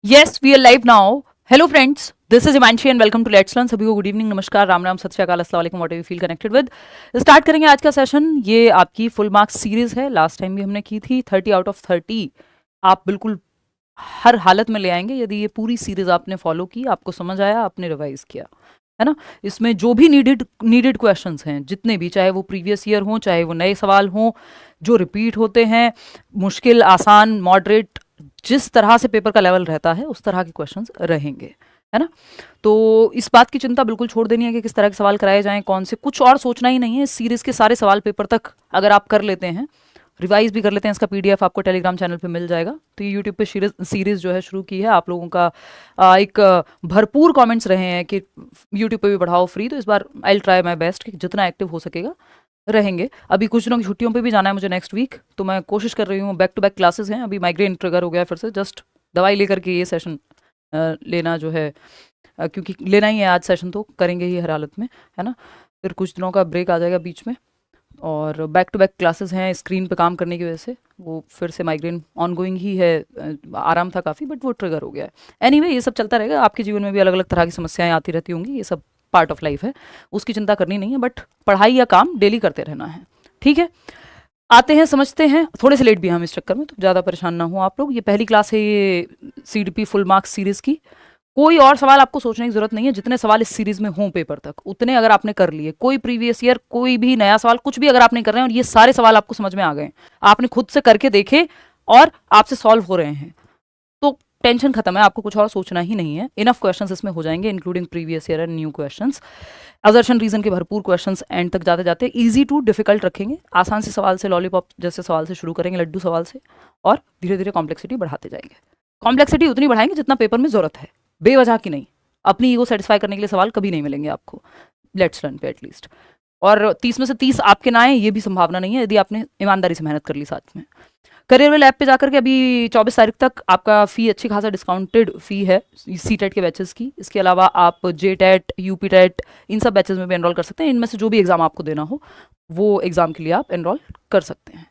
Yes, we are live now. Hello friends, this is Imanshi and welcome to Let's Learn. सभी को good evening, नमस्कार, राम राम, सत श्री अकाल, अस्सलाम वालेकुम, what you feel connected with. Start करेंगे आज का सेशन। ये आपकी फुल मार्क्स सीरीज है। लास्ट टाइम भी हमने की थी 30 आउट ऑफ 30 आप बिल्कुल हर हालत में ले आएंगे यदि ये पूरी सीरीज आपने फॉलो की, आपको समझ आया, आपने रिवाइज किया, है ना। इसमें जो भी नीडेड क्वेश्चंस हैं, जितने भी, चाहे वो प्रीवियस ईयर हों, चाहे वो नए सवाल हों, जो रिपीट होते हैं, मुश्किल, आसान, मॉडरेट, जिस तरह से पेपर का लेवल रहता है उस तरह के क्वेश्चंस रहेंगे, है ना। तो इस बात की चिंता बिल्कुल छोड़ देनी है कि किस तरह के सवाल कराए जाएं, कौन से, कुछ और सोचना ही नहीं है। इस सीरीज के सारे सवाल पेपर तक अगर आप कर लेते हैं, रिवाइज भी कर लेते हैं, इसका पीडीएफ आपको टेलीग्राम चैनल पे मिल जाएगा। तो ये यूट्यूब पे सीरीज जो है शुरू की है, आप लोगों का एक भरपूर कमेंट्स रहे हैं कि यूट्यूब पे भी पढ़ाओ फ्री, तो इस बार I will try my best कि जितना एक्टिव हो सकेगा रहेंगे। अभी कुछ दिनों की छुट्टियों पे भी जाना है मुझे नेक्स्ट वीक, तो मैं कोशिश कर रही हूँ। बैक टू बैक क्लासेस हैं, अभी माइग्रेन ट्रिगर हो गया फिर से, जस्ट दवाई लेकर के ये सेशन लेना जो है, क्योंकि लेना ही है आज सेशन, तो करेंगे ही हर हालत में, है ना। फिर कुछ दिनों का ब्रेक आ जाएगा बीच में, और बैक टू बैक क्लासेस हैं स्क्रीन पे काम करने की वजह से, वो फिर से माइग्रेन ऑनगोइंग ही है। आराम था काफ़ी, बट वो ट्रिगर हो गया है। एनीवे, ये सब चलता रहेगा। आपके जीवन में भी अलग अलग तरह की समस्याएं आती रहती होंगी, ये सब पार्ट ऑफ लाइफ है, उसकी चिंता करनी नहीं है, बट पढ़ाई या काम डेली करते रहना है, ठीक है। आते हैं, समझते हैं। थोड़े से लेट भी हैं हम इस चक्कर में, तो ज़्यादा परेशान ना हो आप लोग। ये पहली क्लास है ये सीडीपी फुल मार्क्स सीरीज़ की। कोई और सवाल आपको सोचने की जरूरत नहीं है। जितने सवाल इस सीरीज में हों पेपर तक, उतने अगर आपने कर लिए, कोई प्रीवियस ईयर, कोई भी नया सवाल, कुछ भी अगर आपने कर रहे हैं और ये सारे सवाल आपको समझ में आ गए, आपने खुद से करके देखे और आपसे सॉल्व हो रहे हैं, तो टेंशन खत्म है, आपको कुछ और सोचना ही नहीं है। इनफ क्वेश्चंस इसमें हो जाएंगे, including previous year and new questions. Assertion reason के भरपूर क्वेश्चंस एंड तक जाते जाते इजी टू डिफिकल्ट रखेंगे। आसान से सवाल से, लॉलीपॉप जैसे सवाल से शुरू करेंगे, लड्डू सवाल से, और धीरे धीरे कॉम्प्लेक्सिटी बढ़ाते जाएंगे। कॉम्प्लेक्सिटी उतनी बढ़ाएंगे जितना पेपर में जरूरत है, बेवजह की नहीं। अपनी ईगो सेटिस्फाई करने के लिए सवाल कभी नहीं मिलेंगे आपको लेट्स लर्न पे एटलीस्ट। और 30 में से 30 आपके ना आए, ये भी संभावना नहीं है, यदि आपने ईमानदारी से मेहनत कर ली साथ में। करियर वेल ऐप पे जाकर के अभी 24 तारीख तक आपका फ़ी अच्छी खासा डिस्काउंटेड फ़ी है सी टेट के बैचेस की। इसके अलावा आप जे टेट, यूपी टेट, इन सब बैचेस में भी एनरोल कर सकते हैं। इनमें से जो भी एग्ज़ाम आपको देना हो, वो एग्ज़ाम के लिए आप एनरोल कर सकते हैं।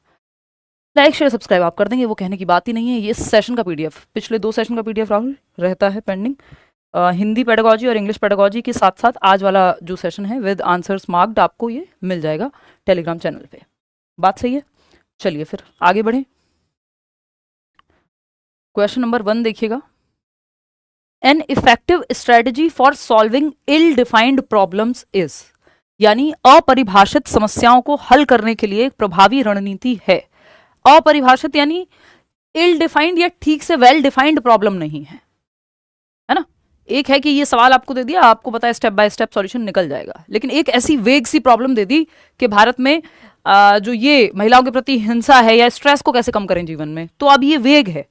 लाइक शेयर सब्सक्राइब आप कर देंगे, वो कहने की बात ही नहीं है। ये सेशन का पीडीएफ, पिछले 2 सेशन का पीडीएफ राहुल रहता है पेंडिंग। हिंदी पेडागोजी और इंग्लिश पेडागोजी के साथ साथ आज वाला जो सेशन है विद आंसर्स मार्क्ड, आपको ये मिल जाएगा टेलीग्राम चैनल पे। बात सही है? चलिए फिर आगे बढ़ें। क्वेश्चन नंबर 1 देखिएगा। An effective strategy for solving ill defined problems is, यानी अपरिभाषित समस्याओं को हल करने के लिए एक प्रभावी रणनीति है। अपरिभाषित यानी इल डिफाइंड या ठीक से वेल डिफाइंड प्रॉब्लम नहीं है, है ना। एक है कि ये सवाल आपको दे दिया, आपको पता है स्टेप बाय स्टेप सॉल्यूशन निकल जाएगा, लेकिन एक ऐसी वेग सी प्रॉब्लम दे दी कि भारत में जो ये महिलाओं के प्रति हिंसा है या स्ट्रेस को कैसे कम करें जीवन में, तो अब ये वेग है,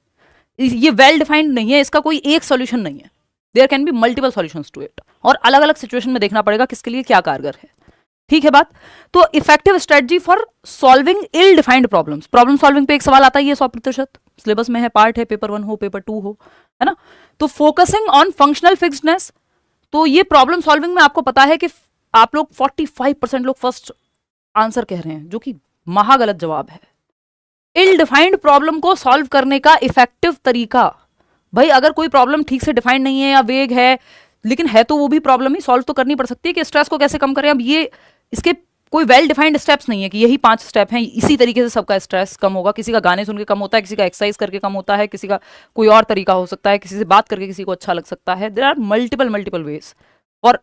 ये वेल डिफाइंड नहीं है, इसका कोई एक सॉल्यूशन नहीं है। There can be multiple solutions to it, और अलग अलग सिचुएशन में देखना पड़ेगा किसके लिए क्या कारगर है, ठीक है बात। तो effective strategy for solving ill defined problems, problem solving पे एक सवाल आता ही है 100%, सिलेबस में है, पार्ट है, पेपर 1 हो, पेपर 2 हो, है ना। तो फोकसिंग ऑन फंक्शनल फिक्स्डनेस, तो ये प्रॉब्लम सॉल्विंग में आपको पता है कि आप लोग 45% लोग फर्स्ट आंसर कह रहे हैं, जो कि महागलत जवाब है। इल डिफाइंड प्रॉब्लम को सॉल्व करने का इफेक्टिव तरीका, भाई अगर कोई प्रॉब्लम ठीक से डिफाइंड नहीं है या वेग है, लेकिन है तो वो भी प्रॉब्लम ही सॉल्व तो करनी पड़ सकती है कि स्ट्रेस को कैसे कम करें। अब ये इसके कोई वेल डिफाइंड स्टेप्स नहीं है कि यही 5 स्टेप हैं, इसी तरीके से सबका स्ट्रेस कम होगा। किसी का गाने सुन के कम होता है, किसी का एक्सरसाइज करके कम होता है, किसी का कोई और तरीका हो सकता है, किसी से बात करके किसी को अच्छा लग सकता है। There are multiple ways for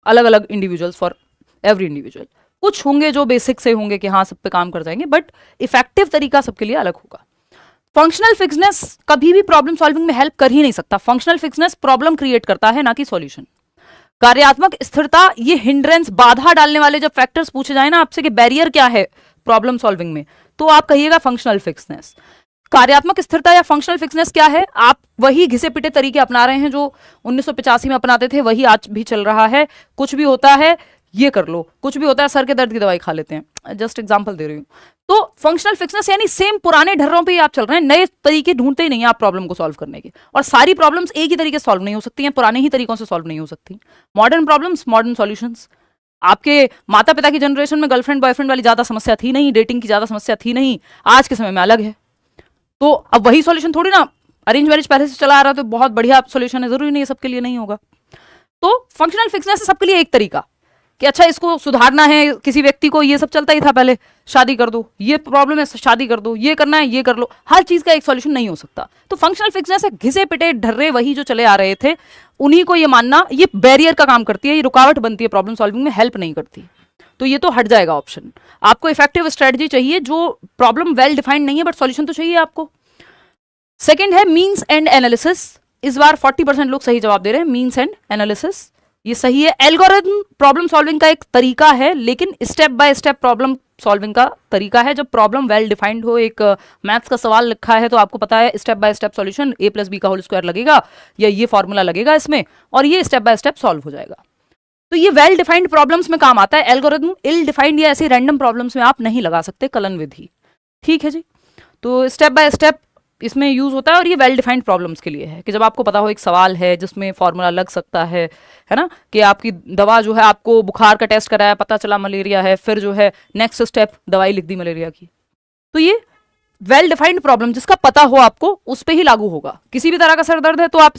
अलग अलग इंडिविजुअल्स, फॉर एवरी इंडिविजुअल। कुछ होंगे जो बेसिक से होंगे कि हाँ सब पे काम कर जाएंगे, बट इफेक्टिव तरीका सबके लिए अलग होगा। फंक्शनल फिक्सनेस कभी भी प्रॉब्लम सॉल्विंग में हेल्प कर ही नहीं सकता। फंक्शनल फिक्सनेस प्रॉब्लम क्रिएट करता है, ना कि सॉल्यूशन। कार्यात्मक स्थिरता, ये हिंड्रेंस, बाधा डालने वाले जब फैक्टर्स पूछे जाए ना आपसे कि बैरियर क्या है प्रॉब्लम सॉल्विंग में, तो आप कहिएगा फंक्शनल फिक्सनेस। कार्यात्मक स्थिरता या फंक्शनल फिक्सनेस क्या है? आप वही घिसे पिटे तरीके अपना रहे हैं जो 1985 में अपनाते थे, वही आज भी चल रहा है। कुछ भी होता है ये कर लो, कुछ भी होता है सर के दर्द की दवाई खा लेते हैं, जस्ट एग्जांपल दे रही हूँ। तो फंक्शनल फिक्सनेस यानी सेम पुराने ढर्रों पे ही आप चल रहे हैं, नए तरीके ढूंढते ही नहीं आप प्रॉब्लम को सॉल्व करने के। और सारी प्रॉब्लम्स एक ही तरीके से सॉल्व नहीं हो सकती हैं, पुराने ही तरीकों से सॉल्व नहीं हो सकती। Modern problems, modern solutions. आपके माता पिता की जनरेशन में गर्लफ्रेंड बॉयफ्रेंड वाली ज्यादा समस्या थी नहीं, डेटिंग की ज्यादा समस्या थी नहीं, आज के समय में अलग है। तो अब वही सॉल्यूशन थोड़ी ना अरेंज मैरिज पहले से चला आ रहा है तो बहुत बढ़िया सॉल्यूशन है, जरूरी नहीं है सबके लिए नहीं होगा। तो फंक्शनल फिक्सनेस है सबके लिए एक तरीका कि अच्छा इसको सुधारना है, किसी व्यक्ति को ये सब चलता ही था पहले, शादी कर दो, ये प्रॉब्लम है शादी कर दो, ये करना है ये कर लो, हर चीज का एक सॉल्यूशन नहीं हो सकता। तो फंक्शनल फिक्सनेस है घिसे पिटे ढर्रे वही जो चले आ रहे थे उन्हीं को ये मानना, ये बैरियर का काम करती है, ये रुकावट बनती है प्रॉब्लम सॉल्विंग में, हेल्प नहीं करती। तो ये तो हट जाएगा ऑप्शन। आपको इफेक्टिव स्ट्रेटजी चाहिए जो प्रॉब्लम वेल डिफाइंड नहीं है बट सॉल्यूशन तो चाहिए आपको। सेकंड है मीन्स एंड एनालिसिस। इस बार 40% लोग सही जवाब दे रहे हैं, मीन्स एंड एनालिसिस ये सही है। एल्गोरिथम प्रॉब्लम सॉल्विंग का एक तरीका है, लेकिन step by step problem solving का तरीका है। जब प्रॉब्लम वेल डिफाइंड हो, एक मैथ्स का सवाल लिखा है तो आपको पता है step by step solution a+b² लगेगा या ये फॉर्मूला लगेगा इसमें, और ये स्टेप बाय स्टेप सॉल्व हो जाएगा। तो ये वेल डिफाइंड प्रॉब्लम्स में काम आता है। एल्गोरिथम इल डिफाइंड या ऐसे रैंडम प्रॉब्लम्स में आप नहीं लगा सकते कलन विधि। ठीक है जी, तो स्टेप बाय स्टेप इसमें यूज होता है और ये वेल डिफाइंड प्रॉब्लम्स के लिए है कि जब आपको पता हो एक सवाल है जिसमें फॉर्मूला लग सकता है ना, कि आपकी दवा जो है, आपको बुखार का टेस्ट कराया पता चला मलेरिया है, फिर जो है नेक्स्ट स्टेप दवाई लिख दी मलेरिया की। तो ये वेल डिफाइंड प्रॉब्लम जिसका पता हो आपको उस पर ही लागू होगा। किसी भी तरह का सर दर्द है तो आप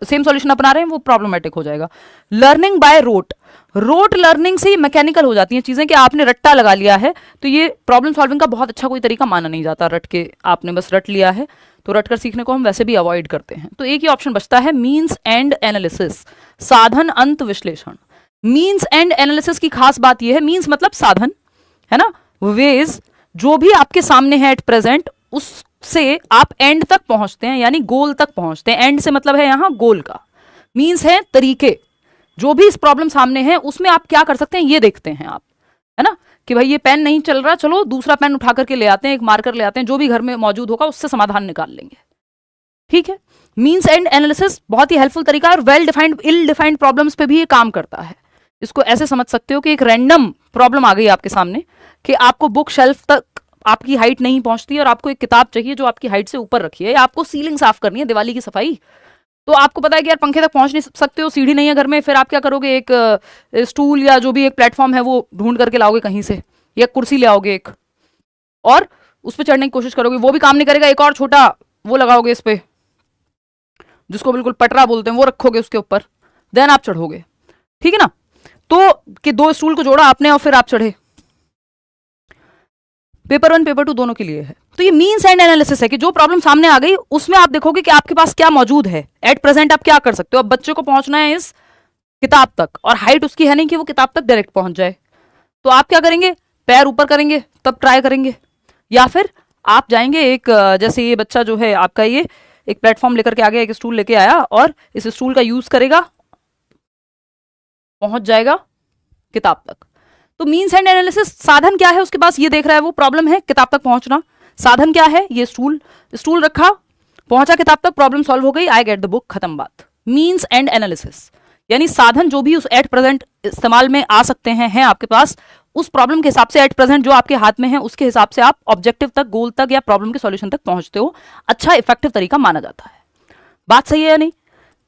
सेम सॉल्यूशन अपना रहे हैं, वो प्रॉब्लमेटिक हो जाएगा। लर्निंग बाय रोट लर्निंग से मैकेनिकल हो जाती हैं चीजें कि आपने रट्टा लगा लिया है, तो ये प्रॉब्लम सॉल्विंग का बहुत अच्छा कोई तरीका माना नहीं जाता। रट के आपने बस रट लिया है, तो रट कर सीखने को हम वैसे भी अवॉइड करते हैं। तो एक ही ऑप्शन बचता है मीन्स एंड एनालिसिस, साधन अंत विश्लेषण। मीन्स एंड एनालिसिस की खास बात यह है, मीन्स मतलब साधन है ना, वेज जो भी आपके सामने है एट प्रेजेंट, उससे आप एंड तक पहुंचते हैं, यानी गोल तक पहुंचते हैं। एंड से मतलब है यहां गोल का। मीन्स है तरीके, जो भी इस प्रॉब्लम सामने है उसमें आप क्या कर सकते हैं ये देखते हैं आप, है ना, कि भाई ये पेन नहीं चल रहा, चलो दूसरा पेन उठा करके ले आते हैं, एक मार्कर ले आते हैं, जो भी घर में मौजूद होगा उससे समाधान निकाल लेंगे। ठीक है, मीन्स एंड एनालिसिस बहुत ही हेल्पफुल तरीका है और वेल डिफाइंड इल डिफाइंड प्रॉब्लम्स पे भी ये काम करता है। इसको ऐसे समझ सकते हो कि एक रैंडम प्रॉब्लम आ गई आपके सामने कि आपको बुक शेल्फ तक आपकी हाइट नहीं पहुंचती और आपको एक किताब चाहिए जो आपकी हाइट से ऊपर रखी है, या आपको सीलिंग साफ करनी है, दिवाली की सफाई, तो आपको पता है कि यार पंखे तक पहुंच नहीं सकते हो, सीढ़ी नहीं है घर में, फिर आप क्या करोगे, एक स्टूल या जो भी एक प्लेटफॉर्म है वो ढूंढ करके लाओगे कहीं से, या कुर्सी ले आओगे एक, और उस पर चढ़ने की कोशिश करोगे, वो भी काम नहीं करेगा, एक और छोटा वो लगाओगे इस पे, जिसको बिल्कुल पटरा बोलते हैं, वो रखोगे उसके ऊपर, देन आप चढ़ोगे। ठीक है ना, तो कि 2 स्टूल को जोड़ा आपने और फिर आप चढ़े। पेपर 1 पेपर 2 दोनों के लिए है। तो ये मीन्स एंड एनालिसिस है कि जो प्रॉब्लम सामने आ गई उसमें आप देखोगे कि आपके पास क्या मौजूद है, एट प्रेजेंट आप क्या कर सकते हो। अब बच्चे को पहुंचना है इस किताब तक और हाइट उसकी है नहीं कि वो किताब तक डायरेक्ट पहुंच जाए, तो आप क्या करेंगे, पैर ऊपर करेंगे तब ट्राई करेंगे, या फिर आप जाएंगे एक, जैसे ये बच्चा जो है आपका, ये एक प्लेटफॉर्म लेकर के आ गया, एक स्टूल लेके आया और इस स्टूल का यूज करेगा, पहुंच जाएगा किताब तक। तो मीन्स एंड एनालिसिस, साधन क्या है उसके पास ये देख रहा है, वो प्रॉब्लम है किताब तक पहुंचना, साधन क्या है, ये स्टूल रखा, पहुंचा किताब तक, प्रॉब्लम सॉल्व हो गई, आई गेट द बुक, खत्म बात। मीन्स एंड एनालिसिस यानी साधन जो भी उस एट प्रेजेंट इस्तेमाल में आ सकते हैं आपके पास, उस प्रॉब्लम के हिसाब से एट प्रेजेंट जो आपके हाथ में है उसके हिसाब से आप ऑब्जेक्टिव तक, गोल तक या प्रॉब्लम के सॉल्यूशन तक पहुंचते हो। अच्छा इफेक्टिव तरीका माना जाता है। बात सही है या नहीं?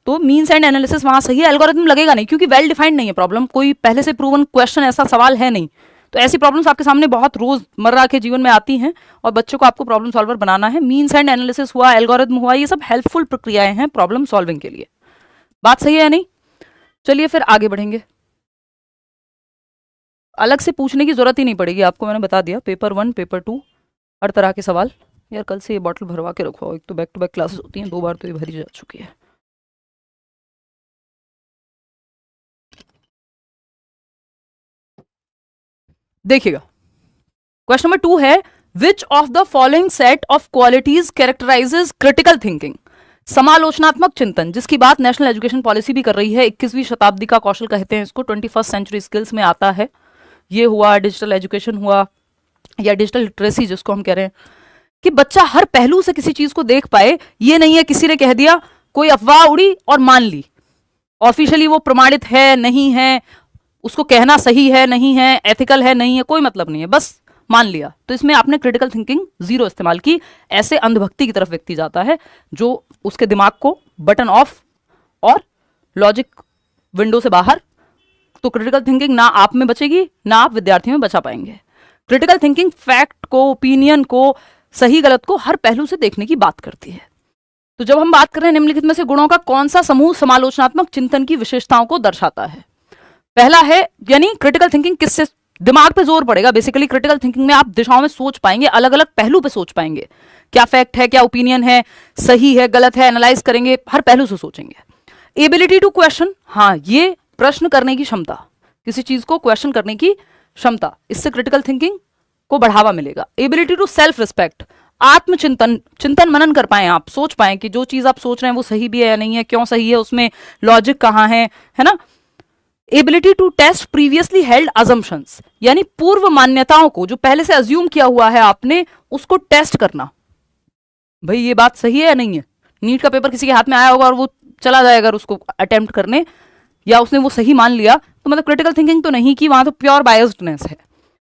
तो मीन्स एंड एनालिसिस वहां सही है, एल्गोरिथम लगेगा नहीं क्योंकि वेल डिफाइंड नहीं है प्रॉब्लम, कोई पहले से प्रूवन क्वेश्चन ऐसा सवाल है नहीं। तो ऐसी प्रॉब्लम्स आपके सामने बहुत रोजमर्रा के जीवन में आती हैं और बच्चों को आपको प्रॉब्लम सॉल्वर बनाना है। मीन्स एंड एनालिसिस हुआ, एल्गोरिथम हुआ, ये सब हेल्पफुल प्रक्रियाएं हैं प्रॉब्लम सॉल्विंग के लिए। बात सही है या नहीं? चलिए फिर आगे बढ़ेंगे। अलग से पूछने की जरूरत ही नहीं पड़ेगी आपको, मैंने बता दिया, पेपर 1 पेपर 2 हर तरह के सवाल। यार कल से ये बॉटल भरवा के रखो, एक तो बैक टू बैक क्लासेस होती हैं, 2 बार तो ये भरी जा चुकी है। देखिएगा, क्वेश्चन नंबर 2 है, which of the following set of qualities characterises critical thinking, समालोचनात्मक चिंतन, जिसकी बात नेशनल एजुकेशन पॉलिसी भी कर रही है। 21वीं शताब्दी का कौशल कहते हैं इसको, 21st सेंचुरी स्किल्स में आता है। ये हुआ, डिजिटल एजुकेशन हुआ, या डिजिटल लिटरेसी जिसको हम कह रहे हैं, कि बच्चा हर पहलू से किसी चीज को देख पाए। ये नहीं है किसी ने कह दिया, कोई अफवाह उड़ी और मान ली, ऑफिशियली वो प्रमाणित है नहीं है, उसको कहना सही है नहीं है, एथिकल है नहीं है, कोई मतलब नहीं है, बस मान लिया। तो इसमें आपने क्रिटिकल थिंकिंग 0 इस्तेमाल की। ऐसे अंधभक्ति की तरफ व्यक्ति जाता है जो उसके दिमाग को बटन ऑफ और लॉजिक विंडो से बाहर। तो क्रिटिकल थिंकिंग ना आप में बचेगी ना आप विद्यार्थियों में बचा पाएंगे। क्रिटिकल थिंकिंग फैक्ट को, ओपिनियन को, सही गलत को हर पहलू से देखने की बात करती है। तो जब हम बात कर रहे हैं निम्नलिखित में से गुणों का कौन सा समूह समालोचनात्मक चिंतन की विशेषताओं को दर्शाता है? पहला है, यानी क्रिटिकल थिंकिंग किससे दिमाग पे जोर पड़ेगा। बेसिकली क्रिटिकल थिंकिंग में आप दिशाओं में सोच पाएंगे, अलग अलग पहलू पे सोच पाएंगे, क्या फैक्ट है, क्या ओपिनियन है, सही है, गलत है, एनालाइज करेंगे, हर पहलू से सोचेंगे। एबिलिटी टू क्वेश्चन, हाँ, ये प्रश्न करने की क्षमता, किसी चीज को क्वेश्चन करने की क्षमता, इससे क्रिटिकल थिंकिंग को बढ़ावा मिलेगा। एबिलिटी टू सेल्फ रिस्पेक्ट, आत्मचिंतन, चिंतन मनन कर पाए, आप सोच पाए कि जो चीज आप सोच रहे हैं वो सही भी है या नहीं है, क्यों सही है, उसमें लॉजिक कहां है ना। Ability to test previously held assumptions, यानी पूर्व मान्यताओं को, जो पहले से अज्यूम किया हुआ है आपने, उसको टेस्ट करना, भाई ये बात सही है या नहीं है। नीट का पेपर किसी के हाथ में आया होगा और वो चला जाएगा उसको अटेम्प्ट करने, या उसने वो सही मान लिया, तो मतलब क्रिटिकल थिंकिंग तो नहीं की, वहां तो प्योर बायस्डनेस है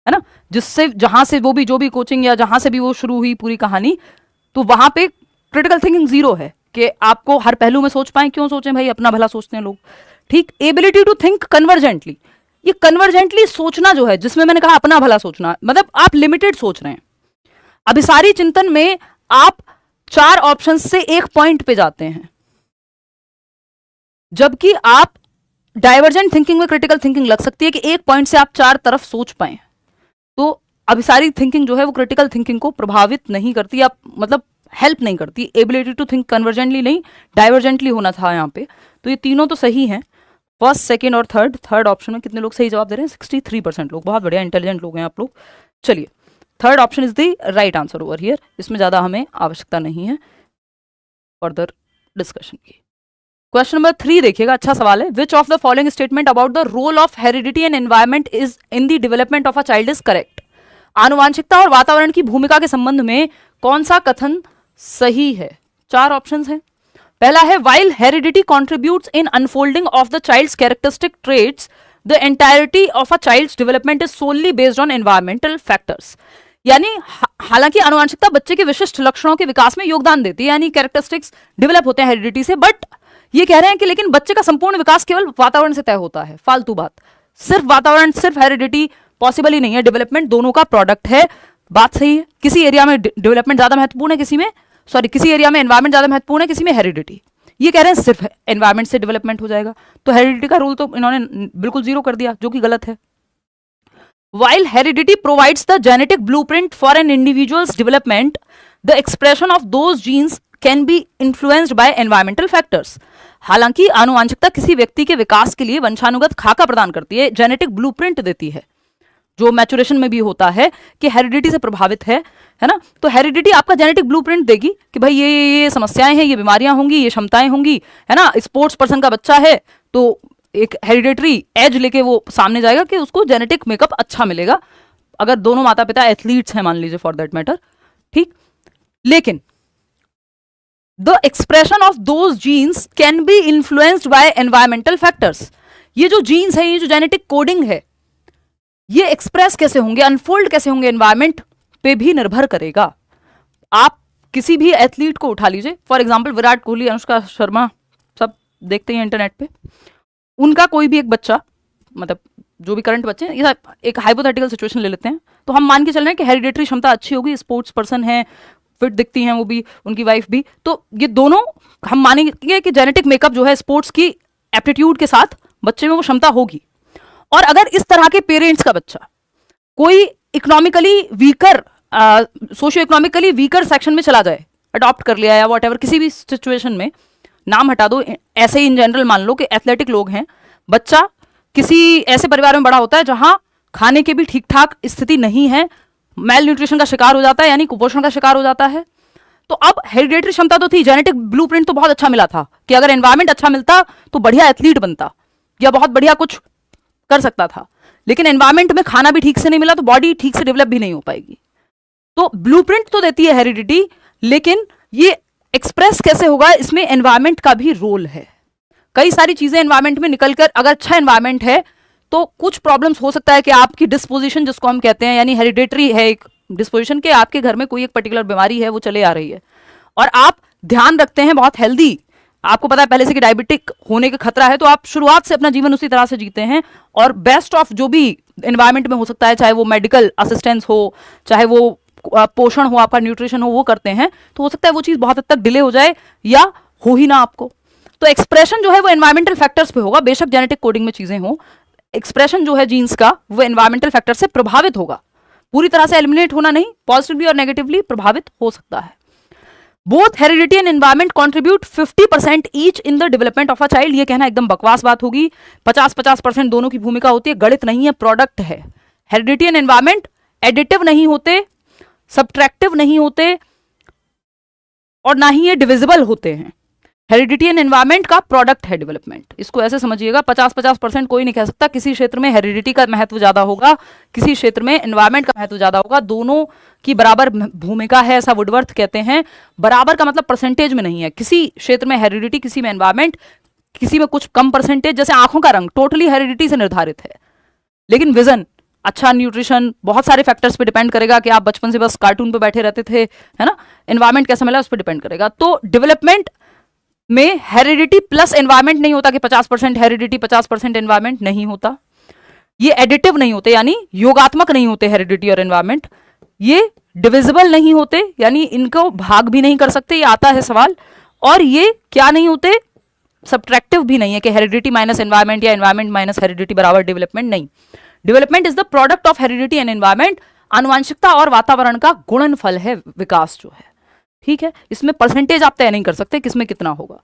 ना, जिससे जहां से वो भी जो भी कोचिंग या जहां से भी वो शुरू हुई पूरी कहानी, तो वहां पे क्रिटिकल थिंकिंग जीरो है कि आपको हर पहलू में सोच पाए। क्यों सोचें भाई, अपना भला सोचते हैं लोग, ठीक। एबिलिटी टू थिंक कन्वर्जेंटली, ये कन्वर्जेंटली सोचना जो है, जिसमें मैंने कहा अपना भला सोचना, मतलब आप लिमिटेड सोच रहे हैं। अभिसारी चिंतन में आप 4 ऑप्शन से एक पॉइंट पे जाते हैं, जबकि आप डाइवर्जेंट थिंकिंग में क्रिटिकल थिंकिंग लग सकती है कि एक पॉइंट से आप 4 तरफ सोच पाए। तो अभिसारी थिंकिंग जो है वो क्रिटिकल थिंकिंग को प्रभावित नहीं करती, आप मतलब हेल्प नहीं करती। एबिलिटी टू थिंक कन्वर्जेंटली नहीं, डाइवर्जेंटली होना था यहाँ पे। तो ये तीनों तो सही हैं, फर्स्ट, सेकेंड और थर्ड ऑप्शन में कितने लोग सही जवाब दे रहे हैं? 63% लोग, बहुत बढ़िया, इंटेलिजेंट लोग हैं आप लोग। चलिए, third option is the right answer over here, इसमें ज्यादा हमें आवश्यकता नहीं है फर्दर डिस्कशन की। क्वेश्चन नंबर 3 देखिएगा, अच्छा सवाल है। Which of the following statement about the role of heredity and environment is in the development of a child is correct? आनुवांशिकता और वातावरण की भूमिका के संबंध में कौन सा कथन सही है? 4 ऑप्शंस हैं। पहला है, while heredity contributes in unfolding of the child's characteristic traits, the entirety of a child's development is solely based on environmental factors. यानी हालांकि आनुवांशिकता बच्चे के विशिष्ट लक्षणों के विकास में योगदान देती है, यानी कैरेक्टरिस्टिक्स डेवलप होते हैं हेरिडिटी से, बट ये कह रहे हैं कि लेकिन बच्चे का संपूर्ण विकास केवल वातावरण से तय होता है। फालतू बात, सिर्फ वातावरण, सिर्फ हेरिडिटी पॉसिबल ही नहीं है, डेवलपमेंट दोनों का प्रोडक्ट है। बात सही है, किसी एरिया में डेवलपमेंट ज्यादा महत्वपूर्ण है, किसी एरिया में एनवायरमेंट ज्यादा महत्वपूर्ण है, किसी में हेरिडिटी। ये कह रहे हैं सिर्फ एनवायरमेंट से डेवलपमेंट हो जाएगा, तो हेरिडिटी का रूल तो इन्होंने बिल्कुल जीरो कर दिया, जो कि गलत है। While heredity provides the genetic blueprint for an individual's development, the expression of those genes can be influenced by environmental factors. हालांकि आनुवांशिकता किसी व्यक्ति के विकास के लिए वंशानुगत खाका प्रदान करती है, जेनेटिक ब्लूप्रिंट देती है, जो मैचुरेशन में भी होता है कि हेरिडिटी से प्रभावित है ना। तो हेरिडिटी आपका जेनेटिक ब्लूप्रिंट देगी कि भाई ये समस्याएं हैं, ये बीमारियां होंगी, ये क्षमताएं होंगी, है ना। स्पोर्ट्स पर्सन का बच्चा है तो एक हेरिडेटरी एज लेके वो सामने जाएगा कि उसको जेनेटिक मेकअप अच्छा मिलेगा, अगर दोनों माता पिता एथलीट्स हैं मान लीजिए फॉर दैट मैटर, ठीक। लेकिन the expression of those genes can be influenced by environmental factors. ये जो जीन्स है, ये जो जेनेटिक कोडिंग है, ये एक्सप्रेस कैसे होंगे, अनफोल्ड कैसे होंगे, एनवायरमेंट पे भी निर्भर करेगा। आप किसी भी एथलीट को उठा लीजिए, फॉर एग्जाम्पल विराट कोहली, अनुष्का शर्मा, सब देखते हैं इंटरनेट पे, उनका कोई भी एक बच्चा, मतलब जो भी करंट बच्चे हैं, एक हाइपोथेटिकल सिचुएशन ले लेते हैं, तो हम मान के चल रहे हैं कि हेरिडेटरी क्षमता अच्छी होगी, स्पोर्ट्स पर्सन है, फिट दिखती हैं वो भी, उनकी वाइफ भी, तो ये दोनों हम मानेंगे कि जेनेटिक मेकअप जो है स्पोर्ट्स की एप्टीट्यूड के साथ बच्चे में वो क्षमता होगी। और अगर इस तरह के पेरेंट्स का बच्चा कोई economically weaker, socio economically weaker section में चला जाए, अडॉप्ट कर लिया या वॉट, किसी भी सिचुएशन में, नाम हटा दो, ऐसे ही इन जनरल मान लो कि एथलेटिक लोग हैं, बच्चा किसी ऐसे परिवार में बड़ा होता है जहां खाने की भी ठीक ठाक स्थिति नहीं है, मेल न्यूट्रिशन का शिकार हो जाता है, यानी कुपोषण का शिकार हो जाता है। तो अब हेरिडेटरी क्षमता तो थी, जेनेटिक ब्लूप्रिंट तो बहुत अच्छा मिला था कि अगर एनवायरमेंट अच्छा मिलता तो बढ़िया एथलीट बनता या बहुत बढ़िया कुछ कर सकता था, लेकिन एनवायरमेंट में खाना भी ठीक से नहीं मिला तो बॉडी ठीक से डेवलप भी नहीं हो पाएगी। तो ब्लूप्रिंट तो देती है हेरिडिटी, लेकिन ये एक्सप्रेस कैसे होगा, इसमें एनवायरमेंट का भी रोल है। कई सारी चीजें एनवायरमेंट में निकलकर, अगर अच्छा एनवायरमेंट है तो कुछ प्रॉब्लम्स हो सकता है कि आपकी डिस्पोजिशन जिसको हम कहते हैं, यानी हेरिडेटरी है एक डिस्पोजिशन के, आपके घर में कोई एक पर्टिकुलर बीमारी है वो चले आ रही है और आप ध्यान रखते हैं बहुत हेल्दी, आपको पता है पहले से कि डायबिटिक होने का खतरा है, तो आप शुरुआत से अपना जीवन उसी तरह से जीते हैं और बेस्ट ऑफ जो भी एनवायरमेंट में हो सकता है, चाहे वो मेडिकल असिस्टेंस हो, चाहे वो पोषण हो, आपका न्यूट्रिशन हो, वो करते हैं, तो हो सकता है वो चीज़ बहुत हद तक डिले हो जाए या हो ही ना आपको। तो एक्सप्रेशन जो है वो एनवायरमेंटल फैक्टर्स पे होगा, बेशक जेनेटिक कोडिंग में चीज़ें हो, एक्सप्रेशन जो है जीन्स का वो एनवायरमेंटल फैक्टर से प्रभावित होगा, पूरी तरह से एलिमिनेट होना नहीं, पॉजिटिवली और नेगेटिवली प्रभावित हो सकता है। Both heredity and environment contribute 50% each in the development of a child. ये कहना एकदम बकवास बात होगी, 50-50% दोनों की भूमिका होती है, गणित नहीं है, प्रोडक्ट है। हेरिडिटी एंड एनवायरमेंट एडिटिव नहीं होते, सब्ट्रैक्टिव नहीं होते, और ना ही ये डिविजिबल होते हैं। हेरिडिटी एंड एनवायरमेंट का प्रोडक्ट है डेवलपमेंट, इसको ऐसे समझिएगा। 50-50% कोई नहीं कह सकता, किसी क्षेत्र में हेरिडिटी का महत्व ज्यादा होगा, किसी क्षेत्र में एनवायरमेंट का महत्व ज्यादा होगा, दोनों की बराबर भूमिका है, ऐसा वुडवर्थ कहते हैं। बराबर का मतलब परसेंटेज में नहीं है, किसी क्षेत्र में हेरिडिटी, किसी में एनवायरमेंट, किसी में कुछ कम परसेंटेज। जैसे आंखों का रंग टोटली हेरिडिटी से निर्धारित है, लेकिन विजन, अच्छा न्यूट्रिशन, बहुत सारे फैक्टर्स पे डिपेंड करेगा कि आप बचपन से बस कार्टून पे बैठे रहते थे, है ना, एनवायरमेंट कैसा मिला उस पर डिपेंड करेगा। तो डेवलपमेंट में हेरिडिटी प्लस एनवायरमेंट नहीं होता कि 50% हेरिडिटी 50% एनवायरमेंट नहीं होता। ये एडिटिव नहीं होते, यानी योगात्मक नहीं होते हेरिडिटी और एनवायरमेंट। ये डिविजिबल नहीं होते, यानी इनको भाग भी नहीं कर सकते, ये आता है सवाल। और ये क्या नहीं होते, सब्ट्रैक्टिव भी नहीं है कि हेरिडिटी माइनस एनवायरमेंट या एनवायरमेंट माइनस हेरिडिटी बराबर डेवलपमेंट, नहीं। Development is the product of heredity and environment. आनुवंशिकता और वातावरण का गुणनफल है विकास जो है, ठीक है। इसमें परसेंटेज आप तय नहीं कर सकते किसमें कितना होगा।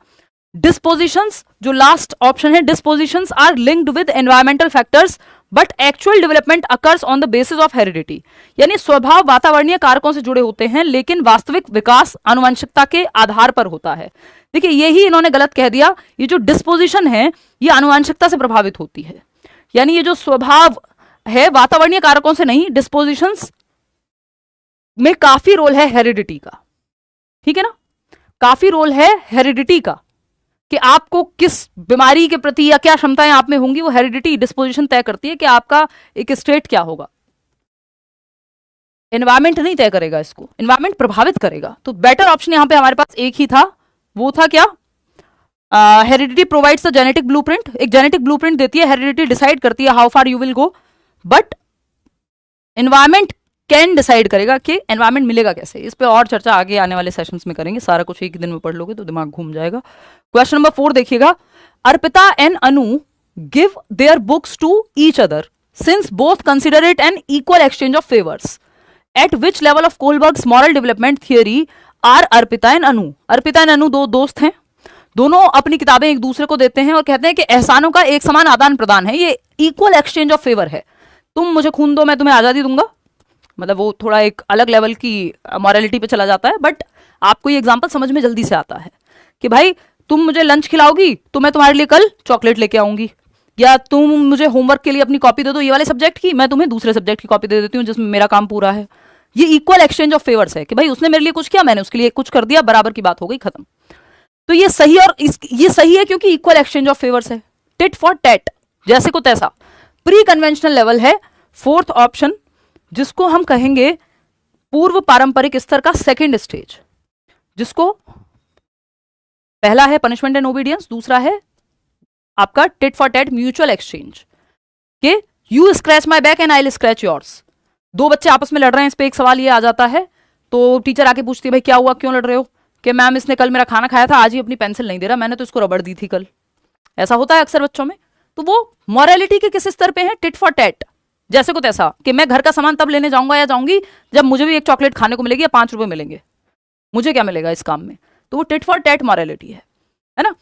डिस्पोजिशंस, जो लास्ट ऑप्शन है, dispositions are linked with environmental factors but actual development occurs on the basis of heredity. यानी स्वभाव वातावरणीय कारकों से जुड़े होते हैं, लेकिन वास्तविक विकास आनुवंशिकता के आधार पर होता है। देखिए यही इन्होंने गलत कह दिया, ये जो डिस्पोजिशन है ये आनुवंशिकता से प्रभावित होती है, यानी ये जो स्वभाव है वातावरणीय कारकों से नहीं, डिस्पोजिशंस में काफी रोल है हेरिडिटी का, ठीक है ना, काफी रोल है हेरिडिटी का कि आपको किस बीमारी के प्रति या क्या क्षमताएं आप में होंगी, वो हेरिडिटी डिस्पोजिशन तय करती है कि आपका एक स्टेट क्या होगा। एनवायरमेंट नहीं तय करेगा इसको, एनवायरमेंट प्रभावित करेगा। तो बेटर ऑप्शन यहां पे हमारे पास एक ही था, वो था क्या, heredity provides the genetic blueprint. एक जेनेटिक ब्लूप्रिंट देती है, हेरिडिटी डिसाइड करती है how far you will go, but environment can decide करेगा कि एनवायरमेंट मिलेगा कैसे। इस पे और चर्चा आगे आने वाले सेशंस में करेंगे, सारा कुछ एक दिन में पढ़ लोगे तो दिमाग घूम जाएगा। क्वेश्चन नंबर 4 देखिएगा, Arpita and Anu give their books to each other since both consider it an equal exchange of favours. At which level of Kohlberg's moral development theory are Arpita and Anu. Arpita and Anu दो दोस्त हैं, दोनों अपनी किताबें एक दूसरे को देते हैं और कहते हैं कि एहसानों का एक समान आदान प्रदान है, ये इक्वल एक्सचेंज ऑफ फेवर है। तुम मुझे खून दो, मैं तुम्हें आजादी दूंगा, मतलब वो थोड़ा एक अलग लेवल की मॉरलिटी पे चला जाता है, बट आपको ये एग्जांपल समझ में जल्दी से आता है कि भाई तुम मुझे लंच खिलाओगी तो मैं तुम्हारे लिए कल चॉकलेट लेके आऊंगी, या तुम मुझे होमवर्क के लिए अपनी कॉपी दे दो ये वाले सब्जेक्ट की, मैं तुम्हें दूसरे सब्जेक्ट की कॉपी दे देती हूँ जिसमें मेरा काम पूरा है। ये इक्वल एक्सचेंज ऑफ फेवर्स है कि भाई उसने मेरे लिए कुछ किया, मैंने उसके लिए कुछ कर दिया, बराबर की बात हो गई, खत्म। तो ये सही और ये सही है क्योंकि इक्वल एक्सचेंज ऑफ फेवर्स है, टिट फॉर टैट, जैसे को तैसा। प्री कन्वेंशनल लेवल है फोर्थ ऑप्शन, जिसको हम कहेंगे पूर्व पारंपरिक स्तर का सेकंड स्टेज, जिसको पहला है पनिशमेंट एंड ओबीडियंस, दूसरा है आपका tit for tat mutual exchange के you scratch my back and I will scratch yours. दो बच्चे आपस में लड़ रहे हैं, इस पे एक सवाल ये आ जाता है तो टीचर आके पूछती है भाई क्या हुआ, क्यों लड़ रहे हो, कि मैम इसने कल मेरा खाना खाया था, आज ही अपनी पेंसिल नहीं दे रहा, मैंने तो इसको रबड़ दी थी कल। ऐसा होता है अक्सर बच्चों में। तो वो मॉरलिटी के किस स्तर पे है, टिट फॉर टैट, जैसे को तैसा, कि मैं घर का सामान तब लेने जाऊंगा या जाऊंगी जब मुझे भी एक चॉकलेट खाने को मिलेगी या 5 रुपए मिलेंगे, मुझे क्या मिलेगा इस काम में। तो वो टिट फॉर टैट मॉरलिटी है ना।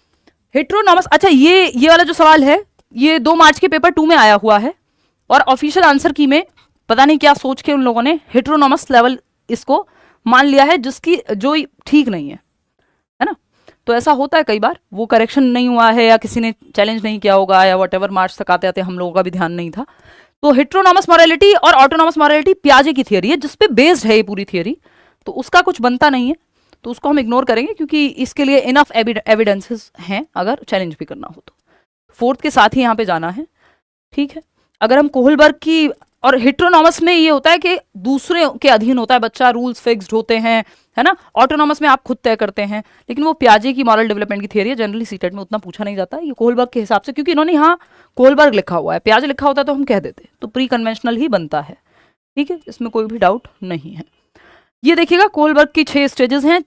हेट्रोनॉमस, अच्छा ये वाला जो सवाल है ये 2 मार्च के पेपर 2 में आया हुआ है, और ऑफिशियल आंसर की में पता नहीं क्या सोच के उन लोगों ने हेट्रोनॉमस लेवल इसको मान लिया है, जिसकी जो ठीक नहीं है ना। तो ऐसा होता है कई बार, वो करेक्शन नहीं हुआ है या किसी ने चैलेंज नहीं किया होगा या व्हाटएवर, मार्च तक आते आते हम लोगों का भी ध्यान नहीं था। तो हेट्रोनॉमस मॉरलिटी और ऑटोनॉमस मॉरलिटी पियाजे की थियरी है, जिसपे बेस्ड है ये पूरी थियरी, तो उसका कुछ बनता नहीं है, तो उसको हम इग्नोर करेंगे क्योंकि इसके लिए इनफ एविडेंसेस हैं अगर चैलेंज भी करना हो तो। फोर्थ के साथ ही यहाँ पे जाना है, ठीक है। अगर हम कोहलबर्ग की, और हेट्रोनॉमस में ये होता है कि दूसरे के अधीन होता है बच्चा, रूल्स फिक्स्ड होते हैं, है ना। ऑटोनॉमस में आप खुद तय करते हैं, लेकिन वो पियाजे की मॉरल डेवलपमेंट की थियरी है, जनरली सीटेट में उतना पूछा नहीं जाता। ये कोहलबर्ग के हिसाब से, क्योंकि इन्होंने यहाँ कोहलबर्ग लिखा हुआ है, पियाजे लिखा होता तो हम कह देते, तो प्री कन्वेंशनल ही बनता है, ठीक है, इसमें कोई भी डाउट नहीं है। ये देखिएगा कोलबर्ग की 6 स्टेजेस हैं,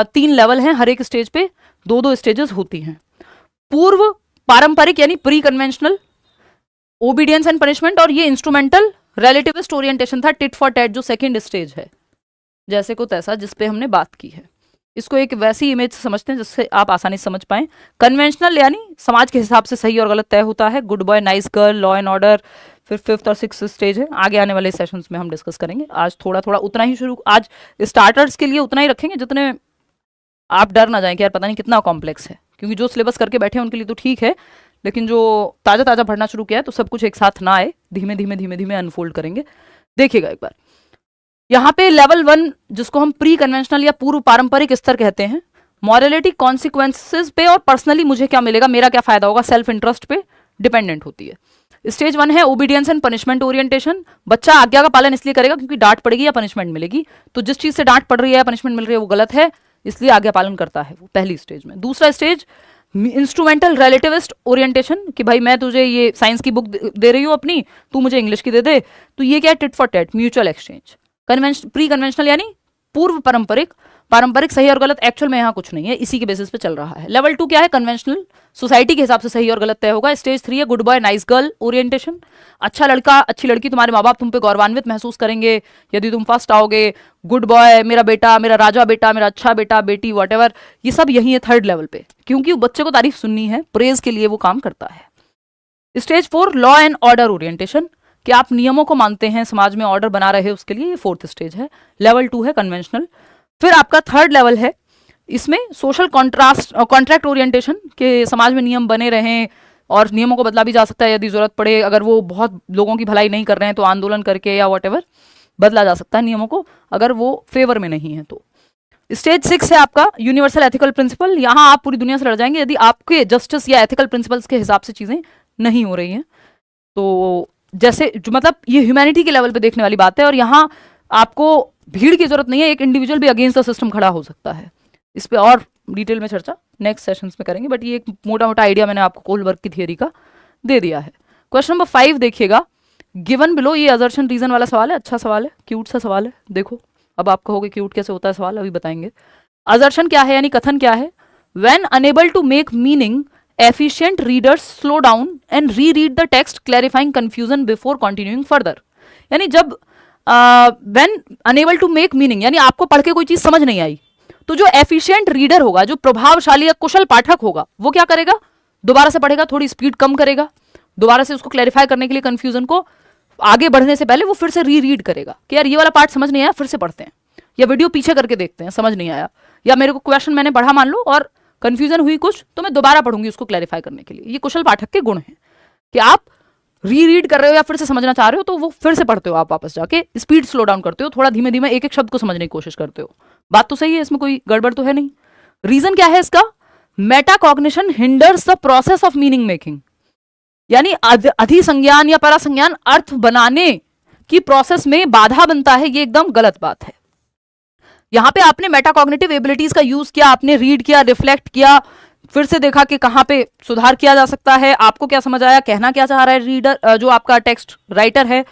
3 लेवल हैं, हर एक स्टेज पे 2 स्टेजेस होती हैं। पूर्व पारंपरिक यानी pre conventional, obedience and punishment, और ये इंस्ट्रूमेंटल रिलेटिविस्ट ओरिएंटेशन था, टिट फॉर टैट जो सेकंड स्टेज है, जैसे को तैसा, जिसपे हमने बात की है। इसको एक वैसी इमेज से समझते हैं जिससे आप आसानी से समझ पाएं। कन्वेंशनल यानी समाज के हिसाब से सही और गलत तय होता है, good boy nice girl, law and order, फिर 5th और 6th स्टेज है, आगे आने वाले सेशंस में हम डिस्कस करेंगे। आज थोड़ा थोड़ा उतना ही शुरू, आज स्टार्टर्स के लिए उतना ही रखेंगे जितने आप डर ना जाएं कि यार पता नहीं कितना कॉम्प्लेक्स है, क्योंकि जो सिलेबस करके बैठे हैं उनके लिए तो ठीक है, लेकिन जो ताज़ा ताज़ा पढ़ना शुरू किया है तो सब कुछ एक साथ ना आए, धीमे धीमे धीमे धीमे अनफोल्ड करेंगे। देखिएगा एक बार, यहाँ पे लेवल 1 जिसको हम प्री कन्वेंशनल या पूर्व पारंपरिक स्तर कहते हैं, मॉरलिटी कॉन्सिक्वेंसेस पे और पर्सनली मुझे क्या मिलेगा, मेरा क्या फायदा होगा, सेल्फ इंटरेस्ट पे डिपेंडेंट होती है। स्टेज 1 है ओबीडियंस एंड पनिशमेंट ओरिएंटेशन, बच्चा आज्ञा का पालन इसलिए करेगा क्योंकि डांट पड़ेगी या पनिशमेंट मिलेगी, तो जिस चीज से डांट पड़ रही है या पनिशमेंट मिल रही है वो गलत है, इसलिए आज्ञा पालन करता है वो, पहली स्टेज में। दूसरा स्टेज इंस्ट्रूमेंटल रिलेटिविस्ट ओरिएंटेशन, कि भाई मैं तुझे ये साइंस की बुक दे रही हूँ अपनी, तू मुझे इंग्लिश की दे दे, तो ये क्या है, tit for tat, mutual exchange. Pre conventional यानी पूर्व पारंपरिक, पारंपरिक सही और गलत एक्चुअल में यहाँ कुछ नहीं है, इसी के बेसिस पे चल रहा है। लेवल 2 क्या है, कन्वेंशनल, सोसाइटी के हिसाब से सही और गलत तय होगा। स्टेज 3 है good boy nice girl orientation, अच्छा लड़का अच्छी लड़की, तुम्हारे माँ बाप तुम पे गौरवान्वित महसूस करेंगे यदि तुम फर्स्ट आओगे, गुड बॉय मेरा बेटा, मेरा राजा बेटा, मेरा अच्छा बेटा बेटी, वॉटेवर, ये सब यही है थर्ड लेवल पे, क्योंकि बच्चे को तारीफ सुननी है, प्रेज के लिए वो काम करता है। Stage 4 law and order orientation, कि आप नियमों को मानते हैं, समाज में ऑर्डर बना रहे उसके लिए, ये 4th स्टेज है। लेवल 2 है कन्वेंशनल। फिर आपका 3rd लेवल है, इसमें सोशल कॉन्ट्रैक्ट ओरिएंटेशन, के समाज में नियम बने रहें और नियमों को बदला भी जा सकता है यदि जरूरत पड़े, अगर वो बहुत लोगों की भलाई नहीं कर रहे हैं तो आंदोलन करके या वॉटेवर बदला जा सकता है नियमों को, अगर वो फेवर में नहीं है तो। स्टेज 6 है आपका यूनिवर्सल एथिकल प्रिंसिपल, यहाँ आप पूरी दुनिया से लड़ जाएंगे यदि आपके जस्टिस या एथिकल प्रिंसिपल्स के हिसाब से चीजें नहीं हो रही हैं, तो जैसे जो मतलब ये ह्यूमैनिटी के लेवल पे देखने वाली बात है, और यहाँ आपको भीड़ की जरूरत नहीं है, एक इंडिविजुअल भी अगेंस्ट द सिस्टम खड़ा हो सकता है। इस पे और डिटेल में चर्चा नेक्स्ट सेशंस में करेंगे, बट ये एक मोटा मोटा आइडिया मैंने आपको कोलबर्ग की थियरी का दे दिया है। क्वेश्चन नंबर 5 देखिएगा, गिवन बिलो, ये असर्शन रीजन वाला सवाल है, अच्छा सवाल है, क्यूट सा सवाल है। देखो अब आप कहोगे क्यूट कैसे होता है सवाल, अभी बताएंगे। असर्शन क्या है यानी कथन क्या है, when unable to make meaning efficient readers slow down and reread the text clarifying confusion before continuing further, यानी जब when unable to make meaning, यानी आपको पढ़ के कोई चीज समझ नहीं आई, तो जो एफिशिएंट रीडर होगा, जो प्रभावशाली या कुशल पाठक होगा, वो क्या करेगा, दोबारा से पढ़ेगा, थोड़ी स्पीड कम करेगा, दोबारा से उसको क्लैरिफाई करने के लिए, कंफ्यूजन को आगे बढ़ने से पहले वो फिर से रीरीड करेगा कि यार ये वाला पार्ट समझ नहीं आया, फिर से पढ़ते हैं, या वीडियो पीछे करके देखते हैं, समझ नहीं आया, या मेरे को क्वेश्चन मैंने पढ़ा मान लो और कंफ्यूजन हुई कुछ, तो मैं दोबारा पढ़ूंगी उसको क्लैरिफाई करने के लिए। ये कुशल पाठक के गुण हैं कि आप रीरीड कर रहे हो या फिर से समझना चाह रहे हो तो वो फिर से पढ़ते हो, आप वापस जाके स्पीड स्लो डाउन करते हो, थोड़ा धीमे धीमे एक एक शब्द को समझने की कोशिश करते हो। बात तो सही है, इसमें कोई गड़बड़ तो है नहीं। रीजन क्या है इसका, metacognition hinders the process of meaning making, यानी अधिसंज्ञान या परासंज्ञान अर्थ बनाने की प्रोसेस में बाधा बनता है, ये एकदम गलत बात है। यहां पे आपने मेटाकॉग्निटिव एबिलिटीज का यूज किया, आपने रीड किया, रिफ्लेक्ट किया, फिर से देखा कि कहां पे सुधार किया जा सकता है, आपको क्या समझ आया, कहना क्या चाह रहा है रीडर, जो आपका टेक्स्ट राइटर है।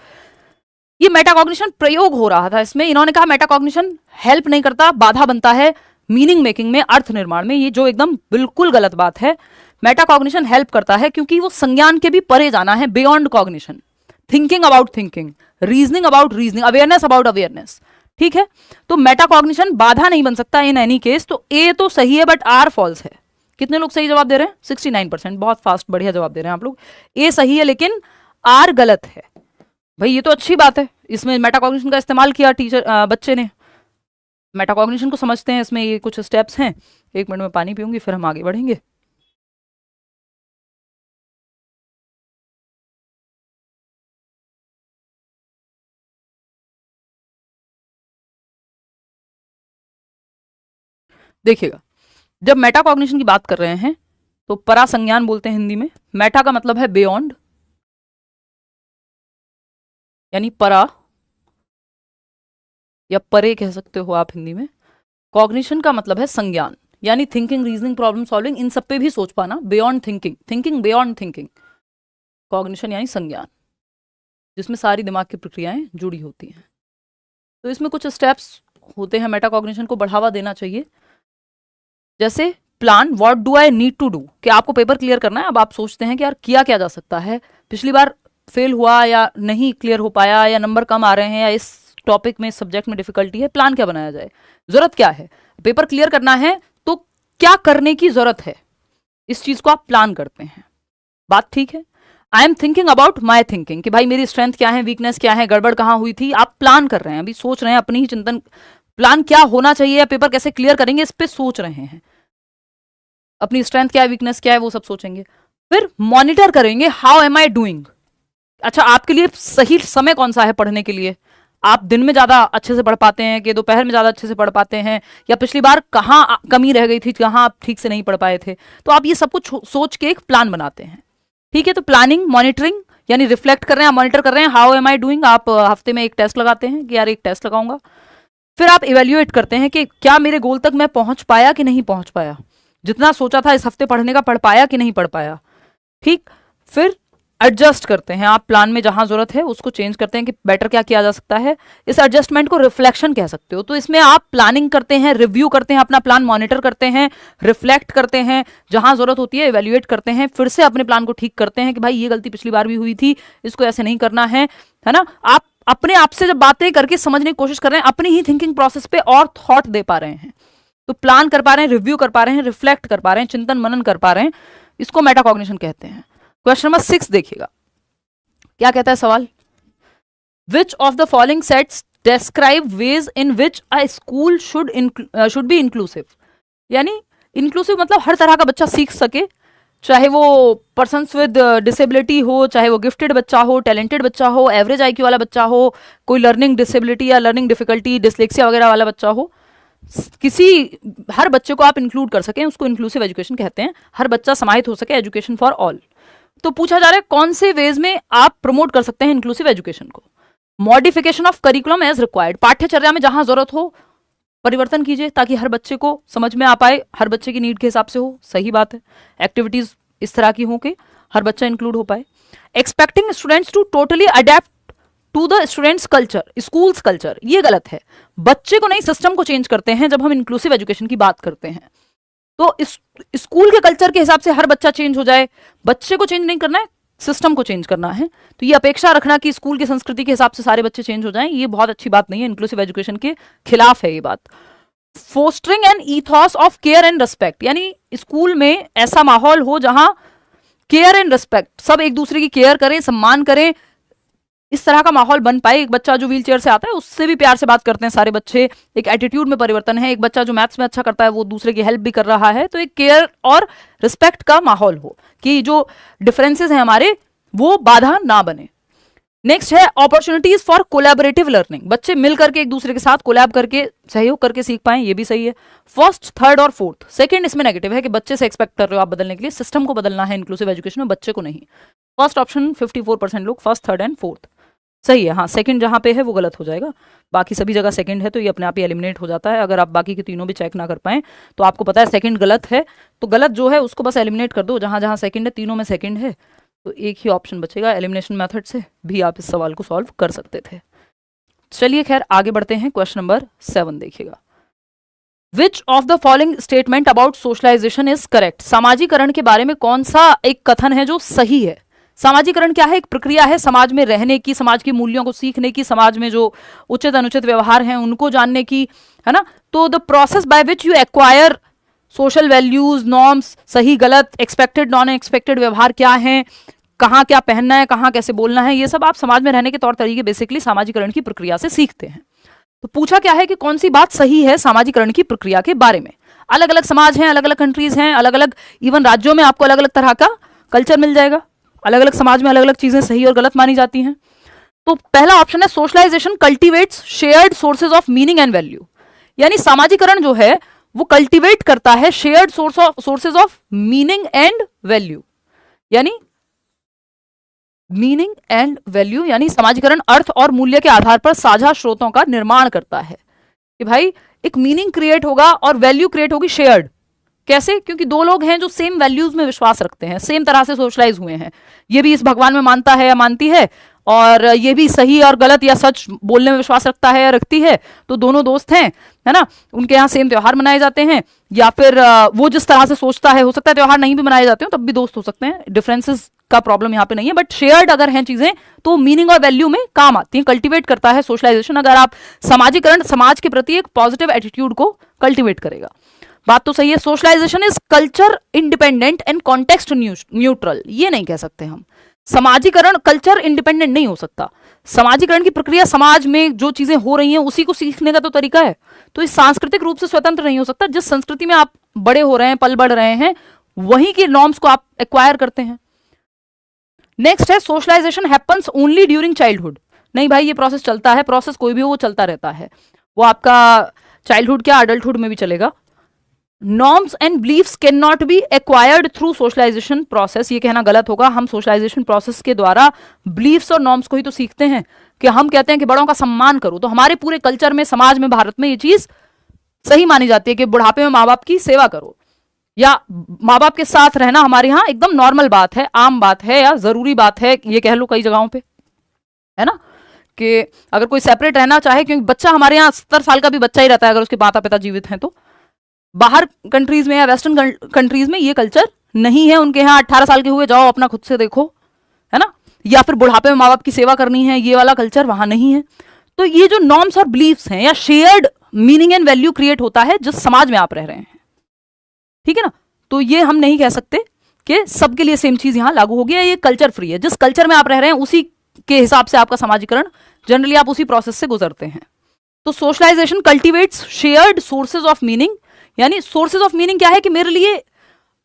ये मेटाकॉग्निशन प्रयोग हो रहा था इसमें, इन्होंने कहा मेटाकॉग्निशन हेल्प नहीं करता, बाधा बनता है मीनिंग मेकिंग में, अर्थ निर्माण में, ये जो एकदम बिल्कुल गलत बात है। मेटाकॉग्निशन हेल्प करता है क्योंकि वो संज्ञान के भी परे जाना है, beyond cognition, thinking about thinking, reasoning about reasoning, awareness about awareness, ठीक है। तो मेटाकॉग्निशन बाधा नहीं बन सकता इन एनी केस। तो ए तो सही है बट आर फॉल्स है। कितने लोग सही जवाब दे रहे हैं, 69%, बहुत फास्ट बढ़िया जवाब दे रहे हैं आप लोग। ए सही है लेकिन आर गलत है। भाई ये तो अच्छी बात है, इसमें मेटाकॉग्निशन का इस्तेमाल किया बच्चे ने, मेटाकॉग्निशन को समझते हैं, इसमें ये कुछ स्टेप्स हैं। 1 मिनट में पानी पीऊंगी फिर हम आगे बढ़ेंगे। देखिएगा, जब मेटाकॉग्निशन की बात कर रहे हैं तो परासंज्ञान बोलते हैं हिंदी में। मेटा का मतलब है बियॉन्ड, यानी परा या परे कह सकते हो आप हिंदी में। कॉग्निशन का मतलब है संज्ञान, यानी थिंकिंग, रीजनिंग, प्रॉब्लम सॉल्विंग, इन सब पे भी सोच पाना, beyond thinking, thinking beyond thinking. Cognition यानी संज्ञान, जिसमें सारी दिमाग की प्रक्रियाएं जुड़ी होती हैं। तो इसमें कुछ स्टेप्स होते हैं मेटाकॉग्निशन को बढ़ावा देना चाहिए। जैसे plan what do I need to do, कि आपको पेपर क्लियर करना है, अब आप सोचते हैं कि यार किया क्या जा सकता है, पिछली बार फेल हुआ या नहीं क्लियर हो पाया या नंबर कम आ रहे हैं या इस टॉपिक में सब्जेक्ट में डिफिकल्टी है, प्लान क्या बनाया जाए, जरूरत क्या है, पेपर क्लियर करना है तो क्या करने की जरूरत है, इस चीज को आप प्लान करते हैं। बात ठीक है। I am thinking about my thinking, कि भाई मेरी स्ट्रेंथ क्या है, वीकनेस क्या है, गड़बड़ कहाँ हुई थी, आप प्लान कर रहे हैं, अभी सोच रहे हैं अपनी ही चिंतन, प्लान क्या होना चाहिए या पेपर कैसे क्लियर करेंगे इस पे सोच रहे हैं, अपनी स्ट्रेंथ क्या है, वीकनेस क्या है, वो सब सोचेंगे। फिर मॉनिटर करेंगे, हाउ एम आई डूइंग, अच्छा आपके लिए सही समय कौन सा है पढ़ने के लिए, आप दिन में ज्यादा अच्छे से पढ़ पाते हैं कि दोपहर में ज्यादा अच्छे से पढ़ पाते हैं, या पिछली बार कहाँ कमी रह गई थी, कहाँ आप ठीक से नहीं पढ़ पाए थे, तो आप ये सब कुछ सोच के एक प्लान बनाते हैं। ठीक है, तो प्लानिंग, मॉनिटरिंग यानी रिफ्लेक्ट कर रहे हैं, मॉनिटर कर रहे हैं, हाउ एम आई डूइंग, आप हफ्ते में एक टेस्ट लगाते हैं कि यार एक टेस्ट लगाऊंगा। फिर आप इवेल्युएट करते हैं कि क्या मेरे गोल तक मैं पहुंच पाया कि नहीं पहुंच पाया, जितना सोचा था इस हफ्ते पढ़ने का पढ़ पाया कि नहीं पढ़ पाया। ठीक, फिर एडजस्ट करते हैं, आप प्लान में जहां जरूरत है उसको चेंज करते हैं कि बेटर क्या किया जा सकता है, इस एडजस्टमेंट को रिफ्लेक्शन कह सकते हो। तो इसमें आप प्लानिंग करते हैं, रिव्यू करते हैं, अपना प्लान मॉनिटर करते हैं, रिफ्लेक्ट करते हैं, जहां जरूरत होती है इवेल्युएट करते हैं, फिर से अपने प्लान को ठीक करते हैं कि भाई ये गलती पिछली बार भी हुई थी, इसको ऐसे नहीं करना है ना। आप अपने आप से जब बातें करके समझने की कोशिश कर रहे हैं, अपनी ही थिंकिंग प्रोसेस पे और थॉट दे पा रहे हैं, तो प्लान कर पा रहे हैं, रिव्यू कर पा रहे हैं, रिफ्लेक्ट कर पा रहे हैं, चिंतन मनन कर पा रहे हैं, इसको मेटाकॉग्निशन कहते हैं। क्वेश्चन नंबर 6 देखिएगा, क्या कहता है सवाल, विच of the following sets describe ways in which a school should be inclusive, यानी इंक्लूसिव मतलब हर तरह का बच्चा सीख सके, चाहे वो पर्सन्स विद डिसेबिलिटी हो, चाहे वो गिफ्टेड बच्चा हो, टैलेंटेड बच्चा हो, एवरेज आईक्यू वाला बच्चा हो, कोई लर्निंग डिसेबिलिटी या लर्निंग डिफिकल्टी डिसलेक्सिया वगैरह वाला बच्चा हो, हर बच्चे को आप इंक्लूड कर सकें, उसको इंक्लूसिव एजुकेशन कहते हैं, हर बच्चा समाहित हो सके, एजुकेशन फॉर ऑल। तो पूछा जा रहा है कौन से वेज में आप प्रमोट कर सकते हैं इंक्लूसिव एजुकेशन को। Modification of curriculum as required, पाठ्यचर्या में जहां जरूरत हो परिवर्तन कीजिए ताकि हर बच्चे को समझ में आ पाए, हर बच्चे की नीड के हिसाब से हो, सही बात है। एक्टिविटीज इस तरह की हो कि हर बच्चा इंक्लूड हो पाए। Expecting students to totally adapt to the students culture, schools culture, ये गलत है। बच्चे को नहीं सिस्टम को चेंज करते हैं जब हम इंक्लूसिव एजुकेशन की बात करते हैं। तो इस स्कूल के कल्चर के हिसाब से हर बच्चा चेंज हो जाए, बच्चे को चेंज नहीं करना है, सिस्टम को चेंज करना है। तो ये अपेक्षा रखना कि स्कूल की संस्कृति के हिसाब से सारे बच्चे चेंज हो जाएं, ये बहुत अच्छी बात नहीं है, इंक्लूसिव एजुकेशन के खिलाफ है ये बात। Fostering an ethos of care and respect, यानी स्कूल में ऐसा माहौल हो जहां केयर एंड रिस्पेक्ट, सब एक दूसरे की केयर करें, सम्मान करें, इस तरह का माहौल बन पाए। एक बच्चा जो व्हील चेयर से आता है उससे भी प्यार से बात करते हैं सारे बच्चे, एक एटीट्यूड में परिवर्तन है। एक बच्चा जो मैथ्स में अच्छा करता है वो दूसरे की हेल्प भी कर रहा है, तो एक केयर और रिस्पेक्ट का माहौल हो कि जो डिफरेंसेस हैं हमारे वो बाधा ना बने। नेक्स्ट है अपॉर्चुनिटीज फॉर कोलैबोरेटिव लर्निंग, बच्चे मिल करके एक दूसरे के साथ कोलैब करके सहयोग करके सीख पाएं, ये भी सही है। फर्स्ट, थर्ड और फोर्थ, सेकंड इसमें नेगेटिव है कि बच्चे से एक्सपेक्ट कर रहे हो आप बदलने के लिए, सिस्टम को बदलना है इंक्लूसिव एजुकेशन में, बच्चे को नहीं। फर्स्ट ऑप्शन 54% लोग, फर्स्ट, थर्ड एंड फोर्थ सही है। हाँ, सेकंड जहां पे है वो गलत हो जाएगा, बाकी सभी जगह सेकंड है तो ये अपने आप ही एलिमिनेट हो जाता है। अगर आप बाकी के तीनों भी चेक ना कर पाएं तो आपको पता है सेकंड गलत है, तो गलत जो है उसको बस एलिमिनेट कर दो, जहां जहां सेकंड है तीनों में सेकंड है तो एक ही ऑप्शन बचेगा। एलिमिनेशन मेथड से भी आप इस सवाल को सॉल्व कर सकते थे। चलिए खैर आगे बढ़ते हैं, क्वेश्चन नंबर 7 देखिएगा। Which of the following statement about socialisation is correct, सामाजिकरण के बारे में कौन सा एक कथन है जो सही है। सामाजिकरण क्या है, एक प्रक्रिया है समाज में रहने की, समाज के मूल्यों को सीखने की, समाज में जो उचित अनुचित व्यवहार हैं उनको जानने की, है ना। तो the process by which you acquire social values, norms, सही गलत, एक्सपेक्टेड नॉन एक्सपेक्टेड व्यवहार क्या है, कहाँ क्या पहनना है, कहाँ कैसे बोलना है, ये सब आप समाज में रहने के तौर तरीके बेसिकली सामाजिकरण की प्रक्रिया से सीखते हैं। तो पूछा क्या है कि कौन सी बात सही है सामाजिकरण की प्रक्रिया के बारे में। अलग अलग समाज हैं, अलग अलग कंट्रीज हैं, अलग अलग इवन राज्यों में आपको अलग अलग तरह का कल्चर मिल जाएगा, अलग अलग समाज में अलग अलग चीजें सही और गलत मानी जाती हैं। तो पहला ऑप्शन है socialisation cultivates shared sources of meaning and value, यानी सामाजिकरण जो है वो कल्टिवेट करता है shared sources of meaning and value, यानी मीनिंग एंड वैल्यू, यानी सामाजिकरण अर्थ और मूल्य के आधार पर साझा स्रोतों का निर्माण करता है कि भाई एक मीनिंग क्रिएट होगा और वैल्यू क्रिएट होगी शेयर्ड। कैसे? क्योंकि दो लोग हैं जो सेम वैल्यूज में विश्वास रखते हैं, सेम तरह से सोशलाइज हुए हैं, ये भी इस भगवान में मानता है या मानती है और ये भी सही और गलत या सच बोलने में विश्वास रखता है या रखती है, तो दोनों दोस्त हैं, है ना, उनके यहाँ सेम त्योहार मनाए जाते हैं, या फिर वो जिस तरह से सोचता है, हो सकता है त्योहार नहीं भी मनाए जाते हो तब भी दोस्त हो सकते हैं, डिफरेंसेस का प्रॉब्लम यहाँ पे नहीं है, बट शेयर्ड अगर हैं चीजें तो मीनिंग और वैल्यू में काम आती हैं, कल्टीवेट करता है सोशलाइजेशन। अगर आप समाजीकरण, समाज के प्रति एक पॉजिटिव एटीट्यूड को कल्टीवेट करेगा। बात तो सही है। Socialisation is culture independent and context neutral, ये नहीं कह सकते हम। समाजीकरण कल्चर इंडिपेंडेंट नहीं हो सकता। समाजीकरण की प्रक्रिया समाज में जो चीजें हो रही हैं उसी को सीखने का तो तरीका है, तो इस सांस्कृतिक रूप से स्वतंत्र नहीं हो सकता। जिस संस्कृति में आप बड़े हो रहे हैं, पल बढ़ रहे हैं, वहीं के नॉर्म्स को आप एक्वायर करते हैं। नेक्स्ट है socialisation happens only during childhood. नहीं भाई, ये प्रोसेस चलता है, प्रोसेस कोई भी हो वो चलता रहता है, वो आपका चाइल्डहुड क्या अडल्टहुड में भी चलेगा। Norms and beliefs can not be acquired through socialisation process, ये कहना गलत होगा। हम सोशलाइजेशन प्रोसेस के द्वारा बिलीफ्स और नॉर्म्स को ही तो सीखते हैं, कि हम कहते हैं कि बड़ों का सम्मान करो, तो हमारे पूरे कल्चर में, समाज में, भारत में ये चीज सही मानी जाती है कि बुढ़ापे में माँ बाप की सेवा करो, या माँ बाप के साथ रहना हमारे यहाँ एकदम नॉर्मल बात है, आम बात है, या जरूरी बात है, ये कह लो कई जगहों पे, है ना, कि अगर कोई सेपरेट रहना चाहे, क्योंकि बच्चा हमारे यहाँ 70 साल का भी बच्चा ही रहता है अगर उसके माता पिता जीवित हैं, तो बाहर कंट्रीज में या वेस्टर्न कंट्रीज में ये कल्चर नहीं है। उनके यहाँ 18 साल के हुए जाओ अपना खुद से देखो, है ना, या फिर बुढ़ापे में माँ बाप की सेवा करनी है, ये वाला कल्चर वहां नहीं है। तो ये जो नॉर्म्स और बिलीफ्स हैं, या shared meaning and value create होता है जिस समाज में आप रह रहे हैं, ठीक है ना। तो ये हम नहीं कह सकते कि सबके लिए सेम चीज यहां लागू होगी, ये कल्चर फ्री है। जिस कल्चर में आप रह रहे हैं उसी के हिसाब से आपका समाजीकरण, जनरली आप उसी प्रोसेस से गुजरते हैं। तो socialisation cultivates shared sources of meaning, यानी सोर्सेज ऑफ मीनिंग क्या है कि मेरे लिए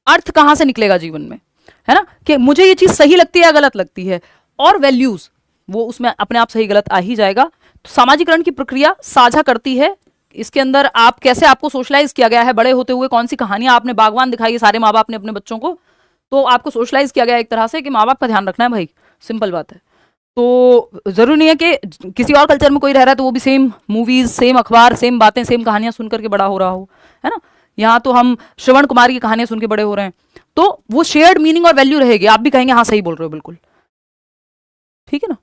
अर्थ कहां से निकलेगा जीवन में, है ना, कि मुझे ये चीज सही लगती है या गलत लगती है, और वैल्यूज वो उसमें अपने आप सही गलत आ ही जाएगा। तो सामाजिकरण की प्रक्रिया साझा करती है, इसके अंदर आप कैसे, आपको सोशलाइज किया गया है बड़े होते हुए, कौन सी कहानियां आपने बागवान दिखाई है सारे माँ बाप ने अपने बच्चों को, तो आपको सोशलाइज किया गया एक तरह से कि माँ बाप का ध्यान रखना है भाई, सिंपल बात है। तो जरूरी नहीं है कि किसी और कल्चर में कोई रह रहा है तो वो भी सेम मूवीज, सेम अखबार, सेम बातें, सेम कहानियां सुन करके बड़ा हो रहा हो, है ना। यहाँ तो हम श्रवण कुमार की कहानियां सुन के बड़े हो रहे हैं, तो वो शेयर्ड मीनिंग और वैल्यू रहेगी, आप भी कहेंगे हाँ सही बोल रहे हो बिल्कुल, ठीक है ना।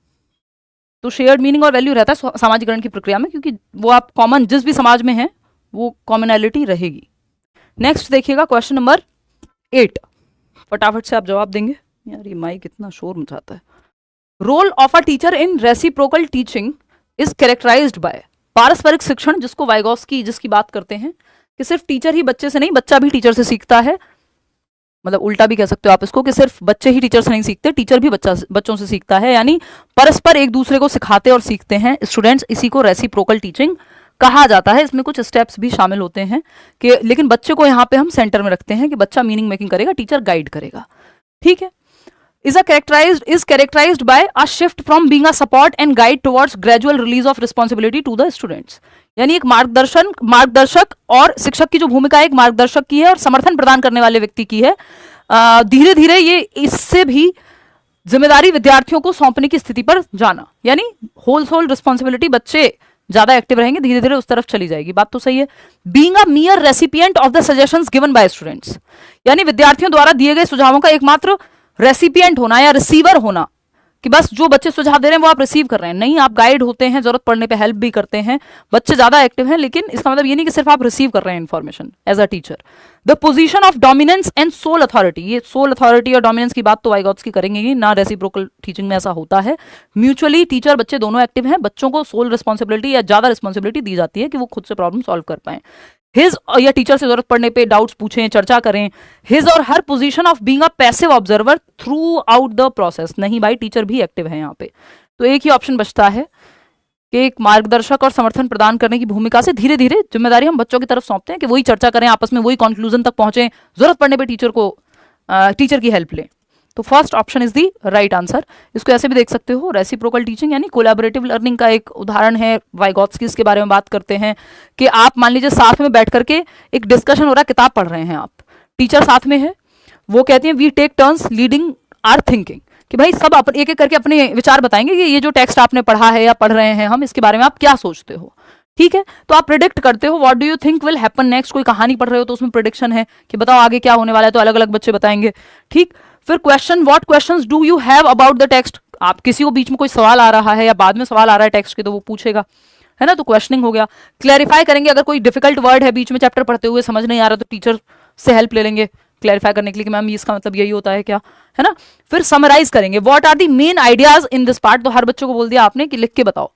तो शेयर्ड मीनिंग और वैल्यू रहता है सामाजिकरण की प्रक्रिया में, क्योंकि वो आप कॉमन जिस भी समाज में है वो कॉमनैलिटी रहेगी। नेक्स्ट देखिएगा क्वेश्चन नंबर 8, फटाफट से आप जवाब देंगे। यार ये माइक इतना शोर मचाता है। Role of a teacher in reciprocal teaching is characterised by, पारस्परिक शिक्षण जिसको वाइगोस्की जिसकी बात करते हैं, कि सिर्फ टीचर ही बच्चे से नहीं, बच्चा भी टीचर से सीखता है, मतलब उल्टा भी कह सकते हो आप इसको, कि सिर्फ बच्चे ही टीचर से नहीं सीखते, टीचर भी बच्चों से सीखता है, यानी परस्पर एक दूसरे को सिखाते और सीखते हैं स्टूडेंट्स। इसी को रेसिप्रोकल टीचिंग कहा जाता है। इसमें कुछ स्टेप्स भी शामिल होते हैं कि, लेकिन बच्चे को यहाँ पे हम सेंटर में रखते हैं कि बच्चा मीनिंग मेकिंग करेगा, टीचर गाइड करेगा, ठीक है। is characterized by a shift from being a support and guide towards gradual release of responsibility to the students, यानी एक मार्गदर्शक और शिक्षक की जो भूमिका है, एक मार्गदर्शक की है और समर्थन प्रदान करने वाले व्यक्ति की है। धीरे धीरे ये इससे भी जिम्मेदारी विद्यार्थियों को सौंपने की स्थिति पर जाना, यानी होल रिस्पॉन्सिबिलिटी, बच्चे ज्यादा एक्टिव रहेंगे, धीरे धीरे उस तरफ चली जाएगी। बात तो सही है। Being a मियर recipient of the suggestions given by students, यानी विद्यार्थियों द्वारा दिए गए सुझावों का एकमात्र रेसिपिएंट होना या रिसीवर होना, कि बस जो बच्चे सुझाव दे रहे हैं वो आप रिसीव कर रहे हैं, नहीं, आप गाइड होते हैं, जरूरत पड़ने पे हेल्प भी करते हैं, बच्चे ज्यादा एक्टिव हैं, लेकिन इसका मतलब ये नहीं कि सिर्फ आप रिसीव कर रहे हैं information as a teacher. The position of dominance and sole authority, ये सोल अथॉरिटी और डोमिनेंस की बात तो वाइगोत्स्की करेंगे ही ना, रेसिप्रोकल टीचिंग में ऐसा होता है। म्यूचुअली टीचर बच्चे दोनों एक्टिव हैं, बच्चों को सोल रिस्पॉन्सिबिलिटी या ज्यादा रिस्पॉन्सिबिलिटी दी जाती है कि वो खुद से प्रॉब्लम सॉल्व कर पाए। हिज या टीचर से जरूरत पड़ने पे डाउट्स पूछें, चर्चा करें। हिज और her position of being a passive observer throughout the process, नहीं भाई टीचर भी एक्टिव है यहाँ पे। तो एक ही ऑप्शन बचता है कि एक मार्गदर्शक और समर्थन प्रदान करने की भूमिका से धीरे धीरे जिम्मेदारी हम बच्चों की तरफ सौंपते हैं कि वही चर्चा करें, आपस में वही कंक्लूजन तक पहुंचे, जरूरत पड़ने पे टीचर की हेल्प लें। तो first option is the right answer. इसको ऐसे भी देख सकते हो, रेसिप्रोकल टीचिंग यानी कोलैबोरेटिव लर्निंग का एक उदाहरण है। वाइगोत्स्की इसके बारे में बात करते हैं कि आप मान लीजिए साथ में बैठ करके एक डिस्कशन हो रहा है, किताब पढ़ रहे हैं आप, टीचर साथ में है, वो कहती है we take turns leading our thinking, कि भाई सब एक एक करके अपने विचार बताएंगे कि ये जो टेक्स्ट आपने पढ़ा है या पढ़ रहे हैं हम, इसके बारे में आप क्या सोचते हो, ठीक है। तो आप प्रिडिक्ट करते हो, what do you think will happen next. कोई कहानी पढ़ रहे हो तो उसमें प्रिडिक्शन है कि बताओ आगे क्या होने वाला है, तो अलग अलग बच्चे बताएंगे, ठीक। फिर question, what questions do you have about the text, आप किसी को बीच में कोई सवाल आ रहा है या बाद में सवाल आ रहा है टेक्स्ट के तो वो पूछेगा, है ना, तो क्वेश्चनिंग हो गया। क्लैरिफाई करेंगे, अगर कोई डिफिकल्ट वर्ड है बीच में चैप्टर पढ़ते हुए समझ नहीं आ रहा तो टीचर से हेल्प ले लेंगे क्लैरिफाई करने के लिए कि मैम इसका मतलब यही होता है क्या, है ना। फिर समराइज करेंगे, what are the main ideas in this part, तो हर बच्चों को बोल दिया आपने कि लिख के बताओ,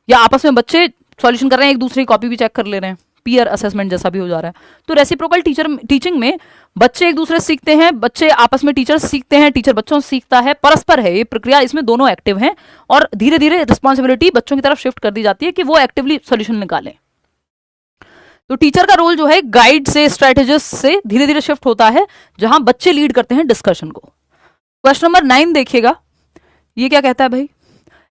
या आपस में बच्चे सॉल्यूशन कर रहे हैं, एक दूसरे की कॉपी भी चेक कर ले रहे हैं, पीयर असेसमेंट जैसा भी हो जा रहा है। तो रेसिप्रोकल टीचिंग में बच्चे एक दूसरे से सीखते हैं, बच्चे आपस में टीचर सीखते हैं, टीचर बच्चों से सीखता है, परस्पर है ये प्रक्रिया, इसमें दोनों एक्टिव हैं और धीरे धीरे रिस्पॉन्सिबिलिटी बच्चों की तरफ शिफ्ट कर दी जाती है कि वो एक्टिवली सोल्यूशन निकालें। तो टीचर का रोल जो है गाइड से, स्ट्रेटेजिस्ट से धीरे धीरे शिफ्ट होता है, जहां बच्चे लीड करते हैं डिस्कशन को। क्वेश्चन नंबर 9 देखिएगा, ये क्या कहता है भाई,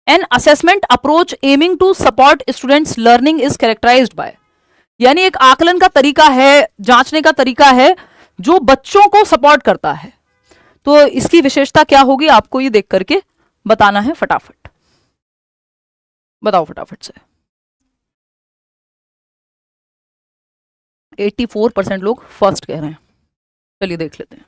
an assessment approach aiming to support students learning is characterised by, यानी एक आकलन का तरीका है, जांचने का तरीका है जो बच्चों को सपोर्ट करता है। तो इसकी विशेषता क्या होगी आपको ये देख करके बताना है, फटाफट बताओ फटाफट से। 84% लोग फर्स्ट कह रहे हैं, चलिए देख लेते हैं।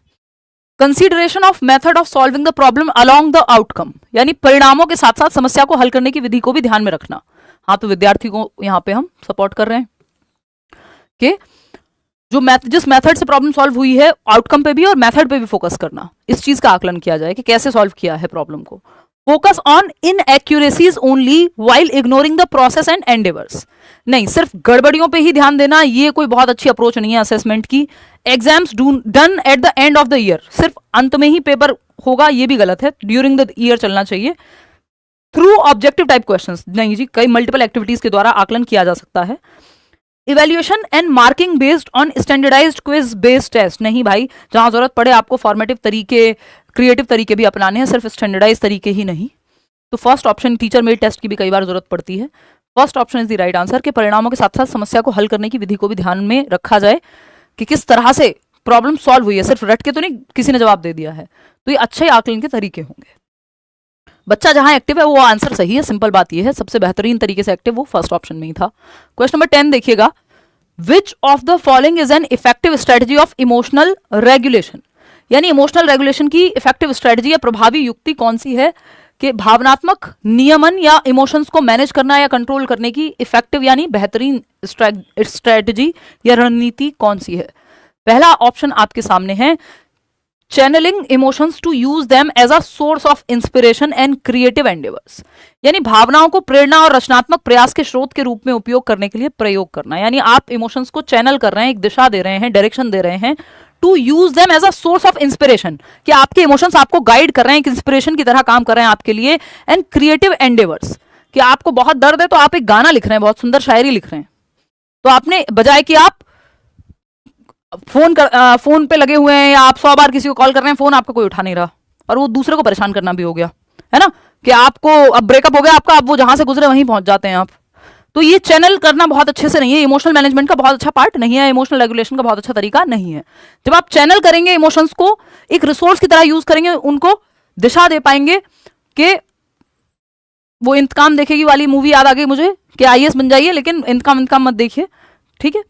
Consideration of method of solving the problem along the outcome, यानी परिणामों के साथ साथ समस्या को हल करने की विधि को भी ध्यान में रखना। हाँ, तो विद्यार्थी को यहां पे हम सपोर्ट कर रहे हैं कि जो जिस मेथड से प्रॉब्लम सॉल्व हुई है आउटकम पे भी और मेथड पे भी फोकस करना, इस चीज का आकलन किया जाए कि कैसे सॉल्व किया है प्रॉब्लम को। Focus on inaccuracies only while ignoring the process and endeavours, नहीं सिर्फ गड़बड़ियों पे ही ध्यान देना ये कोई बहुत अच्छी अप्रोच नहीं है असेसमेंट की। Exams done at the end of the year, सिर्फ अंत में ही पेपर होगा ये भी गलत है, ड्यूरिंग द ईयर चलना चाहिए। थ्रू ऑब्जेक्टिव टाइप क्वेश्चंस, नहीं जी, कई मल्टीपल एक्टिविटीज के द्वारा आकलन किया जा सकता है। Evaluation and marking based on standardised quiz based test, नहीं भाई, जहां जरूरत पड़े आपको फॉर्मेटिव तरीके, क्रिएटिव तरीके भी अपनाने हैं, सिर्फ स्टैंडर्डाइज तरीके ही नहीं। तो first option, teacher made test की भी कई बार जरूरत पड़ती है, first option is the right answer, के परिणामों के साथ साथ समस्या को हल करने की विधि को भी ध्यान में रखा जाए कि किस तरह से प्रॉब्लम सॉल्व हुई है, सिर्फ रट के तो नहीं किसी ने जवाब दे दिया है। तो ये अच्छे आकलन के तरीके होंगे। बच्चा जहां एक्टिव है वो आंसर सही है, सिंपल बात ये है, सबसे बेहतरीन तरीके से एक्टिव वो फर्स्ट ऑप्शन में ही था। क्वेश्चन नंबर 10 देखिएगा, which of the following is an effective strategy of emotional regulation, यानी इमोशनल रेगुलेशन की इफेक्टिव स्ट्रेटजी या प्रभावी युक्ति कौन सी है कि भावनात्मक नियमन या इमोशंस को मैनेज करना या कंट्रोल करने की इफेक्टिव यानी बेहतरीन स्ट्रेटजी या रणनीति कौन सी है। पहला ऑप्शन आपके सामने है, channelling emotions to use them as a source of inspiration and creative endeavours, यानी भावनाओं को प्रेरणा और रचनात्मक प्रयास के स्रोत के रूप में उपयोग करने के लिए प्रयोग करना, यानी आप इमोशंस को चैनल कर रहे हैं, एक दिशा दे रहे हैं, डायरेक्शन दे रहे हैं। To use them as a source of inspiration, कि आपके इमोशंस आपको गाइड कर रहे हैं, एक इंस्पिरेशन की तरह काम कर रहे हैं आपके लिए। एंड क्रिएटिव एंडेवर्स, कि आपको बहुत दर्द है तो आप एक गाना लिख रहे हैं, बहुत सुंदर शायरी लिख रहे हैं, तो आपने बजाय कि आप फोन पे लगे हुए हैं या आप 100 बार किसी को कॉल कर रहे हैं, फोन आपका कोई उठा नहीं रहा और वो दूसरे को परेशान करना भी हो गया, है ना, कि आपको अब ब्रेकअप हो गया आपका, अब वो जहां से गुजरे वहीं पहुंच जाते हैं आप। तो ये चैनल करना बहुत अच्छे से नहीं है, इमोशनल मैनेजमेंट का बहुत अच्छा पार्ट नहीं है, इमोशनल रेगुलेशन का बहुत अच्छा तरीका नहीं है। जब आप चैनल करेंगे इमोशंस को, एक रिसोर्स की तरह यूज करेंगे, उनको दिशा दे पाएंगे। कि वो इंतकाम देखेगी वाली मूवी याद आ गई मुझे कि आईएएस बन जाइए लेकिन इंतकाम मत देखिए, ठीक है।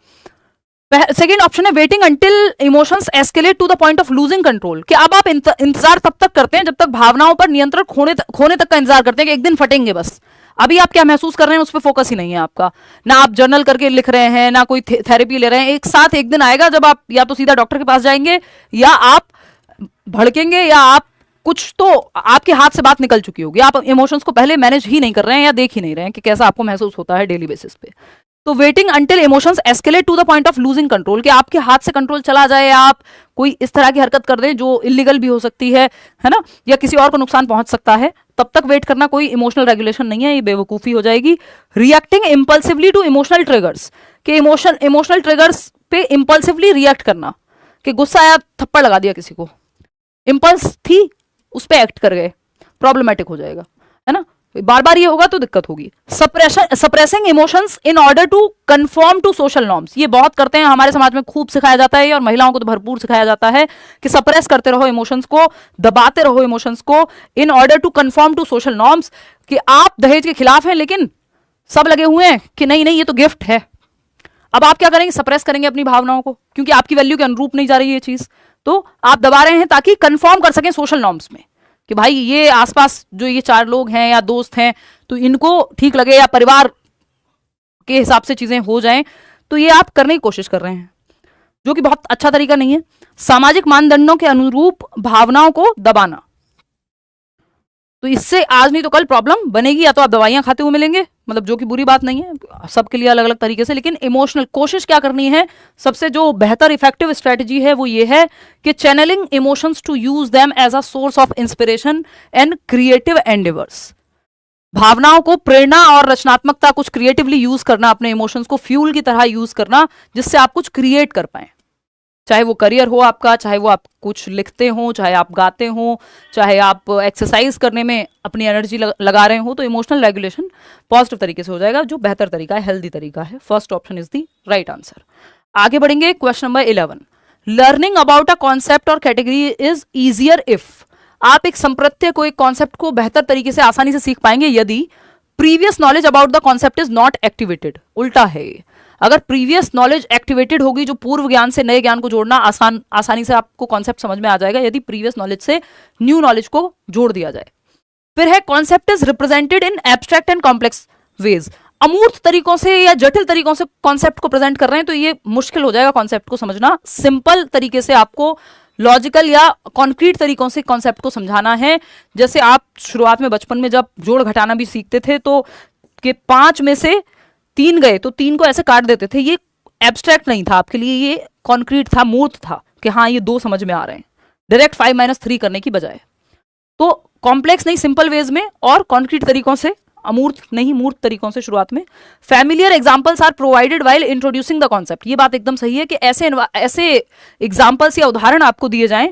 सेकेंड ऑप्शन है, waiting until emotions escalate to the point of losing control, कि अब आप इंतजार तब तक करते हैं जब तक भावनाओं पर नियंत्रण खोने तक का इंतजार करते हैं कि एक दिन फटेंगे बस। अभी आप क्या महसूस कर रहे हैं उस पर फोकस ही नहीं है आपका, ना आप जर्नल करके लिख रहे हैं, ना कोई थेरेपी ले रहे हैं। एक साथ एक दिन आएगा जब आप या तो सीधा डॉक्टर के पास जाएंगे, या आप भड़केंगे, या आप कुछ तो आपके हाथ से बात निकल चुकी होगी, आप इमोशंस को पहले मैनेज ही नहीं कर रहे हैं या देख ही नहीं रहे हैं कि कैसा आपको महसूस होता है डेली बेसिस पे। तो waiting until emotions escalate to the point of losing control, कि आपके हाथ से कंट्रोल चला जाए, या आप कोई इस तरह की हरकत कर दें जो इलीगल भी हो सकती है ना, या किसी और को नुकसान पहुंच सकता है, तब तक वेट करना कोई इमोशनल रेगुलेशन नहीं है, ये बेवकूफी हो जाएगी। Reacting impulsively to emotional triggers, कि इमोशनल ट्रिगर्स पे इंपल्सिवली रिएक्ट करना, कि गुस्सा आया थप्पड़ लगा दिया किसी को, इंपल्स थी उस पर एक्ट कर गए, प्रॉब्लमेटिक हो जाएगा, है ना, बार बार ये होगा तो दिक्कत होगी। Suppressing emotions in order to conform to social norms, ये बहुत करते हैं हमारे समाज में, खूब सिखाया जाता है और महिलाओं को तो भरपूर सिखाया जाता है कि सप्रेस करते रहो इमोशंस को, दबाते रहो इमोशंस को, in order to conform to social norms, कि आप दहेज के खिलाफ हैं लेकिन सब लगे हुए हैं कि नहीं ये तो गिफ्ट है। अब आप क्या करेंगे, सप्रेस करेंगे अपनी भावनाओं को, क्योंकि आपकी वैल्यू के अनुरूप नहीं जा रही है ये चीज, तो आप दबा रहे हैं ताकि कंफर्म कर सकें सोशल नॉर्म्स में कि भाई ये आसपास जो ये 4 लोग हैं या दोस्त हैं तो इनको ठीक लगे, या परिवार के हिसाब से चीजें हो जाएं, तो ये आप करने की कोशिश कर रहे हैं, जो कि बहुत अच्छा तरीका नहीं है। सामाजिक मानदंडों के अनुरूप भावनाओं को दबाना, तो इससे आज नहीं तो कल प्रॉब्लम बनेगी, या तो आप दवाइयां खाते हुए मिलेंगे, मतलब जो कि बुरी बात नहीं है, सबके लिए अलग अलग तरीके से। लेकिन इमोशनल कोशिश क्या करनी है, सबसे जो बेहतर इफेक्टिव स्ट्रेटजी है वो ये है कि channelling emotions to use them as a source of inspiration and creative endeavours. भावनाओं को प्रेरणा और रचनात्मकता, कुछ क्रिएटिवली यूज करना, अपने इमोशंस को फ्यूल की तरह यूज करना, जिससे आप कुछ क्रिएट कर पाए। चाहे वो करियर हो आपका, चाहे वो आप कुछ लिखते हो, चाहे आप गाते हो, चाहे आप एक्सरसाइज करने में अपनी एनर्जी लगा रहे हो, तो इमोशनल रेगुलेशन पॉजिटिव तरीके से हो जाएगा, जो बेहतर तरीका है, हेल्दी तरीका है। First option is the right answer. आगे बढ़ेंगे, question number 11। Learning about a concept और कैटेगरी इज ईजियर इफ। आप एक संप्रत्यय को, एक कॉन्सेप्ट को बेहतर तरीके से, आसानी से सीख पाएंगे यदि previous knowledge about the concept is not activated. उल्टा है, अगर प्रीवियस नॉलेज एक्टिवेटेड होगी, जो पूर्व ज्ञान से नए ज्ञान को जोड़ना आसानी से आपको कॉन्सेप्ट समझ में आ जाएगा यदि प्रीवियस नॉलेज से न्यू नॉलेज को जोड़ दिया जाए। फिर है concept is represented in abstract and complex ways. अमूर्त तरीकों से या जटिल तरीकों से कॉन्सेप्ट को प्रेजेंट कर रहे हैं तो ये मुश्किल हो जाएगा कॉन्सेप्ट को समझना। सिंपल तरीके से आपको लॉजिकल या कॉन्क्रीट तरीकों से कॉन्सेप्ट को समझाना है। जैसे आप शुरुआत में बचपन में जब जोड़ घटाना भी सीखते थे तो कि 5 में से 3 गए तो 3 को ऐसे काट देते थे, ये एब्स्ट्रैक्ट नहीं था आपके लिए, ये कॉन्क्रीट था, मूर्त था कि हाँ ये 2 समझ में आ रहे हैं, डायरेक्ट 5 - 3 करने की बजाय। तो कॉम्प्लेक्स नहीं, सिंपल वेज में और कॉन्क्रीट तरीकों से, अमूर्त नहीं मूर्त तरीकों से शुरुआत में। Familiar examples are provided while introducing the concept. ये बात एकदम सही है कि ऐसे एग्जांपल्स या उदाहरण आपको दिए जाएं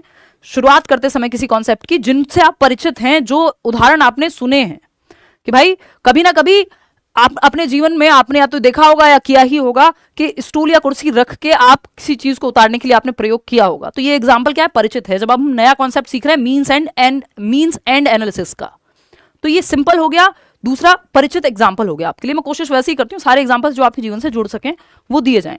शुरुआत करते समय किसी कॉन्सेप्ट की, जिनसे आप परिचित हैं, जो उदाहरण आपने सुने हैं। कि भाई कभी ना कभी आप अपने जीवन में आपने या तो देखा होगा या किया ही होगा कि स्टूल या कुर्सी रख के आप किसी चीज को उतारने के लिए आपने प्रयोग किया होगा। तो ये एग्जाम्पल क्या है, परिचित है। जब हम नया कॉन्सेप्ट सीख रहे हैं मीन्स एंड एनालिसिस का, तो ये सिंपल हो गया। दूसरा परिचित एग्जाम्पल हो गया आपके लिए। मैं कोशिश वैसे ही करती हूँ सारे एग्जाम्पल्स जो आपके जीवन से जुड़ सकें वो दिए जाएं।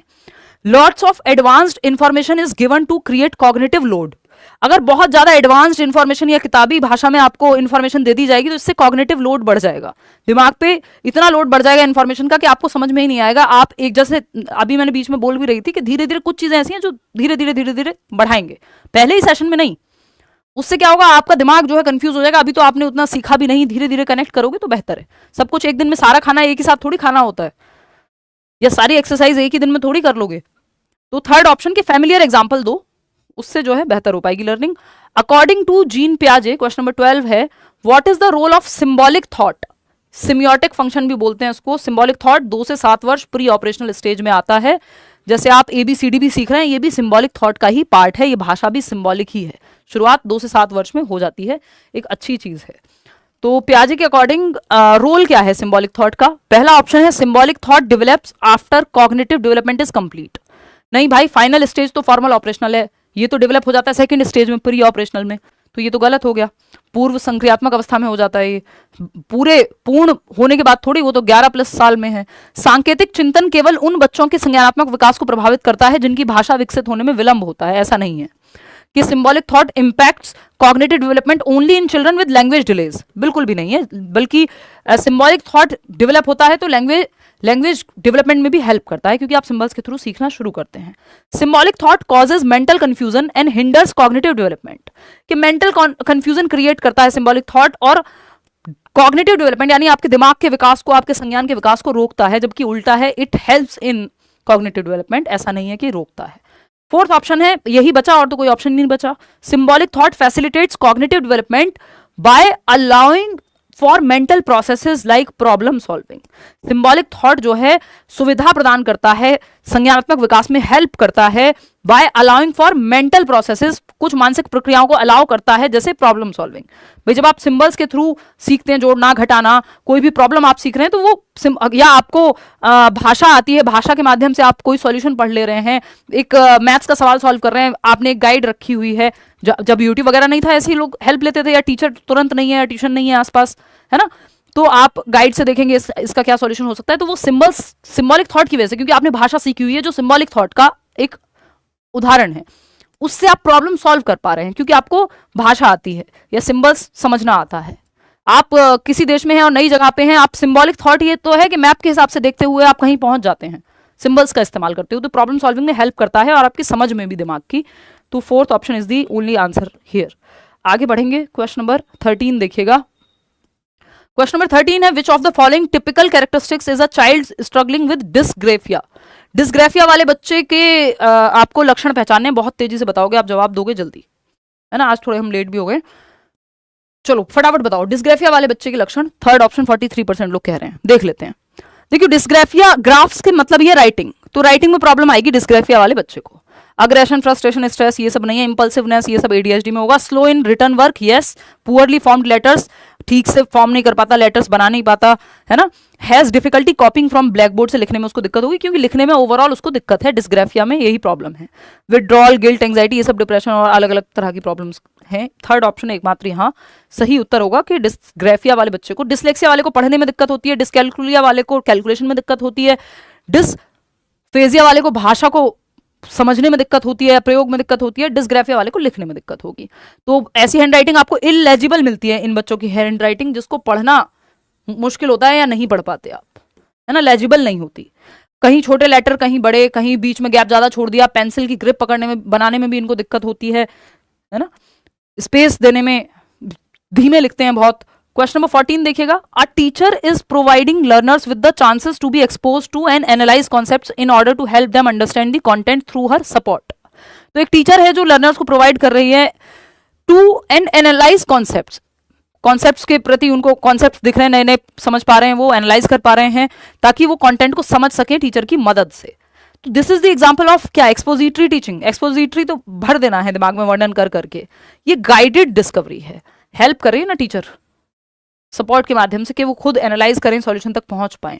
Lots of advanced information is given to create cognitive load. अगर बहुत ज्यादा एडवांस्ड इंफॉर्मेशन या किताबी भाषा में आपको इंफॉर्मेशन दे दी जाएगी तो इससे कॉग्निटिव लोड बढ़ जाएगा, दिमाग पे इतना लोड बढ़ जाएगा इंफॉर्मेशन का कि आपको समझ में ही नहीं आएगा। आप एक, जैसे अभी मैंने बीच में बोल भी रही थी कि धीरे धीरे कुछ चीजें ऐसी हैं जो धीरे धीरे बढ़ाएंगे, पहले ही सेशन में नहीं। उससे क्या होगा, आपका दिमाग जो है कंफ्यूज हो जाएगा। अभी तो आपने उतना सीखा भी नहीं, धीरे धीरे कनेक्ट करोगे तो बेहतर है। सब कुछ एक दिन में, सारा खाना एक ही साथ थोड़ी खाना होता है, या सारी एक्सरसाइज एक ही दिन में थोड़ी कर लोगे। तो थर्ड ऑप्शन के फैमिलियर एग्जाम्पल दो, उससे जो है बेहतर हो पाएगी लर्निंग। अकॉर्डिंग टू जीन पियाजे, क्वेश्चन नंबर 12 है, what is the role of symbolic thought. Semiotic function भी बोलते हैं उसको। सिंबॉलिक थॉट 2 से 7 वर्ष प्री ऑपरेशनल स्टेज में आता है। जैसे आप ABCD भी सीख रहे हैं, ये भी सिंबॉलिक थॉट का ही पार्ट है, ये भाषा भी सिंबॉलिक ही है। शुरुआत 2 से 7 वर्ष में हो जाती है, एक अच्छी चीज है। तो पियाजे के अकॉर्डिंग रोल क्या है सिंबॉलिक थॉट का। पहला ऑप्शन है symbolic thought develops after cognitive development is complete. नहीं भाई, फाइनल स्टेज तो फॉर्मल ऑपरेशनल है, ये तो डेवलप हो जाता है सेकंड स्टेज में, प्री ऑपरेशनल में। तो ये तो गलत हो गया, पूर्व संक्रियात्मक अवस्था में हो जाता है, ये पूरे पूर्ण होने के बाद थोड़ी, वो तो 11+ साल में है। सांकेतिक चिंतन केवल उन बच्चों के संज्ञानात्मक विकास को प्रभावित करता है जिनकी भाषा विकसित होने में विलंब होता है। ऐसा नहीं है कि symbolic thought impacts cognitive development only in children with language delays, बिल्कुल भी नहीं है। बल्कि सिंबॉलिक थॉट डेवलप होता है तो लैंग्वेज डेवलपमेंट में भी हेल्प करता है, क्योंकि आप सिंबल्स के थ्रू सीखना शुरू करते हैं। Symbolic thought causes mental confusion and hinders cognitive development, कि मेंटल कंफ्यूजन क्रिएट करता है सिंबॉलिक थॉट, और कॉग्निटिव डेवलपमेंट यानी आपके दिमाग के विकास को, आपके संज्ञान के विकास को रोकता है, जबकि उल्टा है, it helps in cognitive development. ऐसा नहीं है कि रोकता है। फोर्थ ऑप्शन है, यही बचा और तो कोई ऑप्शन नहीं बचा। Symbolic thought facilitates cognitive development bye allowing for mental processes like problem solving. Symbolic thought जो है सुविधा प्रदान करता है, संज्ञानात्मक विकास में हेल्प करता है, by allowing for mental processes, कुछ मानसिक प्रक्रियाओं को अलाउ करता है, जैसे प्रॉब्लम सॉल्विंग। भाई जब आप सिंबल्स के थ्रू सीखते हैं, जोड़ना घटाना, कोई भी प्रॉब्लम आप सीख रहे हैं तो वो, या आपको भाषा आती है, भाषा के माध्यम से आप कोई सॉल्यूशन पढ़ ले रहे हैं, एक मैथ्स का सवाल सॉल्व कर रहे हैं, आपने एक गाइड रखी हुई है। जब यूट्यूब वगैरह नहीं था, ऐसे ही लोग हेल्प लेते थे, या टीचर तुरंत नहीं है, या ट्यूशन नहीं है आसपास, है ना, तो आप गाइड से देखेंगे इसका क्या सॉल्यूशन हो सकता है। तो वो सिंबॉलिक थॉट की वजह से, क्योंकि आपने भाषा सीखी हुई है जो सिंबॉलिक थॉट का एक उदाहरण है। उससे आप प्रॉब्लम सॉल्व कर पा रहे हैं क्योंकि आपको भाषा आती है या सिंबल्स समझना आता है। आप किसी देश में हैं और नई जगह पे हैं, आप सिंबॉलिक थॉट ये तो है कि मैप के हिसाब से देखते हुए आप कहीं पहुंच जाते हैं, सिंबल्स का इस्तेमाल करते हो, तो प्रॉब्लम सॉल्विंग में हेल्प करता है और आपकी समझ में भी दिमाग की। तो fourth option is the only answer here. आगे बढ़ेंगे, क्वेश्चन नंबर 13 देखिएगा। क्वेश्चन नंबर 13 है, which of the following typical characteristics is a child struggling with dysgraphia. Dysgraphia वाले बच्चे के आपको लक्षण पहचानने, बहुत तेजी से बताओगे, आप जवाब दोगे जल्दी, है ना, आज थोड़े हम लेट भी हो गए। चलो फटाफट बताओ डिस्ग्रेफिया वाले बच्चे के लक्षण। थर्ड ऑप्शन 43% लोग कह रहे हैं, देख लेते हैं। देखिए डिस्ग्रेफिया ग्राफ्स के मतलब ये राइटिंग, तो राइटिंग में प्रॉब्लम आएगी डिस्ग्रेफिया वाले बच्चे को। अग्रेशन, फ्रस्ट्रेशन, स्ट्रेस ये सब नहीं है। इंपल्सिवनेस ये सब एडीएचडी में होगा। Slow in written work, yes. Poorly formed letters, ठीक से फॉर्म नहीं कर पाता, लेटर्स बना नहीं पाता, है ना। Has difficulty कॉपिंग from black board, से लिखने में उसको दिक्कत होगी क्योंकि लिखने में ओवरऑल उसको दिक्कत है, डिस्ग्रेफिया में यही प्रॉब्लम है। विड्रॉल, गिल्ट, एंग्जाइटी ये सब डिप्रेशन और अलग अलग तरह की प्रॉब्लम्स हैं। थर्ड ऑप्शन एकमात्र यहाँ सही उत्तर होगा कि डिस्ग्रेफिया वाले बच्चे को, डिसलेक्सिया वाले को पढ़ने में दिक्कत होती है, डिसकैलकुलिया वाले को कैलकुलेशन में दिक्कत होती है, डिसफेजिया वाले को भाषा को समझने में दिक्कत होती है, प्रयोग में दिक्कत होती है, डिस्ग्राफिया वाले को लिखने में दिक्कत होगी। तो ऐसी हैंडराइटिंग आपको इलेजिबल मिलती है इन बच्चों की हैंडराइटिंग, जिसको पढ़ना मुश्किल होता है या नहीं पढ़ पाते आप, है ना, लेजिबल नहीं होती। कहीं छोटे लेटर, कहीं बड़े, कहीं बीच में गैप ज्यादा छोड़ दिया, पेंसिल की ग्रिप पकड़ने में, बनाने में भी इनको दिक्कत होती है ना, स्पेस देने में धीमे लिखते हैं बहुत। क्वेश्चन नंबर 14 देखिएगा। A teacher is providing learners with the chances to be expose to and analyse concepts in order to help them understand the content through her support. तो एक टीचर है जो लर्नर्स को प्रोवाइड कर रही है to and analyse concepts, concepts के प्रति उनको कॉन्सेप्ट्स दिख रहे हैं, नए नए समझ पा रहे हैं, वो एनालाइज कर पा रहे हैं ताकि वो कंटेंट को समझ सके टीचर की मदद से। तो this is the example of क्या, एक्सपोजिटरी टीचिंग। एक्सपोजिटरी तो भर देना है दिमाग में वर्णन कर करके, ये गाइडेड डिस्कवरी है, हेल्प कर रही है ना टीचर सपोर्ट के माध्यम से कि वो खुद एनालाइज करें, सॉल्यूशन तक पहुंच पाए,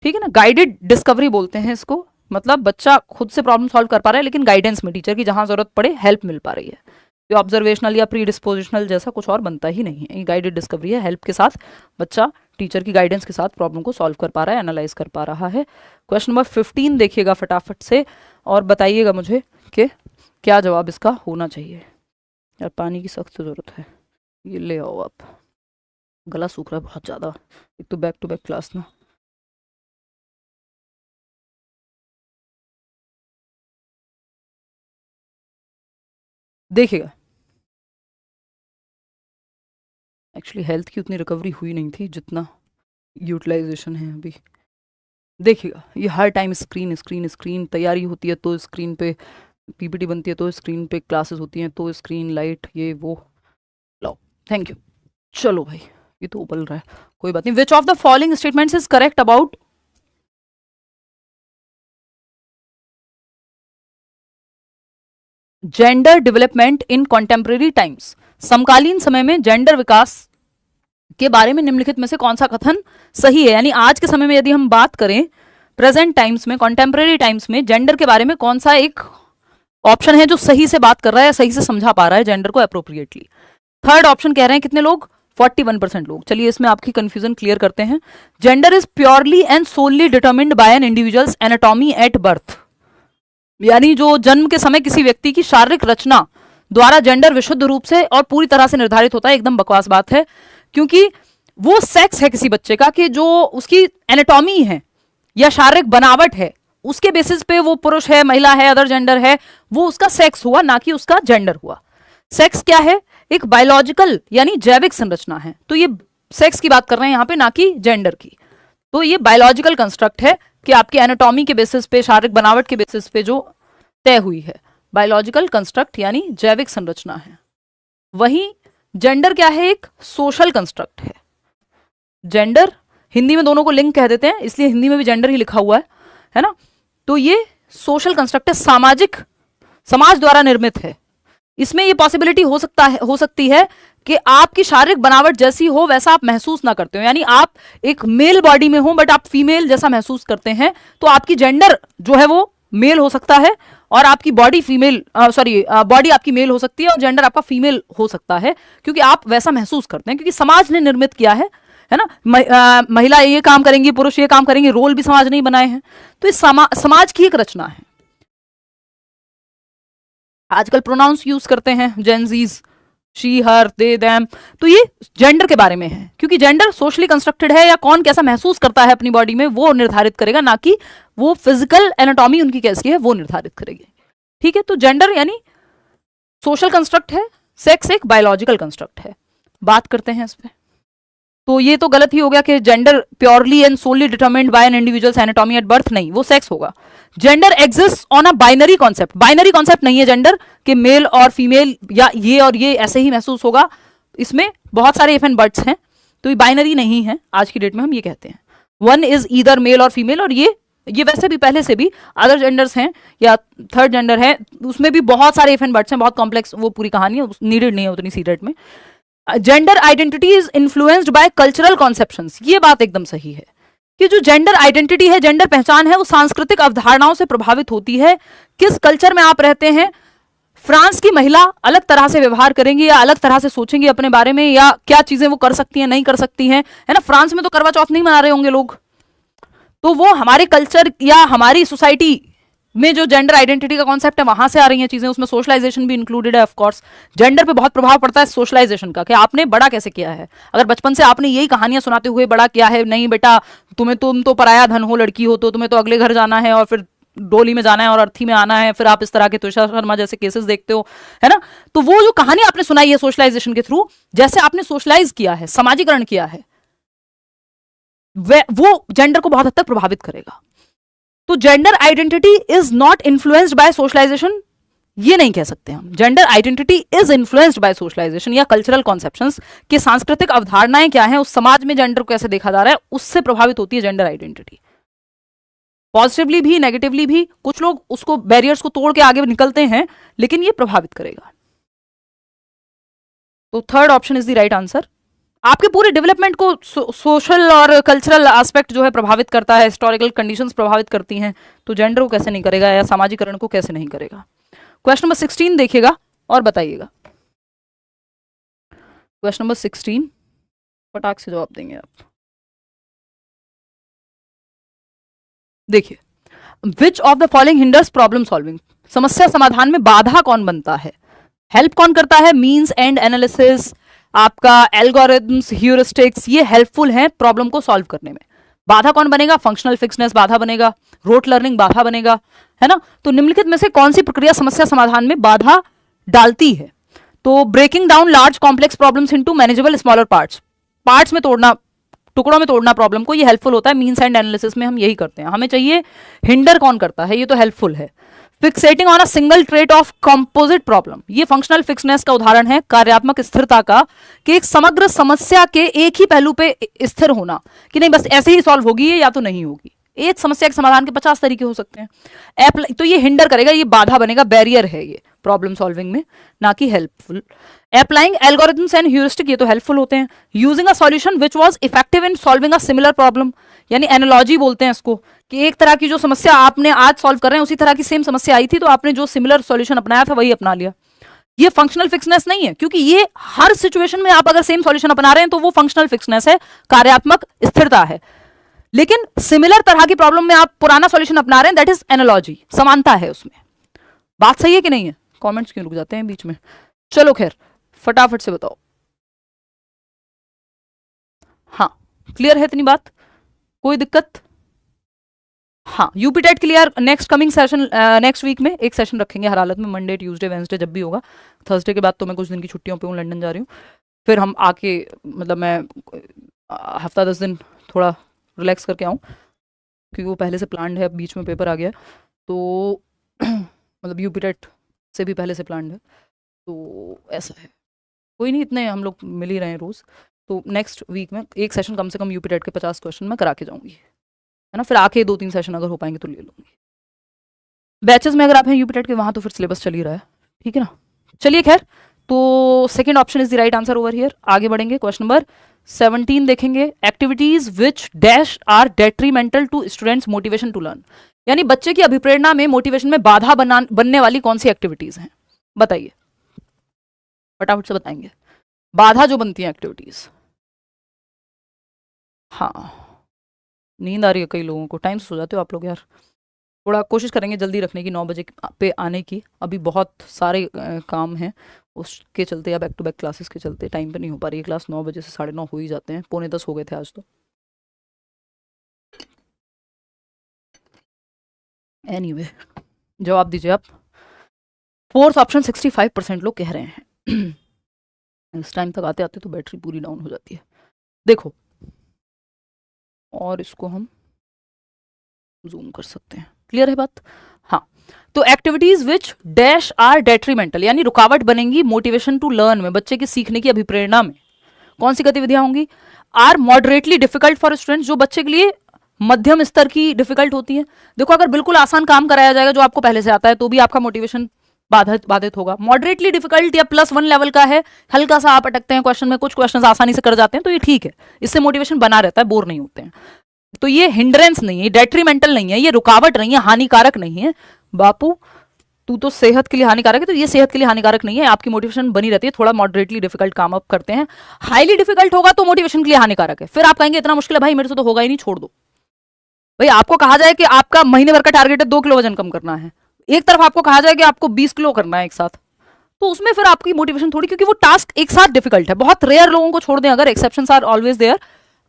ठीक है ना। गाइडेड डिस्कवरी बोलते हैं इसको, मतलब बच्चा खुद से प्रॉब्लम सॉल्व कर पा रहा है लेकिन गाइडेंस में, टीचर की जहां जरूरत पड़े हेल्प मिल पा रही है। ये ऑब्जर्वेशनल या प्री डिस्पोजिशनल जैसा कुछ और बनता ही नहीं है, ये गाइडेड डिस्कवरी है। हेल्प के साथ बच्चा टीचर की गाइडेंस के साथ प्रॉब्लम को सॉल्व कर पा रहा है, एनालाइज कर पा रहा है। क्वेश्चन नंबर 15 देखिएगा फटाफट से और बताइएगा मुझे कि क्या जवाब इसका होना चाहिए। यार पानी की सख्त जरूरत है, ये ले आओ आप, गला सूख रहा है बहुत ज्यादा, एक तो बैक टू बैक क्लास ना। देखिएगा एक्चुअली हेल्थ की उतनी रिकवरी हुई नहीं थी जितना यूटिलाइजेशन है अभी। देखिएगा ये हर टाइम स्क्रीन स्क्रीन स्क्रीन, तैयारी होती है तो स्क्रीन पे पीपीटी बनती है, तो स्क्रीन पे क्लासेस होती हैं, तो स्क्रीन लाइट ये वो। लो थैंक यू। चलो भाई ये तो उबल रहा है, कोई बात नहीं। विच of the following statements is correct about gender development in contemporary times. समकालीन समय में जेंडर विकास के बारे में निम्नलिखित में से कौन सा कथन सही है। यानी आज के समय में यदि हम बात करें, प्रेजेंट टाइम्स में, कॉन्टेम्परेरी टाइम्स में जेंडर के बारे में कौन सा एक ऑप्शन है जो सही से बात कर रहा है, सही से समझा पा रहा है जेंडर को अप्रोप्रिएटली। थर्ड ऑप्शन कह रहे हैं कितने लोग, 41% लोग। चलिए इसमें आपकी कंफ्यूजन क्लियर करते हैं। Gender is purely and solely determined by an individuals anatomy at birth. यानी जो जन्म के समय किसी व्यक्ति की शारीरिक रचना द्वारा जेंडर विशुद्ध रूप से और पूरी तरह से निर्धारित होता है। एकदम बकवास बात है, क्योंकि वो सेक्स है किसी बच्चे का कि जो उसकी एनाटॉमी है या शारीरिक बनावट है, उसके बेसिस पे वो पुरुष है, महिला है, अदर जेंडर है, वो उसका सेक्स हुआ, ना कि उसका जेंडर हुआ। सेक्स क्या है, एक बायोलॉजिकल यानी जैविक संरचना है। तो ये सेक्स की बात कर रहे हैं यहाँ पे, ना कि जेंडर की। तो ये बायोलॉजिकल कंस्ट्रक्ट है कि आपकी एनाटॉमी के बेसिस पे, शारीरिक बनावट के बेसिस पे जो तय हुई है, बायोलॉजिकल कंस्ट्रक्ट यानी जैविक संरचना है। वहीं जेंडर क्या है, एक सोशल कंस्ट्रक्ट है। जेंडर हिंदी में दोनों को लिंग कह देते हैं, इसलिए हिंदी में भी जेंडर ही लिखा हुआ है ना। तो ये सोशल कंस्ट्रक्ट है, सामाजिक, समाज द्वारा निर्मित है। इसमें ये पॉसिबिलिटी हो सकती है कि आपकी शारीरिक बनावट जैसी हो वैसा आप महसूस ना करते हो, यानी आप एक मेल बॉडी में हो बट आप फीमेल जैसा महसूस करते हैं, तो आपकी जेंडर जो है वो मेल हो सकता है और आपकी बॉडी फीमेल, बॉडी आपकी मेल हो सकती है और जेंडर आपका फीमेल हो सकता है, क्योंकि आप वैसा महसूस करते हैं, क्योंकि समाज ने निर्मित किया है ना। महिला ये काम करेंगी, पुरुष ये काम करेंगे, रोल भी समाज नहीं बनाए हैं। तो इस समाज की एक रचना है। आजकल प्रोनाउंस यूज करते हैं Gen Zs, she her they them, तो ये जेंडर के बारे में है, क्योंकि जेंडर सोशली कंस्ट्रक्टेड है, या कौन कैसा महसूस करता है अपनी बॉडी में वो निर्धारित करेगा, ना कि वो फिजिकल एनाटॉमी उनकी कैसी है वो निर्धारित करेगी। ठीक है, तो जेंडर यानी सोशल कंस्ट्रक्ट है, सेक्स एक बायोलॉजिकल कंस्ट्रक्ट है। बात करते हैं इस पे। तो ये तो गलत ही हो गया कि gender purely and solely determined by an individuals anatomy at birth, नहीं, वो सेक्स होगा। Gender exist on a binary concept, binary concept नहीं है जेंडर कि मेल और फीमेल या ये और ये ऐसे ही महसूस होगा, इसमें बहुत सारे इफ एंड बट्स हैं, तो ये बाइनरी नहीं है। आज की डेट में हम ये कहते हैं वन इज ईदर मेल और फीमेल, और ये वैसे भी पहले से भी अदर जेंडर्स हैं या थर्ड जेंडर है, उसमें भी बहुत सारे इफ एंड बट्स हैं, बहुत कॉम्प्लेक्स वो पूरी कहानी है, नीडेड नहीं है उतनी सी डेट में। Gender identity is influenced by cultural conceptions, ये बात एकदम सही है कि जो जेंडर आइडेंटिटी है, जेंडर पहचान है, वो सांस्कृतिक अवधारणाओं से प्रभावित होती है। किस कल्चर में आप रहते हैं, फ्रांस की महिला अलग तरह से व्यवहार करेंगी या अलग तरह से सोचेंगी अपने बारे में, या क्या चीजें वो कर सकती हैं नहीं कर सकती हैं, है ना। फ्रांस में तो करवा चौथ नहीं मना रहे होंगे लोग, तो वो हमारे कल्चर या हमारी सोसाइटी में जो जेंडर आइडेंटिटी का कॉन्सेप्ट है वहां से आ रही हैं चीजें, उसमें सोशलाइजेशन भी इंक्लूडेड है। ऑफ कोर्स जेंडर पे बहुत प्रभाव पड़ता है सोशलाइजेशन का, कि आपने बड़ा कैसे किया है। अगर बचपन से आपने यही कहानियां सुनाते हुए बड़ा किया है, नहीं बेटा तुम तो पराया धन हो, लड़की हो तो तुम्हें तो अगले घर जाना है और फिर डोली में जाना है और अर्थी में आना है, फिर आप इस तरह के तुषार शर्मा जैसे केसेस देखते हो, है ना। तो वो जो कहानी आपने सुनाई है सोशलाइजेशन के थ्रू, जैसे आपने सोशलाइज किया है, समाजीकरण किया है, वो जेंडर को बहुत हद तक प्रभावित करेगा। तो gender identity is not influenced by socialisation, ये नहीं कह सकते हम। Gender identity is influenced by socialisation या कल्चरल कॉन्सेप्शंस, कि सांस्कृतिक अवधारणाएं क्या हैं, उस समाज में जेंडर को कैसे देखा जा रहा है, उससे प्रभावित होती है जेंडर आइडेंटिटी। पॉजिटिवली भी नेगेटिवली भी, कुछ लोग उसको बैरियर्स को तोड़ के आगे निकलते हैं, लेकिन ये प्रभावित करेगा। तो third option is the right answer. आपके पूरे डेवलपमेंट को सोशल और कल्चरल एस्पेक्ट जो है प्रभावित करता है, हिस्टोरिकल कंडीशंस प्रभावित करती हैं, तो जेंडर को कैसे नहीं करेगा या सामाजिकरण को कैसे नहीं करेगा। क्वेश्चन नंबर 16 देखिएगा और बताइएगा। क्वेश्चन नंबर 16 फटाक से जवाब देंगे आप। देखिए, विच of the following hinders problem solving, समस्या समाधान में बाधा कौन बनता है, हेल्प कौन करता है, मीन्स एंड एनालिसिस, आपका एल्गोरिथम्स, ह्यूरिस्टिक्स, ये हेल्पफुल हैं प्रॉब्लम को सॉल्व करने में। बाधा कौन बनेगा, फंक्शनल फिक्सनेस बाधा बनेगा, रोट लर्निंग बाधा बनेगा, है ना। तो निम्नलिखित में से कौन सी प्रक्रिया समस्या समाधान में बाधा डालती है, तो breaking down large complex problems into manageable smaller parts में तोड़ना, टुकड़ों में तोड़ना प्रॉब्लम को, ये हेल्पफुल होता है। मीन्स एंड एनालिसिस में हम यही करते हैं। हमें चाहिए हिंडर कौन करता है, ये तो हेल्पफुल है। Fixating on a single trait of composite problem, ये फंक्शनल फिक्सनेस का उदाहरण है, कार्यात्मक स्थिरता का, कि एक समग्र समस्या के एक ही पहलू पे स्थिर होना, कि नहीं बस ऐसे ही सॉल्व होगी या तो नहीं होगी। एक समस्या के समाधान के 50 तरीके हो सकते हैं। तो ये हिंडर करेगा, ये बाधा बनेगा, बैरियर है ये प्रॉब्लम सॉल्विंग में, ना कि helpful. Applying algorithms and heuristic, ये तो हेल्पफुल होते हैं। Using a solution which was effective in solving a similar problem, यानी एनालॉजी बोलते हैं इसको, कि एक तरह की जो समस्या आपने आज सॉल्व कर रहे हैं उसी तरह की सेम समस्या आई थी, तो आपने जो सिमिलर सॉल्यूशन अपनाया था वही अपना लिया। ये फंक्शनल फिक्सनेस नहीं है, क्योंकि ये हर सिचुएशन में आप अगर सेम सॉल्यूशन अपना रहे हैं तो वो फंक्शनल फिक्सनेस है, कार्यात्मक स्थिरता है। लेकिन सिमिलर तरह की प्रॉब्लम में आप पुराना सॉल्यूशन अपना रहे हैं, दैट इज एनालॉजी, समानता है उसमें। बात सही है कि नहीं है, कमेंट्स क्यों रुक जाते हैं बीच में। चलो खैर फटाफट से बताओ। हाँ क्लियर है इतनी बात, कोई दिक्कत। हाँ UPTET clear. Next coming session, next week में एक सेशन रखेंगे हर हालत में, मंडे ट्यूसडे वेंसडे जब भी होगा। थर्सडे के बाद तो मैं कुछ दिन की छुट्टियों पे हूँ, लंदन जा रही हूँ। फिर हम आके मतलब मैं हफ्ता 10 दिन थोड़ा रिलैक्स करके आऊँ, क्योंकि वो पहले से प्लान्ड है, बीच में पेपर आ गया तो मतलब यूपीटेट से भी पहले से प्लान्ड है, तो ऐसा है। कोई नहीं, इतने हम लोग मिल ही रहे हैं रोज़, तो नेक्स्ट वीक में एक सेशन कम से कम यूपीटेट के 50 क्वेश्चन मैं करा के जाऊँगी, है ना। फिर आके 2-3 सेशन अगर हो पाएंगे तो ले लूँगी। बैचेस में अगर आप हैं यूपीटेट के वहाँ तो फिर सिलेबस चल ही रहा है, ठीक है ना। चलिए खैर, तो second option is the right answer over here. आगे बढ़ेंगे, क्वेश्चन नंबर 17 देखेंगे। Activities which dash are detrimental to students motivation to learn, यानी बच्चे की अभिप्रेरणा में, मोटिवेशन में बाधा बनने वाली कौन सी एक्टिविटीज हैं, बताइए फटाफट से बताएंगे। बाधा जो बनती है एक्टिविटीज, हाँ नींद आ रही है कई लोगों को, टाइम से सो जाते हो आप लोग यार, थोड़ा कोशिश करेंगे जल्दी रखने की, 9 बजे पे आने की। अभी बहुत सारे काम हैं उसके चलते, या बैक टू बैक क्लासेस के चलते टाइम पे नहीं हो पा रही है क्लास। 9 बजे से 9:30 हो ही जाते हैं, 9:45 हो गए थे आज तो। एनीवे जवाब दीजिए आप। फोर्थ ऑप्शन 65% लोग कह रहे हैं। इस टाइम तक आते आते तो बैटरी पूरी डाउन हो जाती है। देखो, और इसको हम जूम कर सकते हैं, क्लियर है बात? हाँ, तो activities which dash are detrimental, यानी रुकावट बनेंगी मोटिवेशन टू लर्न में, बच्चे की सीखने की अभिप्रेरणा में। कौन सी गतिविधियां होंगी? Are moderately difficult for students, जो बच्चे के लिए मध्यम स्तर की डिफिकल्ट होती है। देखो, अगर बिल्कुल आसान काम कराया जाएगा जो आपको पहले से आता है तो भी आपका मोटिवेशन बाधित होगा। मॉडरेटली डिफिकल्ट या +1 लेवल का है, हल्का सा आप अटकते हैं क्वेश्चन में, कुछ क्वेश्चन आसानी से कर जाते हैं, तो ये ठीक है, इससे मोटिवेशन बना रहता है, बोर नहीं होते हैं। तो ये हिंड्रेंस नहीं है, डेट्रीमेंटल नहीं है, ये रुकावट नहीं है, हानिकारक नहीं है। बापू तू तो सेहत के लिए हानिकारक है, तो ये सेहत के लिए हानिकारक नहीं है, आपकी मोटिवेशन बनी रहती है। थोड़ा मॉडरेटली डिफिकल्ट काम आप करते हैं, हाईली डिफिकल्ट होगा तो मोटिवेशन के लिए हानिकारक है। फिर आप कहेंगे इतना मुश्किल है भाई, मेरे से तो होगा ही नहीं, छोड़ दो। भाई आपको कहा जाए कि आपका महीने भर का टारगेट है 2 किलो वजन कम करना है, एक तरफ आपको कहा जाए कि आपको 20 किलो करना है एक साथ, तो उसमें फिर आपकी मोटिवेशन थोड़ी, क्योंकि वो टास्क एक साथ डिफिकल्ट है। बहुत रेयर लोगों को छोड़ दें अगर, exceptions are always there,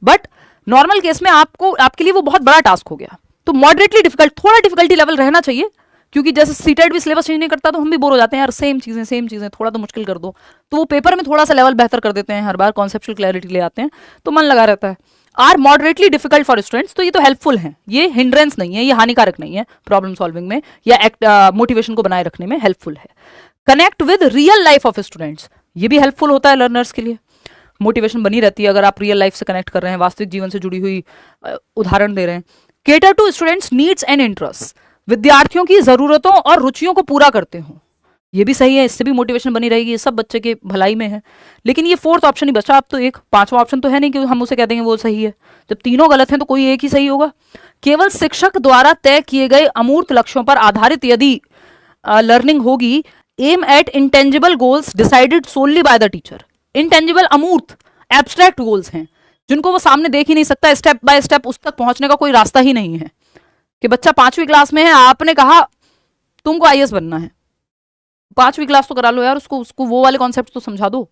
but normal case में आपको, आपके लिए वो बहुत बड़ा टास्क हो गया। तो मॉडरेटली डिफिकल्ट, थोड़ा डिफिकल्टी लेवल रहना चाहिए, क्योंकि जैसे सीटेट भी सिलेबस चेंज नहीं करता तो हम भी बोर हो जाते हैं यार, सेम चीजें थोड़ा तो मुश्किल कर दो, तो वो पेपर में थोड़ा सा लेवल बेहतर कर देते हैं, हर बार कॉन्सेप्चुअल क्लैरिटी ले आते हैं, तो मन लगा रहता है। Are moderately difficult for students, तो ये तो हेल्पफुल है, ये हिंड्रेंस नहीं है, ये हानिकारक नहीं है प्रॉब्लम सॉल्विंग में या मोटिवेशन को बनाए रखने में, हेल्पफुल है। Connect with real life of students, ये भी हेल्पफुल होता है लर्नर्स के लिए, मोटिवेशन बनी रहती है अगर आप रियल लाइफ से कनेक्ट कर रहे हैं, वास्तविक जीवन से जुड़ी हुई उदाहरण दे रहे हैं। Cater to students needs and interest, विद्यार्थियों की जरूरतों और रुचियों को पूरा करते हो, ये भी सही है, इससे भी मोटिवेशन बनी रहेगी, ये सब बच्चे के भलाई में है। लेकिन ये फोर्थ ऑप्शन ही बचा, अब तो एक पांचवा ऑप्शन तो है नहीं कि हम उसे कह देंगे वो सही है, जब तीनों गलत हैं तो कोई एक ही सही होगा। केवल शिक्षक द्वारा तय किए गए अमूर्त लक्ष्यों पर आधारित यदि लर्निंग होगी, aim at intangible goals decided solely by the teacher. Intangible, अमूर्त, एब्स्ट्रैक्ट गोल्स हैं जिनको वो सामने देख ही नहीं सकता, स्टेप बाय स्टेप उस तक पहुंचने का कोई रास्ता ही नहीं है। कि बच्चा 5वीं क्लास में है, आपने कहा तुमको IAS बनना है, 5वीं क्लास तो करा लो यार, उसको वो वाले कॉन्सेप्ट तो समझा दो।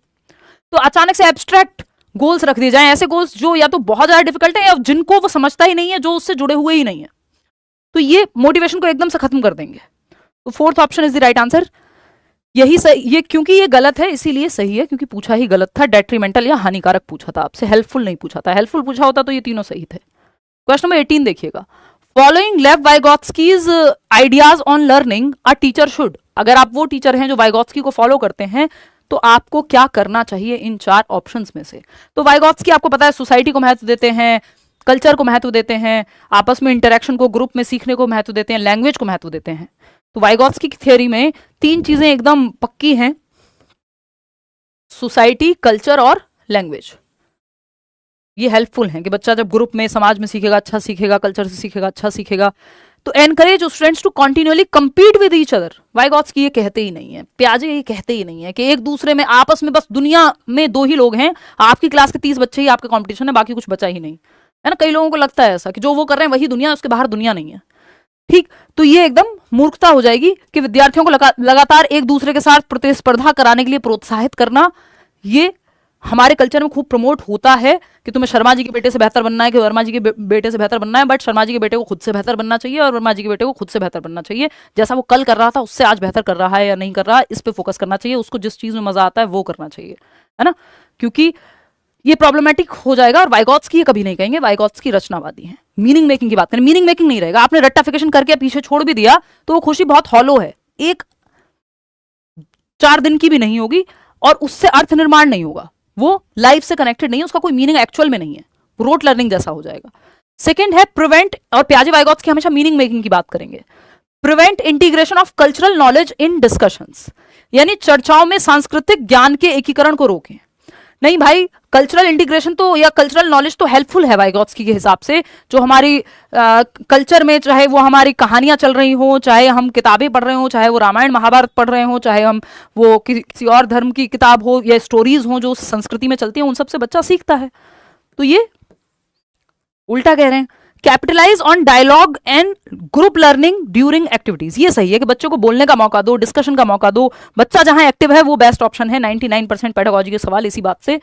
तो अचानक से एब्स्ट्रैक्ट गोल्स रख दिए जाएं, ऐसे गोल्स जो या तो बहुत ज्यादा डिफिकल्ट है या जिनको वो समझता ही नहीं है, जो उससे जुड़े हुए ही नहीं है, तो ये मोटिवेशन को एकदम से खत्म कर देंगे। तो fourth option is the right answer. यही सही, ये क्योंकि ये गलत है इसीलिए सही है, क्योंकि पूछा ही गलत था, डेट्रीमेंटल या हानिकारक पूछा था आपसे, हेल्पफुल नहीं पूछा था। हेल्पफुल पूछा होता तो ये तीनों सही थे। क्वेश्चन नंबर 18 देखिएगा, following Lev Vygotsky's ideas on learning a teacher should, अगर आप वो टीचर हैं जो वाइगोत्स्की को फॉलो करते हैं तो आपको क्या करना चाहिए इन 4 ऑप्शंस में से। तो वाइगोत्स्की आपको पता है सोसाइटी को महत्व देते हैं, कल्चर को महत्व देते हैं, आपस में इंटरेक्शन को, ग्रुप में सीखने को महत्व देते हैं, लैंग्वेज को महत्व देते हैं। तो वाइगोत्स्की की थ्योरी में 3 चीजें एकदम पक्की हैं, सोसाइटी, कल्चर और लैंग्वेज। ये हेल्पफुल हैं कि बच्चा जब ग्रुप में, समाज में सीखेगा, अच्छा सीखेगा, कल्चर से सीखेगा, अच्छा सीखेगा। तो encourage students to continually compete with each other. Vygotsky ये कहते ही नहीं है, पियाजे ये कहते ही नहीं है कि एक दूसरे में आपस में, बस दुनिया में 2 ही लोग हैं, आपकी क्लास के 30 बच्चे ही आपका कंपटीशन है, बाकी कुछ बचा ही नहीं है ना। कई लोगों को लगता है ऐसा कि जो वो कर रहे हैं वही दुनिया, उसके बाहर दुनिया नहीं है। ठीक, तो ये एकदम मूर्खता हो जाएगी कि विद्यार्थियों को लगातार एक दूसरे के साथ प्रतिस्पर्धा कराने के लिए प्रोत्साहित करना। ये हमारे कल्चर में खूब प्रमोट होता है कि तुम्हें शर्मा जी के बेटे से बेहतर बनना है, कि वर्मा जी के बेटे से बेहतर बनना है, बट शर्मा जी के बेटे को खुद से बेहतर बनना चाहिए और वर्मा जी के बेटे को खुद से बेहतर बनना चाहिए। जैसा वो कल कर रहा था उससे आज बेहतर कर रहा है या नहीं कर रहा है, इस पे फोकस करना चाहिए, उसको जिस चीज में मजा आता है वो करना चाहिए, है ना। क्योंकि ये प्रॉब्लमेटिक हो जाएगा। और वाइगोत्स्की कभी नहीं कहेंगे, वाइगोत्स्की रचनावादी हैं। मीनिंग मेकिंग की बात करें, मीनिंग मेकिंग नहीं रहेगा। आपने रट्टाफिकेशन करके पीछे छोड़ भी दिया तो वो खुशी बहुत हॉलो है, एक 4 दिन की भी नहीं होगी और उससे अर्थ निर्माण नहीं होगा, वो लाइफ से कनेक्टेड नहीं है, उसका कोई मीनिंग एक्चुअल में नहीं है, रोट लर्निंग जैसा हो जाएगा। सेकंड है प्रिवेंट, और पियाजे वाइगोत्स्की हमेशा मीनिंग मेकिंग की बात करेंगे। Prevent integration of cultural knowledge in discussions, यानी चर्चाओं में सांस्कृतिक ज्ञान के एकीकरण को रोकें। नहीं भाई, कल्चरल इंटीग्रेशन तो या कल्चरल नॉलेज तो हेल्पफुल है वाइगोत्स्की के हिसाब से। जो हमारी कल्चर में, चाहे वो हमारी कहानियां चल रही हो, चाहे हम किताबें पढ़ रहे हो, चाहे वो रामायण महाभारत पढ़ रहे हो, चाहे हम वो किसी और धर्म की किताब हो या स्टोरीज हो जो संस्कृति में चलती है, उन सबसे बच्चा सीखता है। तो ये उल्टा कह रहे हैं capitalise on dialogue and group learning during activities. ये सही है कि बच्चों को बोलने का मौका दो, डिस्कशन का मौका दो, बच्चा जहां एक्टिव है वो बेस्ट ऑप्शन है। 99% पेडागोजी के सवाल इसी बात से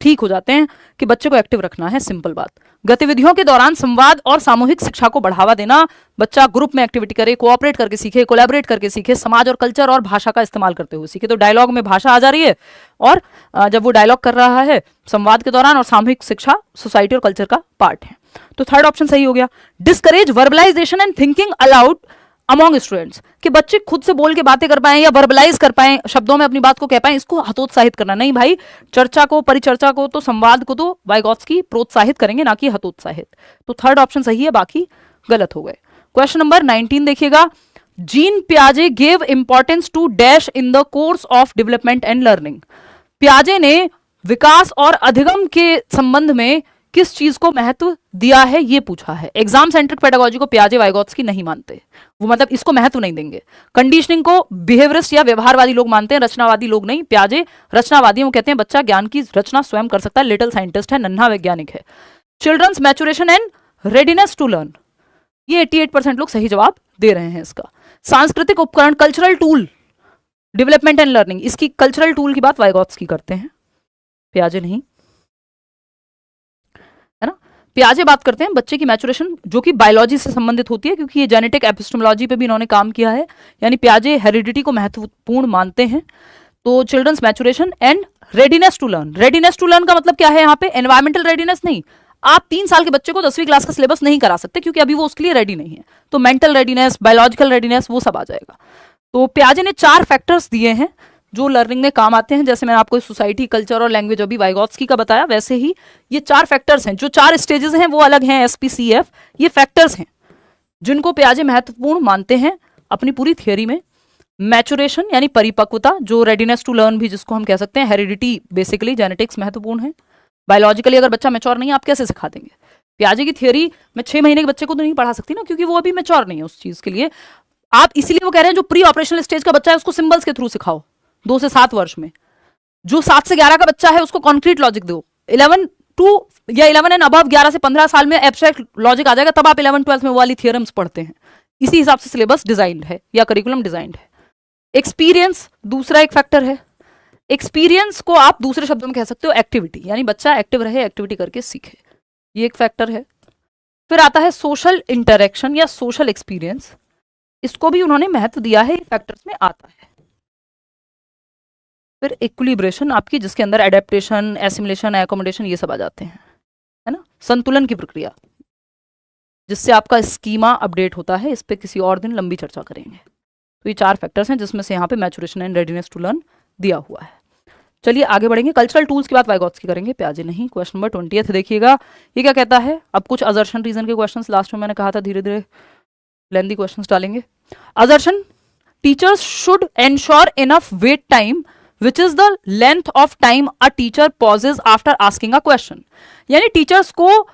ठीक हो जाते हैं कि बच्चे को एक्टिव रखना है, सिंपल बात। गतिविधियों के दौरान संवाद और सामूहिक शिक्षा को बढ़ावा देना, बच्चा ग्रुप में एक्टिविटी करे, कोऑपरेट करके सीखे, कोलैबोरेट करके सीखे, समाज और कल्चर और भाषा का इस्तेमाल करते हुए सीखे। तो डायलॉग में भाषा आ जा रही है, और जब वो डायलॉग कर रहा है संवाद के दौरान, और सामूहिक शिक्षा सोसाइटी और कल्चर का पार्ट है। तो थर्ड ऑप्शन सही हो गया। Discourage verbalization and thinking aloud among students, कि बच्चे खुद से बोल के बातें कर पाए या वर्बलाइज कर पाए, शब्दों में अपनी बात को कह पाए, इसको हतोत्साहित करना नहीं भाई। चर्चा को, परिचर्चा को, तो संवाद को तो वाइगॉत्स्की प्रोत्साहित करेंगे, ना कि हतोत्साहित। तो थर्ड ऑप्शन सही है, बाकी गलत हो गए। क्वेश्चन नंबर 19 देखिएगा। जीन पियाजे gave importance to dash in the course of development and learning. पियाजे ने विकास और अधिगम के संबंध में किस चीज को महत्व दिया है, ये पूछा है। एग्जाम सेंट्रिक पेडागोजी को पियाजे वाइगॉत्स्की नहीं मानते, वो मतलब इसको महत्व नहीं देंगे। कंडीशनिंग को बिहेवियरिस्ट या व्यवहारवादी लोग मानते हैं, रचनावादी लोग नहीं। पियाजे रचनावादी, वो कहते हैं बच्चा ज्ञान की रचना स्वयं कर सकता है, लिटिल साइंटिस्ट है, नन्हा वैज्ञानिक है। Children's maturation and readiness to learn, ये 88% लोग सही जवाब दे रहे हैं इसका। सांस्कृतिक उपकरण, cultural tool, development and learning, इसकी कल्चरल टूल की बात वाइगॉत्स्की करते हैं, पियाजे नहीं, है ना। पियाजे बात करते हैं बच्चे की मैचुरेशन, जो कि बायोलॉजी से संबंधित होती है, क्योंकि ये जेनेटिक एपिस्टेमोलॉजी पे भी इन्होंने काम किया है, यानी पियाजे हेरिडिटी को महत्वपूर्ण मानते हैं। तो children's maturation and readiness to learn. Readiness to learn का मतलब क्या है यहाँ पे? एनवायरमेंटल रेडीनेस नहीं। आप 3 साल के बच्चे को 10वीं क्लास का सिलेबस नहीं करा सकते, क्योंकि अभी वो उसके लिए रेडी नहीं है। तो मेंटल रेडीनेस, बायोलॉजिकल रेडीनेस, वो सब आ जाएगा। तो पियाजे ने 4 फैक्टर्स दिए हैं जो लर्निंग में काम आते हैं। जैसे मैंने आपको सोसाइटी, कल्चर और लैंग्वेज अभी वाइगॉत्स्की का बताया, वैसे ही ये 4 फैक्टर्स हैं। जो 4 स्टेजेस हैं वो अलग हैं, SPCF, ये फैक्टर्स हैं जिनको पियाजे महत्वपूर्ण मानते हैं अपनी पूरी थियोरी में। मैचुरेशन यानी परिपक्वता, जो रेडीनेस टू लर्न भी जिसको हम कह सकते हैं। हेरिडिटी, बेसिकली जेनेटिक्स महत्वपूर्ण है। बायोलॉजिकली अगर बच्चा मैच्योर नहीं है, आप कैसे सिखा देंगे? पियाजे की थियोरी में 6 महीने के बच्चे को तो नहीं पढ़ा सकती ना, क्योंकि वो अभी मैच्योर नहीं है उस चीज के लिए। आप इसीलिए वो कह रहे हैं जो प्री ऑपरेशनल स्टेज का बच्चा है उसको सिंबल्स के थ्रू सिखाओ 2 से 7 वर्ष में। जो 7 से 11 का बच्चा है उसको कॉन्क्रीट लॉजिक दो। 11 टू या 11 एंड अबव 11 से 15 साल में एब्स्ट्रैक्ट लॉजिक आ जाएगा, तब आप 11th-12th में वो वाली थियरम्स पढ़ते हैं। इसी हिसाब से सिलेबस डिजाइंड है या करिकुलम डिजाइंड है। एक्सपीरियंस दूसरा एक फैक्टर है। एक्सपीरियंस को आप दूसरे शब्दों में कह सकते हो एक्टिविटी, यानी बच्चा एक्टिव रहे, एक्टिविटी करके सीखे, ये एक फैक्टर है। फिर आता है सोशल इंटरेक्शन या सोशल एक्सपीरियंस, इसको भी उन्होंने महत्व दिया है, फैक्टर्स में आता है। फिर इक्विलिब्रेशन आपकी, जिसके अंदर एडेप्टेशन, एसिमिलेशन, एकोमोडेशन, ये सब आ जाते हैं, है ना। संतुलन की प्रक्रिया, जिससे आपका स्कीमा अपडेट होता है। इस पे किसी और दिन लंबी चर्चा करेंगे। तो ये 4 फैक्टर्स हैं जिसमें से यहाँ पे maturation and readiness to learn दिया हुआ है। चलिए आगे बढ़ेंगे। कल्चरल टूल्स की बात वाइगॉत्स्की करेंगे, पियाजे नहीं। क्वेश्चन नंबर 20 देखिएगा, ये क्या कहता है। अब कुछ असर्शन रीजन के क्वेश्चंस, लास्ट में मैंने कहा था धीरे धीरे लेंथी क्वेश्चंस डालेंगे। Assertion, teachers should ensure enough wait time which is the length of time a teacher pauses after asking a question. यानी टीचर्स को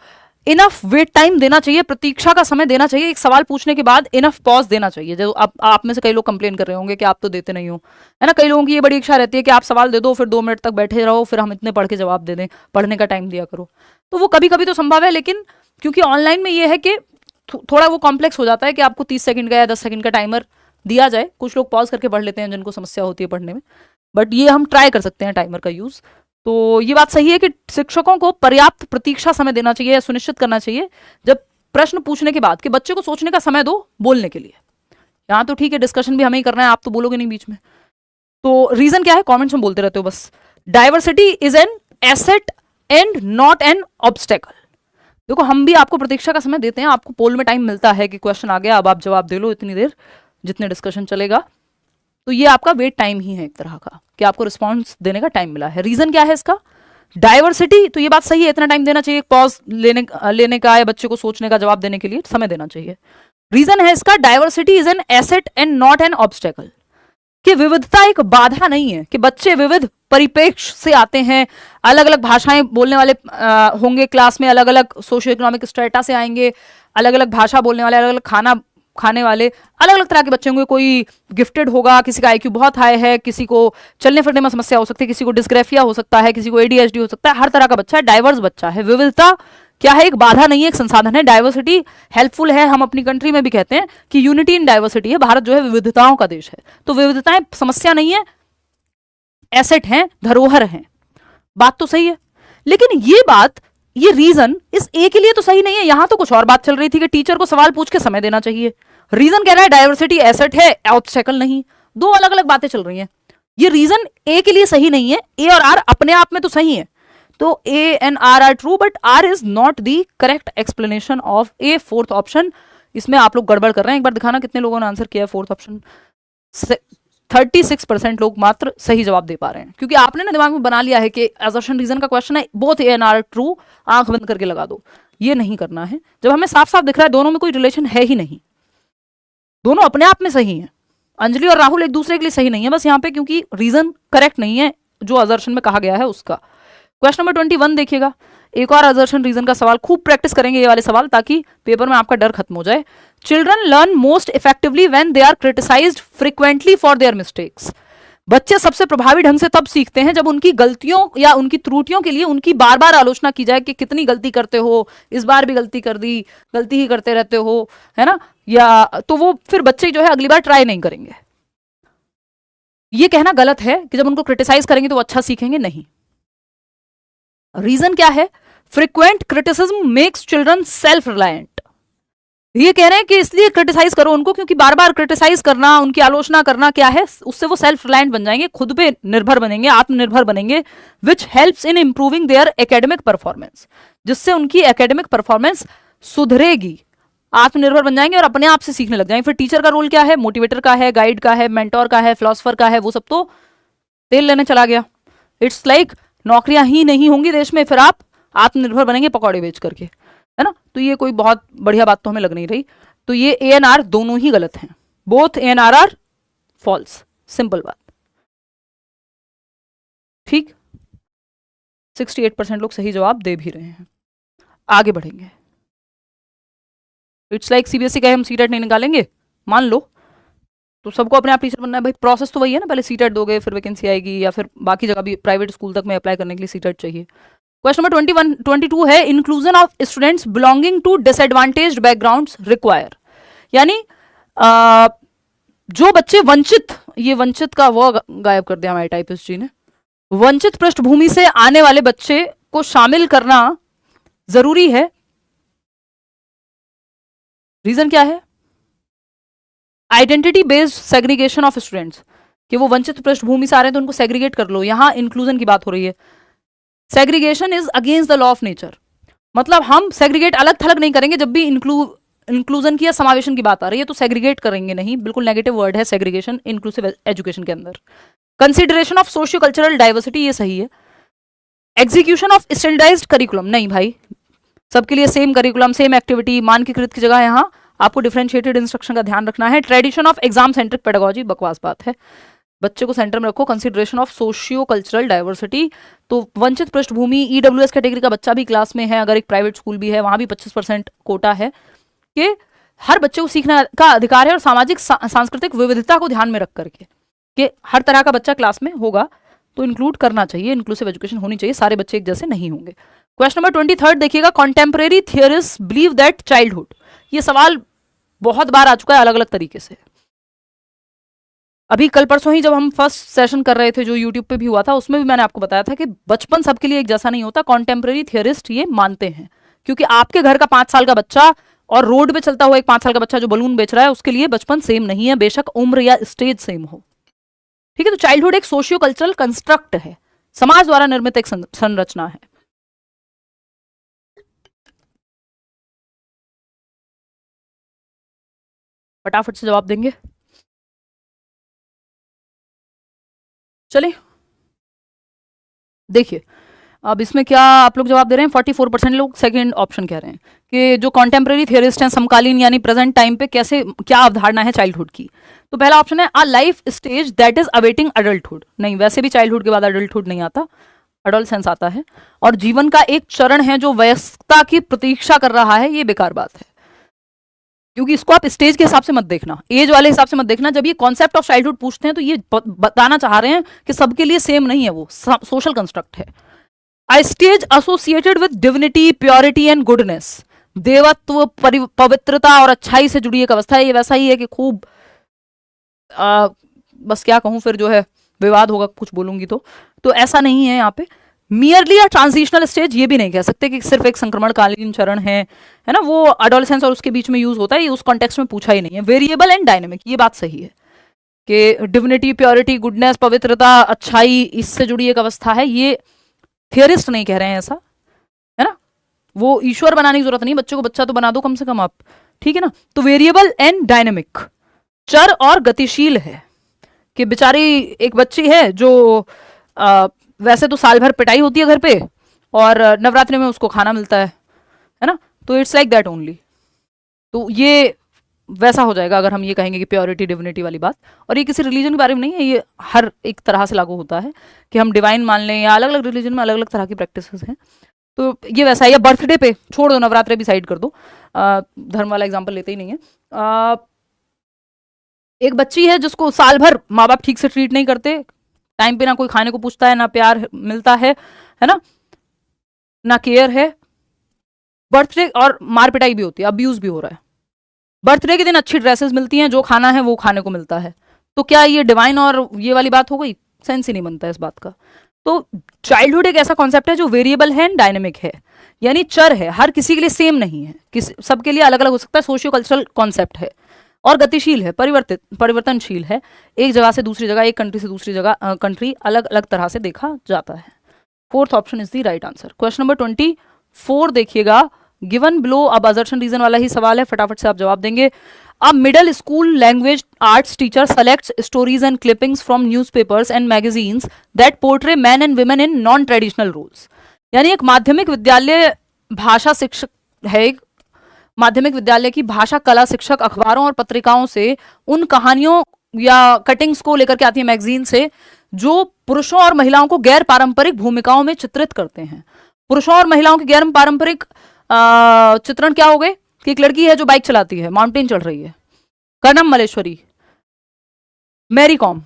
इनफ वेट टाइम देना चाहिए, प्रतीक्षा का समय देना चाहिए। एक सवाल पूछने के बाद इनफ पॉज देना चाहिए। जो आप में से कई लोग कंप्लेन कर रहे होंगे कि आप तो देते नहीं हो, है ना। कई लोगों की ये बड़ी इच्छा रहती है कि आप सवाल दे दो, फिर 2 मिनट तक बैठे रहो, फिर हम इतने पढ़ के जवाब दे दें, पढ़ने का टाइम दिया करो। तो वो कभी कभी तो संभव है, लेकिन क्योंकि ऑनलाइन में ये है कि थोड़ा वो कॉम्प्लेक्स हो जाता है कि आपको 30 सेकंड का या 10 सेकंड का टाइमर दिया जाए। कुछ लोग पॉज करके पढ़ लेते हैं जिनको समस्या होती है पढ़ने में, बट ये हम ट्राई कर सकते हैं टाइमर का यूज। तो ये बात सही है कि शिक्षकों को पर्याप्त प्रतीक्षा समय देना चाहिए, सुनिश्चित करना चाहिए जब प्रश्न पूछने के बाद, कि बच्चे को सोचने का समय दो बोलने के लिए। यहाँ तो ठीक है, डिस्कशन भी हमें ही करना है, आप तो बोलोगे नहीं बीच में। तो रीजन क्या है, कमेंट्स में बोलते रहते हो बस। Diversity is an asset and not an obstacle. देखो हम भी आपको प्रतीक्षा का समय देते हैं, आपको पोल में टाइम मिलता है कि क्वेश्चन आ गया, अब आप जवाब दे लो इतनी देर जितने डिस्कशन चलेगा। तो ये आपका वेट टाइम ही है एक तरह का, कि आपको रिस्पॉन्स देने का टाइम मिला है। रीजन क्या है इसका, डाइवर्सिटी। तो ये बात सही है, इतना टाइम देना चाहिए, पॉज लेने का या बच्चे को सोचने का, जवाब देने के लिए समय देना चाहिए। रीजन है इसका, diversity is an asset and not an obstacle. कि विविधता एक बाधा नहीं है, कि बच्चे विविध परिप्रेक्ष्य से आते हैं, अलग अलग भाषाएं बोलने वाले होंगे क्लास में, अलग अलग सोशियो इकोनॉमिक स्टेटस से आएंगे, अलग अलग भाषा बोलने वाले, अलग अलग खाना खाने वाले, अलग अलग तरह के बच्चे होंगे। कोई गिफ्टेड होगा, किसी का आईक्यू बहुत हाई है, किसी को चलने फिरने में समस्या हो सकती है, किसी को डिस्ग्राफिया हो सकता है, किसी को ADHD हो सकता है। हर तरह का बच्चा है, डाइवर्स बच्चा है। विविधता क्या है, एक बाधा नहीं है, एक संसाधन है। डाइवर्सिटी हेल्पफुल है, हम अपनी कंट्री में भी कहते हैं कि यूनिटी इन डाइवर्सिटी है। भारत जो है विविधताओं का देश है, तो विविधताएं समस्या नहीं है, एसेट हैं, धरोहर हैं। बात तो सही है, लेकिन ये बात, ये रीजन इस ए के लिए तो सही नहीं है। यहां तो कुछ और बात चल रही थी कि टीचर को सवाल पूछ के समय देना चाहिए। रीजन कह रहा है डाइवर्सिटी एसेट है, ऑब्स्टेकल नहीं। दो अलग अलग बातें चल रही हैं। ये रीजन ए के लिए सही नहीं है। ए और आर अपने आप में तो सही है, तो A and R R true, but R is not the correct explanation of A. Fourth option, इसमें आप लोग गड़बड़ कर रहे हैं। एक बार दिखाना कितने लोगों ने आंसर किया है फोर्थ ऑप्शन। 36% लोग मात्र सही जवाब दे पा रहे हैं, क्योंकि आपने ना दिमाग में बना लिया है कि असर्शन रीजन का क्वेश्चन है, both A and R true, आंख बंद करके लगा दो। ये नहीं करना है, जब हमें साफ साफ दिख रहा है दोनों में कोई रिलेशन है ही नहीं, दोनों अपने आप में सही है। अंजलि और राहुल एक दूसरे के लिए सही नहीं है बस यहाँ पे, क्योंकि रीजन करेक्ट नहीं है जो असर्शन में कहा गया है उसका। क्वेश्चन नंबर 21 देखिएगा, एक और असर्शन रीजन का सवाल। खूब प्रैक्टिस करेंगे ये वाले सवाल, ताकि पेपर में आपका डर खत्म हो जाए। Children learn most effectively when they are criticized frequently for their mistakes. बच्चे सबसे प्रभावी ढंग से तब सीखते हैं जब उनकी गलतियों या उनकी त्रुटियों के लिए उनकी बार बार आलोचना की जाए कि कितनी गलती करते हो, इस बार भी गलती कर दी, गलती ही करते रहते हो, है ना, या तो वो फिर बच्चे जो है अगली बार ट्राई नहीं करेंगे। ये कहना गलत है कि जब उनको क्रिटिसाइज करेंगे तो वो अच्छा सीखेंगे, नहीं। रीजन क्या है, frequent criticism makes children self reliant. ये कह रहे हैं कि इसलिए क्रिटिसाइज करो उनको, क्योंकि बार बार क्रिटिसाइज करना, उनकी आलोचना करना क्या है, उससे वो सेल्फ रिलायंट बन जाएंगे, खुद पे निर्भर बनेंगे, आत्मनिर्भर बनेंगे, which helps in improving there academic performance, जिससे उनकी एकेडमिक परफॉर्मेंस सुधरेगी, आत्मनिर्भर बन जाएंगे और अपने आप से सीखने लग जाएंगे। फिर टीचर का रोल क्या है, मोटिवेटर का है, गाइड का है, मेंटोर का है, फिलोसफर का है, वो सब तो तेल लेने चला गया। इट्स लाइक नौकरियां ही नहीं होंगी देश में, फिर आप आत्मनिर्भर बनेंगे पकौड़े बेच करके, है ना। तो ये कोई बहुत बढ़िया बात तो हमें लग नहीं रही। तो ये ए एन आर दोनों ही गलत हैं, both A and R are false, simple बात। ठीक, 68% लोग सही जवाब दे भी रहे हैं। आगे बढ़ेंगे। इट्स लाइक सीबीएसई कहे हम सीटेट नहीं निकालेंगे, मान लो, तो सबको अपने आप टीचर बनना है भाई। प्रोसेस तो वही है ना, पहले सीटेट दोगे, फिर वैकेंसी आएगी, या फिर बाकी जगह भी प्राइवेट स्कूल तक में अप्लाई करने के लिए सीटेट चाहिए। क्वेश्चन नंबर 22 है, inclusion of students belonging to disadvantaged backgrounds require. यानी जो बच्चे वंचित, ये वंचित का वो गायब कर दिया हमारे टाइपिस्ट जी ने, वंचित पृष्ठभूमि से आने वाले बच्चे को शामिल करना जरूरी है। रीजन क्या है, identity based segregation of students, कि वो वंचित पृष्ठभूमि से आ रहे हैं तो उनको सेग्रीगेट कर लो। यहां इंक्लूजन की बात हो रही है। Segregation is against the law of nature, मतलब हम सेग्रीगेट अलग थलग नहीं करेंगे। जब भी इंक्लूजन की या समावेशन की बात आ रही है तो सेग्रीगेट करेंगे नहीं, बिल्कुल नेगेटिव वर्ड है सेग्रीगेशन इंक्लूसिव एजुकेशन के अंदर। Consideration of socio cultural diversity, ये सही है। एग्जीक्यूशन ऑफ स्टैंडर्डाइज्ड करिकुलम, नहीं भाई, सबके लिए सेम करिकुलम, सेम एक्टिविटी, मानकीकृत की जगह यहां आपको डिफरेंशिएटेड इंस्ट्रक्शन का ध्यान रखना है। Tradition of exam centric pedagogy, बकवास बात है, बच्चे को सेंटर में रखो। Consideration of socio cultural diversity, तो वंचित पृष्ठभूमि, ईडब्ल्यूएस कैटेगरी का बच्चा भी क्लास में है, अगर एक प्राइवेट स्कूल भी है वहां भी 25% कोटा है कि हर बच्चे को सीखने का अधिकार है, और सामाजिक सांस्कृतिक विविधता को ध्यान में रख करके कि हर तरह का बच्चा क्लास में होगा तो इंक्लूड करना चाहिए, इंक्लूसिव एजुकेशन होनी चाहिए, सारे बच्चे एक जैसे नहीं होंगे। क्वेश्चन नंबर 23 देखिएगा, contemporary theorist believe that childhood. ये सवाल बहुत बार आ चुका है अलग अलग तरीके से। अभी कल परसों ही जब हम फर्स्ट सेशन कर रहे थे जो यूट्यूब पे भी हुआ था, उसमें भी मैंने आपको बताया था कि बचपन सबके लिए एक जैसा नहीं होता। कॉन्टेम्परेरी थियरिस्ट ये मानते हैं, क्योंकि आपके घर का 5 साल का बच्चा और रोड पे चलता हुआ एक 5 साल का बच्चा जो बलून बेच रहा है, उसके लिए बचपन सेम नहीं है, बेशक उम्र या स्टेज सेम हो। ठीक है, तो चाइल्डहुड एक सोशियो कल्चरल कंस्ट्रक्ट है, समाज द्वारा निर्मित एक संरचना है। फटाफट से जवाब देंगे, चलिए देखिए। अब इसमें क्या आप लोग जवाब दे रहे हैं, 44% लोग सेकंड ऑप्शन कह रहे हैं कि जो कॉन्टेम्परेरी थियरिस्ट हैं, समकालीन यानी प्रेजेंट टाइम पे कैसे, क्या अवधारणा है चाइल्डहुड की। तो पहला ऑप्शन है a life stage that is awaiting adulthood. नहीं, वैसे भी चाइल्डहुड के बाद अडल्टहुड नहीं आता, अडोलसेंस आता है, और जीवन का एक चरण है जो वयस्कता की प्रतीक्षा कर रहा है, ये बेकार बात है, क्योंकि इसको आप स्टेज के हिसाब से मत देखना, एज वाले हिसाब से मत देखना। जब ये कॉन्सेप्ट ऑफ चाइल्डहुड पूछते हैं तो ये बताना चाह रहे हैं कि सबके लिए सेम नहीं है, वो सोशल कंस्ट्रक्ट है। अ stage associated with divinity, purity and goodness, देवत्व, पवित्रता और अच्छाई से जुड़ी एक अवस्था है। ये वैसा ही है कि खूब बस क्या कहूं, फिर जो है विवाद होगा कुछ बोलूंगी तो ऐसा नहीं है यहाँ पे। मियरली अ ट्रांजिशनल स्टेज ये भी नहीं कह सकते कि सिर्फ एक संक्रमणकालीन चरण है ना, वो एडोलेसेंस और उसके बीच में यूज होता है, ये उस कॉन्टेक्स्ट में पूछा ही नहीं है। वेरिएबल एंड डायनेमिक, ये बात सही है कि डिविनिटी, प्योरिटी, गुडनेस, पवित्रता, अच्छाई, इससे जुड़ी एक अवस्था है। ये थियरिस्ट नहीं कह रहे हैं ऐसा, है ना। वो ईश्वर बनाने की जरूरत नहीं, बच्चे को बच्चा तो बना दो कम से कम आप, ठीक है ना। तो वेरिएबल एंड डायनेमिक, चर और गतिशील है कि बेचारी एक बच्ची है जो वैसे तो साल भर पिटाई होती है घर पे और नवरात्रि में उसको खाना मिलता है ना। तो इट्स लाइक दैट ओनली। तो ये वैसा हो जाएगा अगर हम ये कहेंगे कि प्योरिटी डिविनिटी वाली बात। और ये किसी रिलीजन के बारे में नहीं है, ये हर एक तरह से लागू होता है कि हम डिवाइन मान लें, या अलग अलग रिलीजन में अलग अलग तरह की प्रैक्टिसेस हैं। तो ये वैसा है। या बर्थडे पे छोड़ दो, नवरात्रि भी साइड कर दो, धर्म वाला एग्जाम्पल लेते ही नहीं है। एक बच्ची है जिसको साल भर माँ बाप ठीक से ट्रीट नहीं करते, टाइम पे ना कोई खाने को पूछता है, ना प्यार मिलता है ना केयर है। बर्थडे और मार पिटाई भी होती है, अब्यूज भी हो रहा है। बर्थडे के दिन अच्छी ड्रेसेस मिलती हैं, जो खाना है वो खाने को मिलता है। तो क्या ये डिवाइन और ये वाली बात हो गई? सेंस ही नहीं बनता इस बात का। तो चाइल्डहुड एक ऐसा कॉन्सेप्ट है जो वेरिएबल है, डायनेमिक है, यानी चर है, हर किसी के लिए सेम नहीं है, सबके लिए अलग अलग हो सकता है। सोशियो कल्चरल कॉन्सेप्ट है और गतिशील है, परिवर्तनशील है। एक जगह से दूसरी जगह, एक कंट्री से दूसरी जगह कंट्री अलग अलग तरह से देखा जाता है। Fourth option is the right answer. Question number 24 देखिएगा, गिवन बिलो। अब असर्शन रीजन वाला ही सवाल है, फटाफट से आप जवाब देंगे। अब middle school language arts teacher selects stories and clippings from newspapers and magazines that portray man and women in non traditional roles. यानी एक माध्यमिक विद्यालय भाषा शिक्षक है, एक माध्यमिक विद्यालय की भाषा कला शिक्षक अखबारों और पत्रिकाओं से उन कहानियों या कटिंग्स को लेकर के आती है मैगजीन से, जो पुरुषों और महिलाओं को गैर पारंपरिक भूमिकाओं में चित्रित करते हैं। पुरुषों और महिलाओं के गैर पारंपरिक चित्रण क्या हो गए कि एक लड़की है जो बाइक चलाती है, माउंटेन चढ़ रही है, कर्णम मलेश्वरी, मैरी कॉम,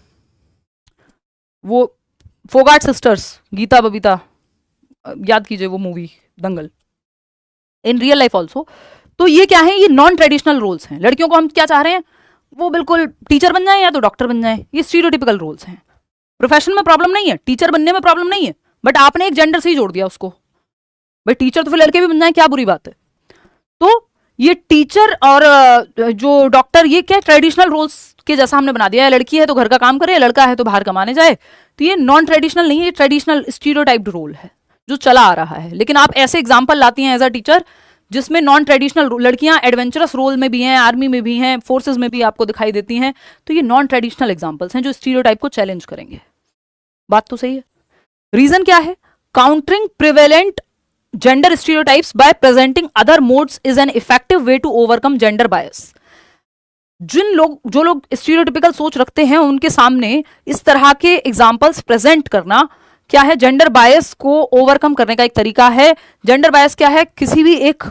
वो फोगाट सिस्टर्स, गीता बबीता, याद कीजिए वो movie Dangal, in real life also. तो ये क्या है? ये नॉन ट्रेडिशनल रोल्स हैं। लड़कियों को हम क्या चाह रहे हैं? वो बिल्कुल टीचर बन जाए या तो डॉक्टर बन जाए, ये स्टीरियोटिपिकल रोल्स हैं। प्रोफेशन में प्रॉब्लम नहीं है, टीचर बनने में प्रॉब्लम नहीं है, बट आपने एक जेंडर से ही जोड़ दिया उसको। भाई टीचर तो फिर लड़के भी बन जाए, क्या बुरी बात है? तो ये टीचर और जो डॉक्टर, ये क्या ट्रेडिशनल रोल्स के जैसा हमने बना दिया है। लड़की है तो घर का काम करे, लड़का है तो बाहर कमाने जाए। तो ये नॉन ट्रेडिशनल नहीं है, ये ट्रेडिशनल स्टीरियोटाइप्ड रोल है जो चला आ रहा है। लेकिन आप ऐसे एग्जाम्पल लाती हैं एज अ टीचर जिसमें नॉन ट्रेडिशनल, लड़कियां एडवेंचरस रोल में भी हैं, आर्मी में भी हैं, फोर्सेस में भी आपको दिखाई देती हैं। तो ये नॉन ट्रेडिशनल एग्जाम्पल्स हैं जो स्टीरियोटाइप को चैलेंज करेंगे। बात तो सही है। रीजन क्या है? Countering prevalent gender stereotypes by presenting other modes is an effective way to overcome gender bias. जो लोग स्टीरियोटिपिकल सोच रखते हैं उनके सामने इस तरह के एग्जाम्पल्स प्रेजेंट करना क्या है? जेंडर बायस को ओवरकम करने का एक तरीका है। जेंडर बायस क्या है? किसी भी एक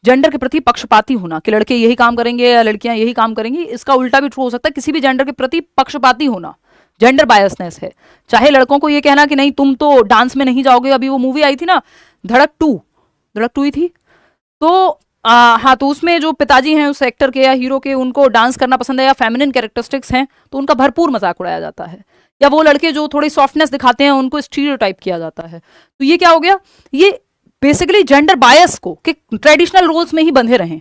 जेंडर के प्रति पक्षपाती होना कि लड़के यही काम करेंगे या लड़कियां यही काम करेंगी। इसका उल्टा भी ट्रू हो सकता है, किसी भी जेंडर के प्रति पक्षपाती होना जेंडर बायसनेस है। चाहे लड़कों को ये कहना कि नहीं तुम तो डांस में नहीं जाओगे, अभी वो मूवी आई थी ना धड़क टू ही थी, तो हाँ, तो उसमें जो पिताजी हैं उस एक्टर के या हीरो के, उनको डांस करना पसंद है या फेमिनिन कैरेक्टरिस्टिक्स हैं, तो उनका भरपूर मजाक उड़ाया जाता है। या वो लड़के जो थोड़ी सॉफ्टनेस दिखाते हैं उनको स्टीरियोटाइप किया जाता है। तो ये क्या हो गया? ये बेसिकली जेंडर बायस को कि ट्रेडिशनल रोल्स में ही बंधे रहें,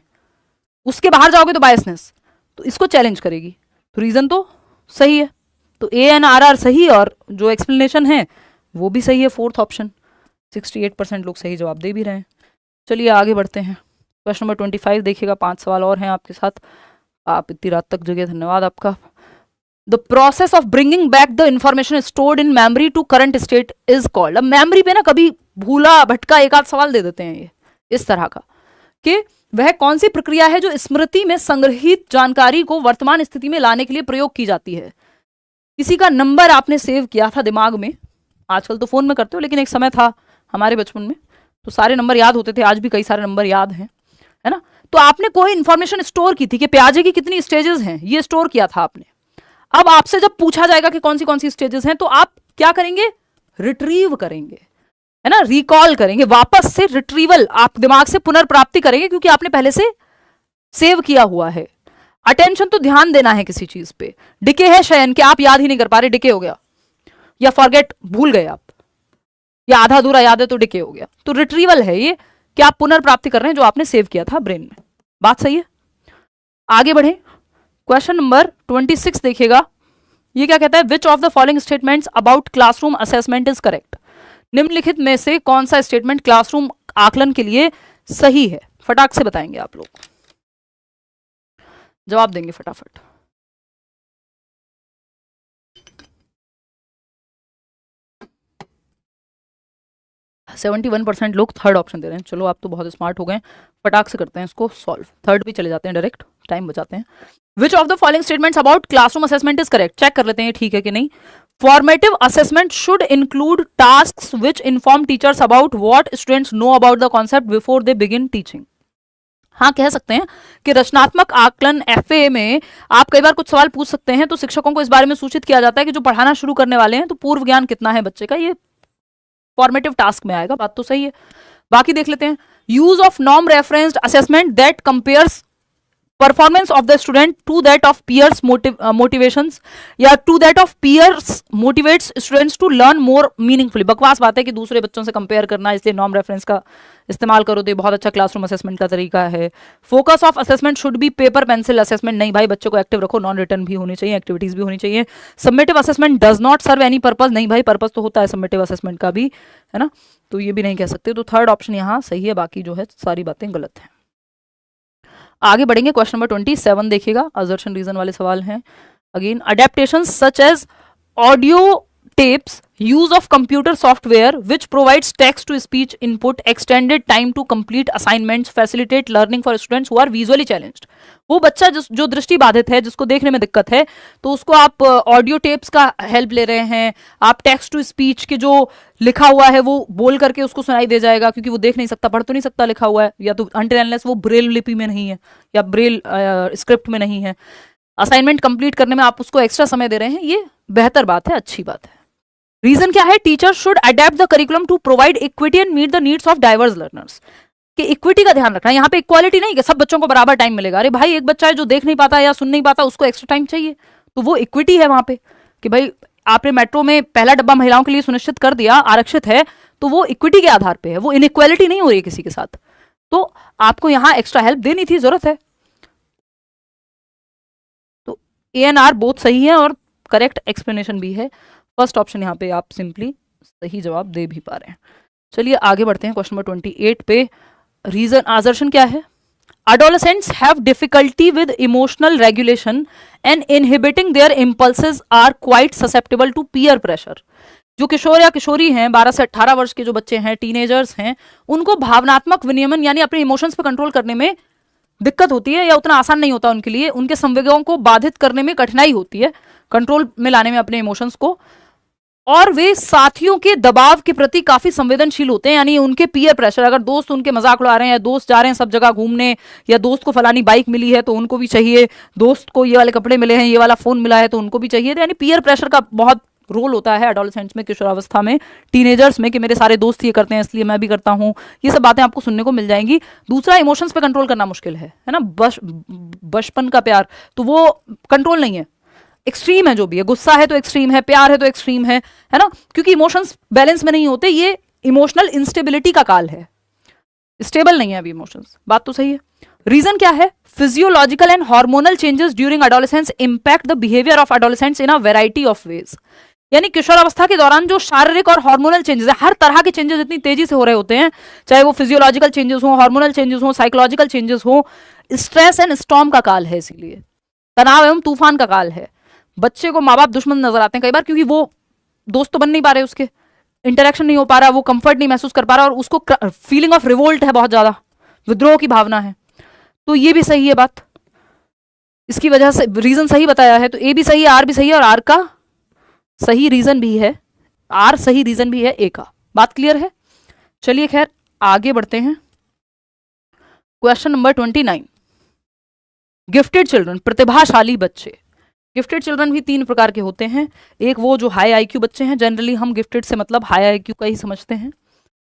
उसके बाहर जाओगे तो बायसनेस, तो इसको चैलेंज करेगी। तो रीजन तो सही है, तो ANRR सही और जो एक्सप्लेनेशन है वो भी सही है। फोर्थ ऑप्शन 68% लोग सही जवाब दे भी रहे हैं। चलिए आगे बढ़ते हैं। क्वेश्चन नंबर 25 देखिएगा, 5 सवाल और हैं आपके साथ। आप इतनी रात तक जगे, धन्यवाद आपका। The process of bringing back the information stored in memory to current state is called. अब मेमोरी पे ना कभी भूला भटका एक आध सवाल दे देते हैं ये इस तरह का कि वह कौन सी प्रक्रिया है जो स्मृति में संग्रहित जानकारी को वर्तमान स्थिति में लाने के लिए प्रयोग की जाती है। किसी का नंबर आपने सेव किया था दिमाग में, आजकल तो फोन में करते हो, लेकिन एक समय था हमारे बचपन में तो सारे नंबर याद होते थे, आज भी कई सारे नंबर याद हैं, है ना। तो आपने कोई इंफॉर्मेशन स्टोर की थी कि प्याजे की कितनी स्टेजेस हैं, ये स्टोर किया था आपने। अब आपसे जब पूछा जाएगा कि कौन सी स्टेजेस हैं, तो आप क्या करेंगे? रिट्रीव करेंगे। है ना, रिकॉल करेंगे, वापस से रिट्रीवल, आप दिमाग से पुनर्प्राप्ति करेंगे क्योंकि आपने पहले से सेव किया हुआ है। अटेंशन तो ध्यान देना है किसी चीज पे। डिके है शयन, कि आप याद ही नहीं कर पा रहे, डिके हो गया, या फॉरगेट, भूल गए आप, या आधा अधूरा याद है तो डिके हो गया। तो रिट्रीवल है ये कि आप पुनर्प्राप्ति कर रहे हैं जो आपने सेव किया था ब्रेन में। बात सही है? आगे बढ़े, क्वेश्चन नंबर 26 देखिएगा। ये क्या कहता है, which of the following statements about classroom assessment is correct. निम्नलिखित में से कौन सा स्टेटमेंट क्लासरूम आकलन के लिए सही है? फटाक से बताएंगे आप लोग, जवाब देंगे फटाफट। सेवेंटी 71% लोग थर्ड ऑप्शन दे रहे हैं। चलो आप तो बहुत स्मार्ट हो गए, फटाक से करते हैं इसको सॉल्व। थर्ड पे चले जाते हैं डायरेक्ट, टाइम बचाते हैं। Which of the following statements about classroom assessment is correct. Check कर लेते हैं ठीक है कि नहीं। Formative assessment should include tasks which inform teachers about what students know about the concept before they begin teaching. हाँ, कह सकते हैं कि रचनात्मक आकलन एफए में आप कई बार कुछ सवाल पूछ सकते हैं, तो शिक्षकों को इस बारे में सूचित किया जाता है कि जो पढ़ाना शुरू करने वाले हैं तो पूर्व ज्ञान कितना है बच्चे का, ये फॉर्मेटिव टास्क में आएगा। बात तो सही है। बाकी देख लेते हैं। Use of norm referenced assessment that compares performance of the student to that of peers motivations, या to that of peers motivates students to learn more meaningfully. बकवास बात है कि दूसरे बच्चों से कंपेयर करना, इसलिए नॉर्म रेफरेंस का इस्तेमाल करो तो ये बहुत अच्छा क्लासरूम असेसमेंट का तरीका है। Focus of assessment should be paper pencil assessment. नहीं भाई, बच्चों को एक्टिव रखो, नॉन रिटर्न भी होनी चाहिए, एक्टिविटीज भी होनी चाहिए। Summative assessment does not serve any purpose. नहीं भाई, पर्पज तो होता है सबमिटिव असेसमेंट का भी, है ना, तो ये भी नहीं कह सकते। तो थर्ड ऑप्शन यहाँ सही है, बाकी जो है सारी बातें गलत हैं। आगे बढ़ेंगे, क्वेश्चन नंबर 27 देखिएगा, असर्शन रीजन वाले सवाल हैं। Again, adaptation such as audio tapes, use of computer software which provides text to speech input, extended time to complete assignments, facilitate learning for students who are visually challenged। वो बच्चा जो दृष्टि बाधित है, जिसको देखने में दिक्कत है, तो उसको आप ऑडियो टेप्स का हेल्प ले रहे हैं, आप टेक्स्ट टू स्पीच के जो लिखा हुआ है वो बोल करके उसको सुनाई दे जाएगा, क्योंकि वो देख नहीं सकता, पढ़ तो नहीं सकता लिखा हुआ है, या तो अनटिल अनलेस वो ब्रेल लिपि में नहीं है या ब्रेल स्क्रिप्ट में नहीं है। असाइनमेंट कंप्लीट करने में आप उसको एक्स्ट्रा समय दे रहे हैं, ये बेहतर बात है, अच्छी बात है। रीजन क्या है, teacher should adapt the curriculum to provide equity and meet the needs of diverse learners. कि इक्विटी का ध्यान रखना, यहाँ पे इक्वालिटी नहीं कि सब बच्चों को बराबर टाइम मिलेगा। अरे भाई, एक बच्चा है जो देख नहीं पाता या सुन नहीं पाता, उसको एक्स्ट्रा टाइम चाहिए, तो वो इक्विटी है वहां पे कि भाई आपने मेट्रो में पहला डब्बा महिलाओं के लिए सुनिश्चित कर दिया, आरक्षित है, तो वो इक्विटी के आधार पे है, वो इनइक्वालिटी नहीं हो रही है किसी के साथ, तो आपको यहाँ एक्स्ट्रा हेल्प देनी थी, जरूरत है। तो ANR बोथ सही है और करेक्ट एक्सप्लेनेशन भी है। फर्स्ट ऑप्शन यहाँ पे आप सिंपली सही जवाब दे भी पा रहे हैं। चलिए आगे बढ़ते हैं, क्वेश्चन नंबर 28 पे। रीजन असर्शन क्या है, adolescents have difficulty with emotional regulation and inhibiting their impulses are quite susceptible to peer pressure। जो किशोर या किशोरी हैं, 12 से 18 वर्ष के जो बच्चे हैं, टीनेजर्स हैं, उनको भावनात्मक विनियमन यानी अपने इमोशंस पे कंट्रोल करने में दिक्कत होती है, या उतना आसान नहीं होता उनके लिए, उनके संवेगों को बाधित करने में कठिनाई होती है, कंट्रोल में लाने में अपने इमोशंस को, और वे साथियों के दबाव के प्रति काफी संवेदनशील होते हैं, यानी उनके पीयर प्रेशर, अगर दोस्त उनके मजाक उड़ा रहे हैं, दोस्त जा रहे हैं सब जगह घूमने, या दोस्त को फलानी बाइक मिली है तो उनको भी चाहिए, दोस्त को ये वाले कपड़े मिले हैं, ये वाला फोन मिला है तो उनको भी चाहिए, तो यानी पीयर प्रेशर का बहुत रोल होता है एडोलेसेंट्स में, किशोरावस्था में, टीनेजर्स में, कि मेरे सारे दोस्त ये करते हैं इसलिए मैं भी करता हूँ, ये सब बातें आपको सुनने को मिल जाएंगी। दूसरा, इमोशंस पे कंट्रोल करना मुश्किल है ना, बचपन का प्यार तो वो कंट्रोल नहीं है, एक्सट्रीम है, जो भी है, गुस्सा है तो एक्सट्रीम है, प्यार है तो एक्सट्रीम है ना, क्योंकि इमोशंस बैलेंस में नहीं होते, ये इमोशनल इंस्टेबिलिटी का काल है, स्टेबल नहीं है अभी इमोशंस। बात तो सही है। रीजन क्या है, physiological and hormonal changes during adolescence impact the behaviour of adolescents in a variety of ways. यानी किशोरावस्था के दौरान जो शारीरिक और हार्मोनल चेंजेस है, हर तरह के चेंजेस इतनी तेजी से हो रहे होते हैं, चाहे वो फिजियोलॉजिकल चेंजेस हो, हार्मोनल चेंजेस हो, साइकोलॉजिकल चेंजेस हो, स्ट्रेस एंड स्टॉर्म का काल है, इसीलिए तनाव एवं तूफान का काल है। बच्चे को माँ बाप दुश्मन नजर आते हैं कई बार, क्योंकि वो दोस्त तो बन नहीं पा रहे, उसके इंटरेक्शन नहीं हो पा रहा, वो कंफर्ट नहीं महसूस कर पा रहा, और उसको फीलिंग ऑफ रिवोल्ट है, बहुत ज्यादा विद्रोह की भावना है। तो ये भी सही है बात, इसकी वजह से रीजन सही बताया है, तो ए भी सही है, आर भी सही है, और आर का सही रीजन भी है, आर सही रीजन भी है ए का। बात क्लियर है। चलिए खैर आगे बढ़ते हैं, क्वेश्चन नंबर 29। गिफ्टेड चिल्ड्रन, प्रतिभाशाली बच्चे। गिफ्टेड चिल्ड्रन भी 3 प्रकार के होते हैं। एक वो जो हाई IQ बच्चे हैं, जनरली हम गिफ्टेड से मतलब हाई IQ का ही समझते हैं,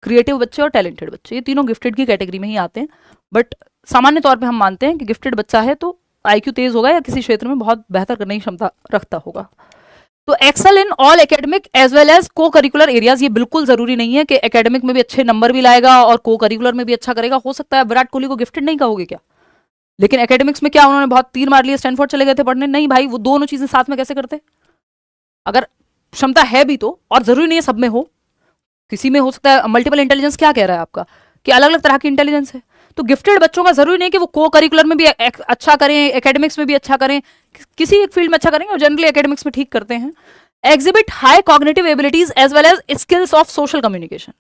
क्रिएटिव बच्चे और टैलेंटेड बच्चे, ये तीनों गिफ्टेड की कैटेगरी में ही आते हैं। बट सामान्य तौर पे हम मानते हैं कि गिफ्टेड बच्चा है तो आईक्यू तेज होगा या किसी क्षेत्र में बहुत बेहतर करने की क्षमता रखता होगा। तो excel in all academic as well as co curricular areas, ये बिल्कुल जरूरी नहीं है कि एकेडमिक में भी अच्छे नंबर भी लाएगा और को करिकुलर में भी अच्छा करेगा। हो सकता है विराट कोहली को गिफ्टेड नहीं कहोगे क्या, लेकिन एकेडमिक्स में क्या उन्होंने बहुत तीर मार लिए, स्टैनफोर्ड चले गए थे पढ़ने? नहीं भाई, वो दोनों चीजें साथ में कैसे करते? अगर क्षमता है भी तो, और जरूरी नहीं है सब में हो, किसी में हो सकता है। मल्टीपल इंटेलिजेंस क्या कह रहा है आपका कि अलग अलग तरह की इंटेलिजेंस है। तो गिफ्टेड बच्चों का जरूरी नहीं कि वो को करिकुलर में भी अच्छा करें, एकेडमिक्स में भी अच्छा करें, किसी एक फील्ड में अच्छा करेंगे, और जनरली एकेडमिक्स में ठीक करते हैं। Exhibit high cognitive abilities as well as skills of social communication,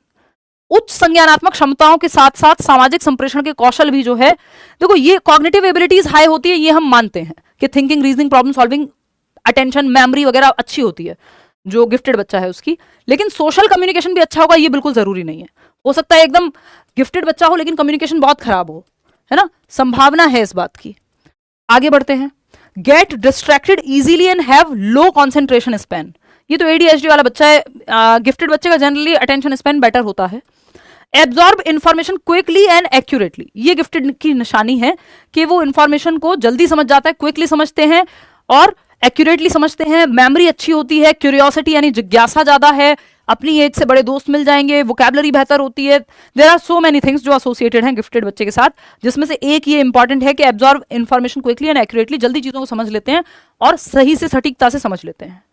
उच्च संज्ञानात्मक क्षमताओं के साथ साथ सामाजिक संप्रेषण के कौशल भी जो है, देखो ये कॉग्निटिव एबिलिटीज हाई होती है, ये हम मानते हैं कि thinking, reasoning, problem solving, attention, memory वगैरह अच्छी होती है जो गिफ्टेड बच्चा है उसकी। लेकिन सोशल कम्युनिकेशन भी अच्छा होगा ये बिल्कुल जरूरी नहीं है। हो सकता है एकदम गिफ्टेड बच्चा हो लेकिन कम्युनिकेशन बहुत खराब हो, है ना, संभावना है इस बात की। आगे बढ़ते हैं। Get distracted easily and have low concentration span, ये तो एडीएचडी वाला बच्चा है। गिफ्टेड बच्चे का जनरली अटेंशन स्पैन बेटर होता है। Absorb information quickly and accurately, ये गिफ्टेड की निशानी है कि वो इंफॉर्मेशन को जल्दी समझ जाता है, क्विकली समझते हैं और एक्यूरेटली समझते हैं। मेमोरी अच्छी होती है, क्यूरियोसिटी यानी जिज्ञासा ज्यादा है, अपनी एज से बड़े दोस्त मिल जाएंगे, वोकैबुलरी बेहतर होती है। There are so many things जो एसोसिएटेड हैं गिफ्टेड बच्चे के साथ, जिसमें से एक ये इंपॉर्टेंट है कि absorb information quickly and accurately, जल्दी चीजों को समझ लेते हैं और सही से सटीकता से समझ लेते हैं।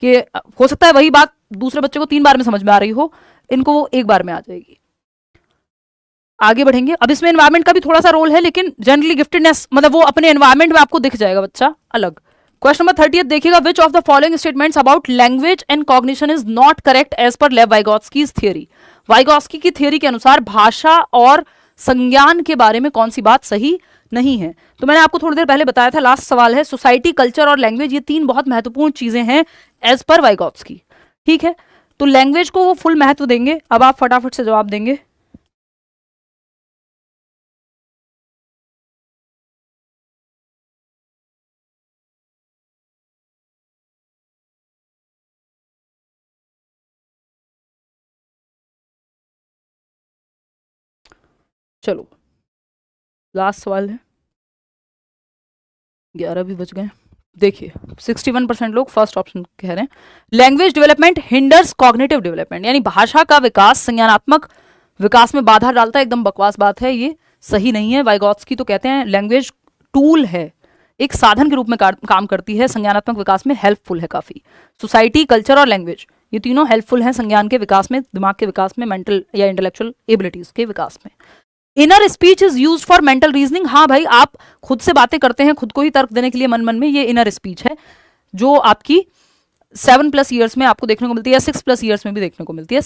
कि हो सकता है वही बात दूसरे बच्चे को 3 बार में समझ में आ रही हो, इनको वो 1 बार में आ जाएगी। आगे बढ़ेंगे। अब इसमें एनवायरमेंट का भी थोड़ा सा रोल है, लेकिन जनरली गिफ्टेडनेस मतलब वो अपने एनवायरमेंट में आपको दिख जाएगा बच्चा अलग। क्वेश्चन नंबर 30 देखिएगा, which of the following statements about language and cognition is not correct as per Lev Vygotsky's theory. Vygotsky की थियरी के अनुसार भाषा और संज्ञान के बारे में कौन सी बात सही नहीं है? तो मैंने आपको थोड़ी देर पहले बताया था, लास्ट सवाल है, सोसाइटी, कल्चर और लैंग्वेज ये 3 बहुत महत्वपूर्ण चीजें हैं एज पर वाइगोत्स्की। ठीक है, तो लैंग्वेज को वो फुल महत्व देंगे। अब आप फटाफट से जवाब देंगे। चलो लास्ट सवाल है, 11 भी बज गए। देखिए 61% लोग फर्स्ट ऑप्शन कह रहे हैं। Language development hinders cognitive development, यानी भाषा का विकास संज्ञानात्मक विकास में बाधा डालता है। एकदम बकवास बात है, ये सही नहीं है। वाइगोत्स्की तो कहते हैं लैंग्वेज टूल है, एक साधन के रूप में काम करती है, संज्ञानात्मक विकास में हेल्पफुल है काफी। सोसाइटी, कल्चर और लैंग्वेज ये तीनों हेल्पफुल हैं संज्ञान के विकास में, दिमाग के विकास में, मेंटल या इंटेलेक्चुअल एबिलिटीज के विकास में। Inner speech is use for mental reasoning, हाँ भाई आप खुद से बातें करते हैं, खुद को ही तर्क देने के लिए मन मन में, ये इनर स्पीच है जो आपकी 7+ ईयर्स में आपको देखने को मिलती है, 6+ ईयर्स में भी देखने को मिलती है।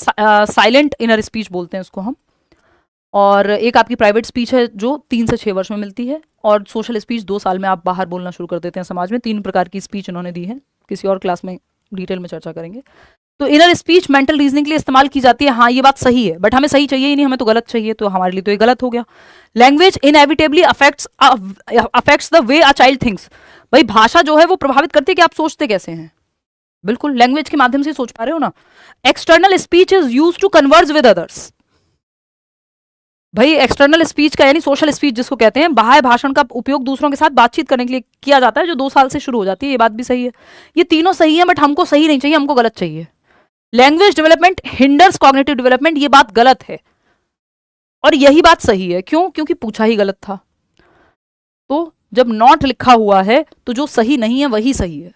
साइलेंट इनर स्पीच बोलते हैं उसको हम। और एक आपकी प्राइवेट स्पीच है जो 3 से 6 वर्ष में मिलती है, और सोशल स्पीच 2 साल में आप बाहर बोलना शुरू कर देते हैं समाज में। 3 प्रकार की स्पीच इन्होंने दी है, किसी और क्लास में डिटेल में चर्चा करेंगे। तो इनर स्पीच मेंटल रीजनिंग के लिए इस्तेमाल की जाती है, हाँ ये बात सही है, बट हमें सही चाहिए ही नहीं, हमें तो गलत चाहिए, तो हमारे लिए तो ये गलत हो गया। Language inevitably affects the way a child thinks, भाई भाषा जो है वो प्रभावित करती है कि आप सोचते कैसे हैं। बिल्कुल लैंग्वेज के माध्यम से सोच पा रहे हो ना। External speech is use to converse with others, भाई एक्सटर्नल स्पीच का यानी सोशल स्पीच जिसको कहते हैं, बाह्य भाषण का उपयोग दूसरों के साथ बातचीत करने के लिए किया जाता है, जो 2 साल से शुरू हो जाती है। ये बात भी सही है, ये तीनों सही है, बट हमको सही नहीं चाहिए, हमको गलत चाहिए। Language development hinders cognitive development, ये बात गलत है और यही बात सही है। क्यों? क्योंकि पूछा ही गलत था। तो जब नॉट लिखा हुआ है तो जो सही नहीं है वही सही है,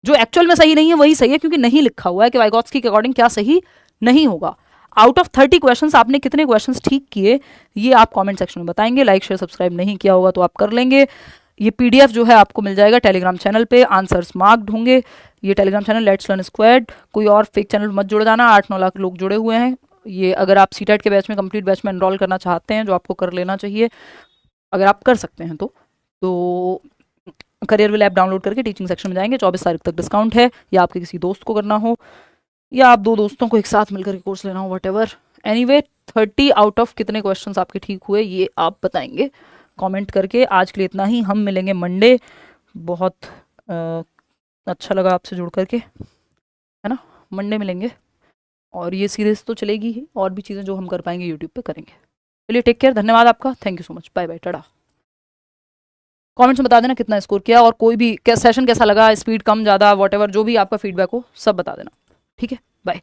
जो एक्चुअल में सही नहीं है वही सही है, क्योंकि नहीं लिखा हुआ है कि वाइगोत्स्की के अकॉर्डिंग क्या सही नहीं होगा। आउट ऑफ 30 क्वेश्चंस आपने कितने क्वेश्चंस ठीक किए ये आप कमेंट सेक्शन में बताएंगे। लाइक शेयर सब्सक्राइब नहीं किया होगा तो आप कर लेंगे। ये पीडीएफ जो है आपको मिल जाएगा टेलीग्राम चैनल पे, आंसर्स मार्क्ड होंगे। ये Telegram channel let's learn squad, कोई और फेक चैनल मत जुड़ जाना, 8-9 लाख लोग जुड़े हुए हैं। ये अगर आप सीटेट के बैच में, कंप्लीट बैच में एनरोल करना चाहते हैं, जो आपको कर लेना चाहिए अगर आप कर सकते हैं तो करियर विल ऐप डाउनलोड करके टीचिंग सेक्शन में जाएंगे। 24 तारीख तक डिस्काउंट है, या आपके किसी दोस्त को करना हो या आप 2 दोस्तों को एक साथ मिलकर कोर्स लेना हो, वट एनीवे 30 आउट ऑफ कितने क्वेश्चंस आपके ठीक हुए ये आप बताएंगे कमेंट करके। आज के लिए इतना ही, हम मिलेंगे मंडे। बहुत अच्छा लगा आपसे जुड़ करके, है ना, मंडे मिलेंगे। और ये सीरीज तो चलेगी ही, और भी चीज़ें जो हम कर पाएंगे यूट्यूब पे करेंगे। चलिए टेक केयर, धन्यवाद आपका, thank you so much, bye bye, tata. Comments में बता देना कितना स्कोर किया, और कोई भी सेशन कैसा लगा, स्पीड कम ज़्यादा, वॉट एवर जो भी आपका फीडबैक हो सब बता देना, ठीक है, बाय।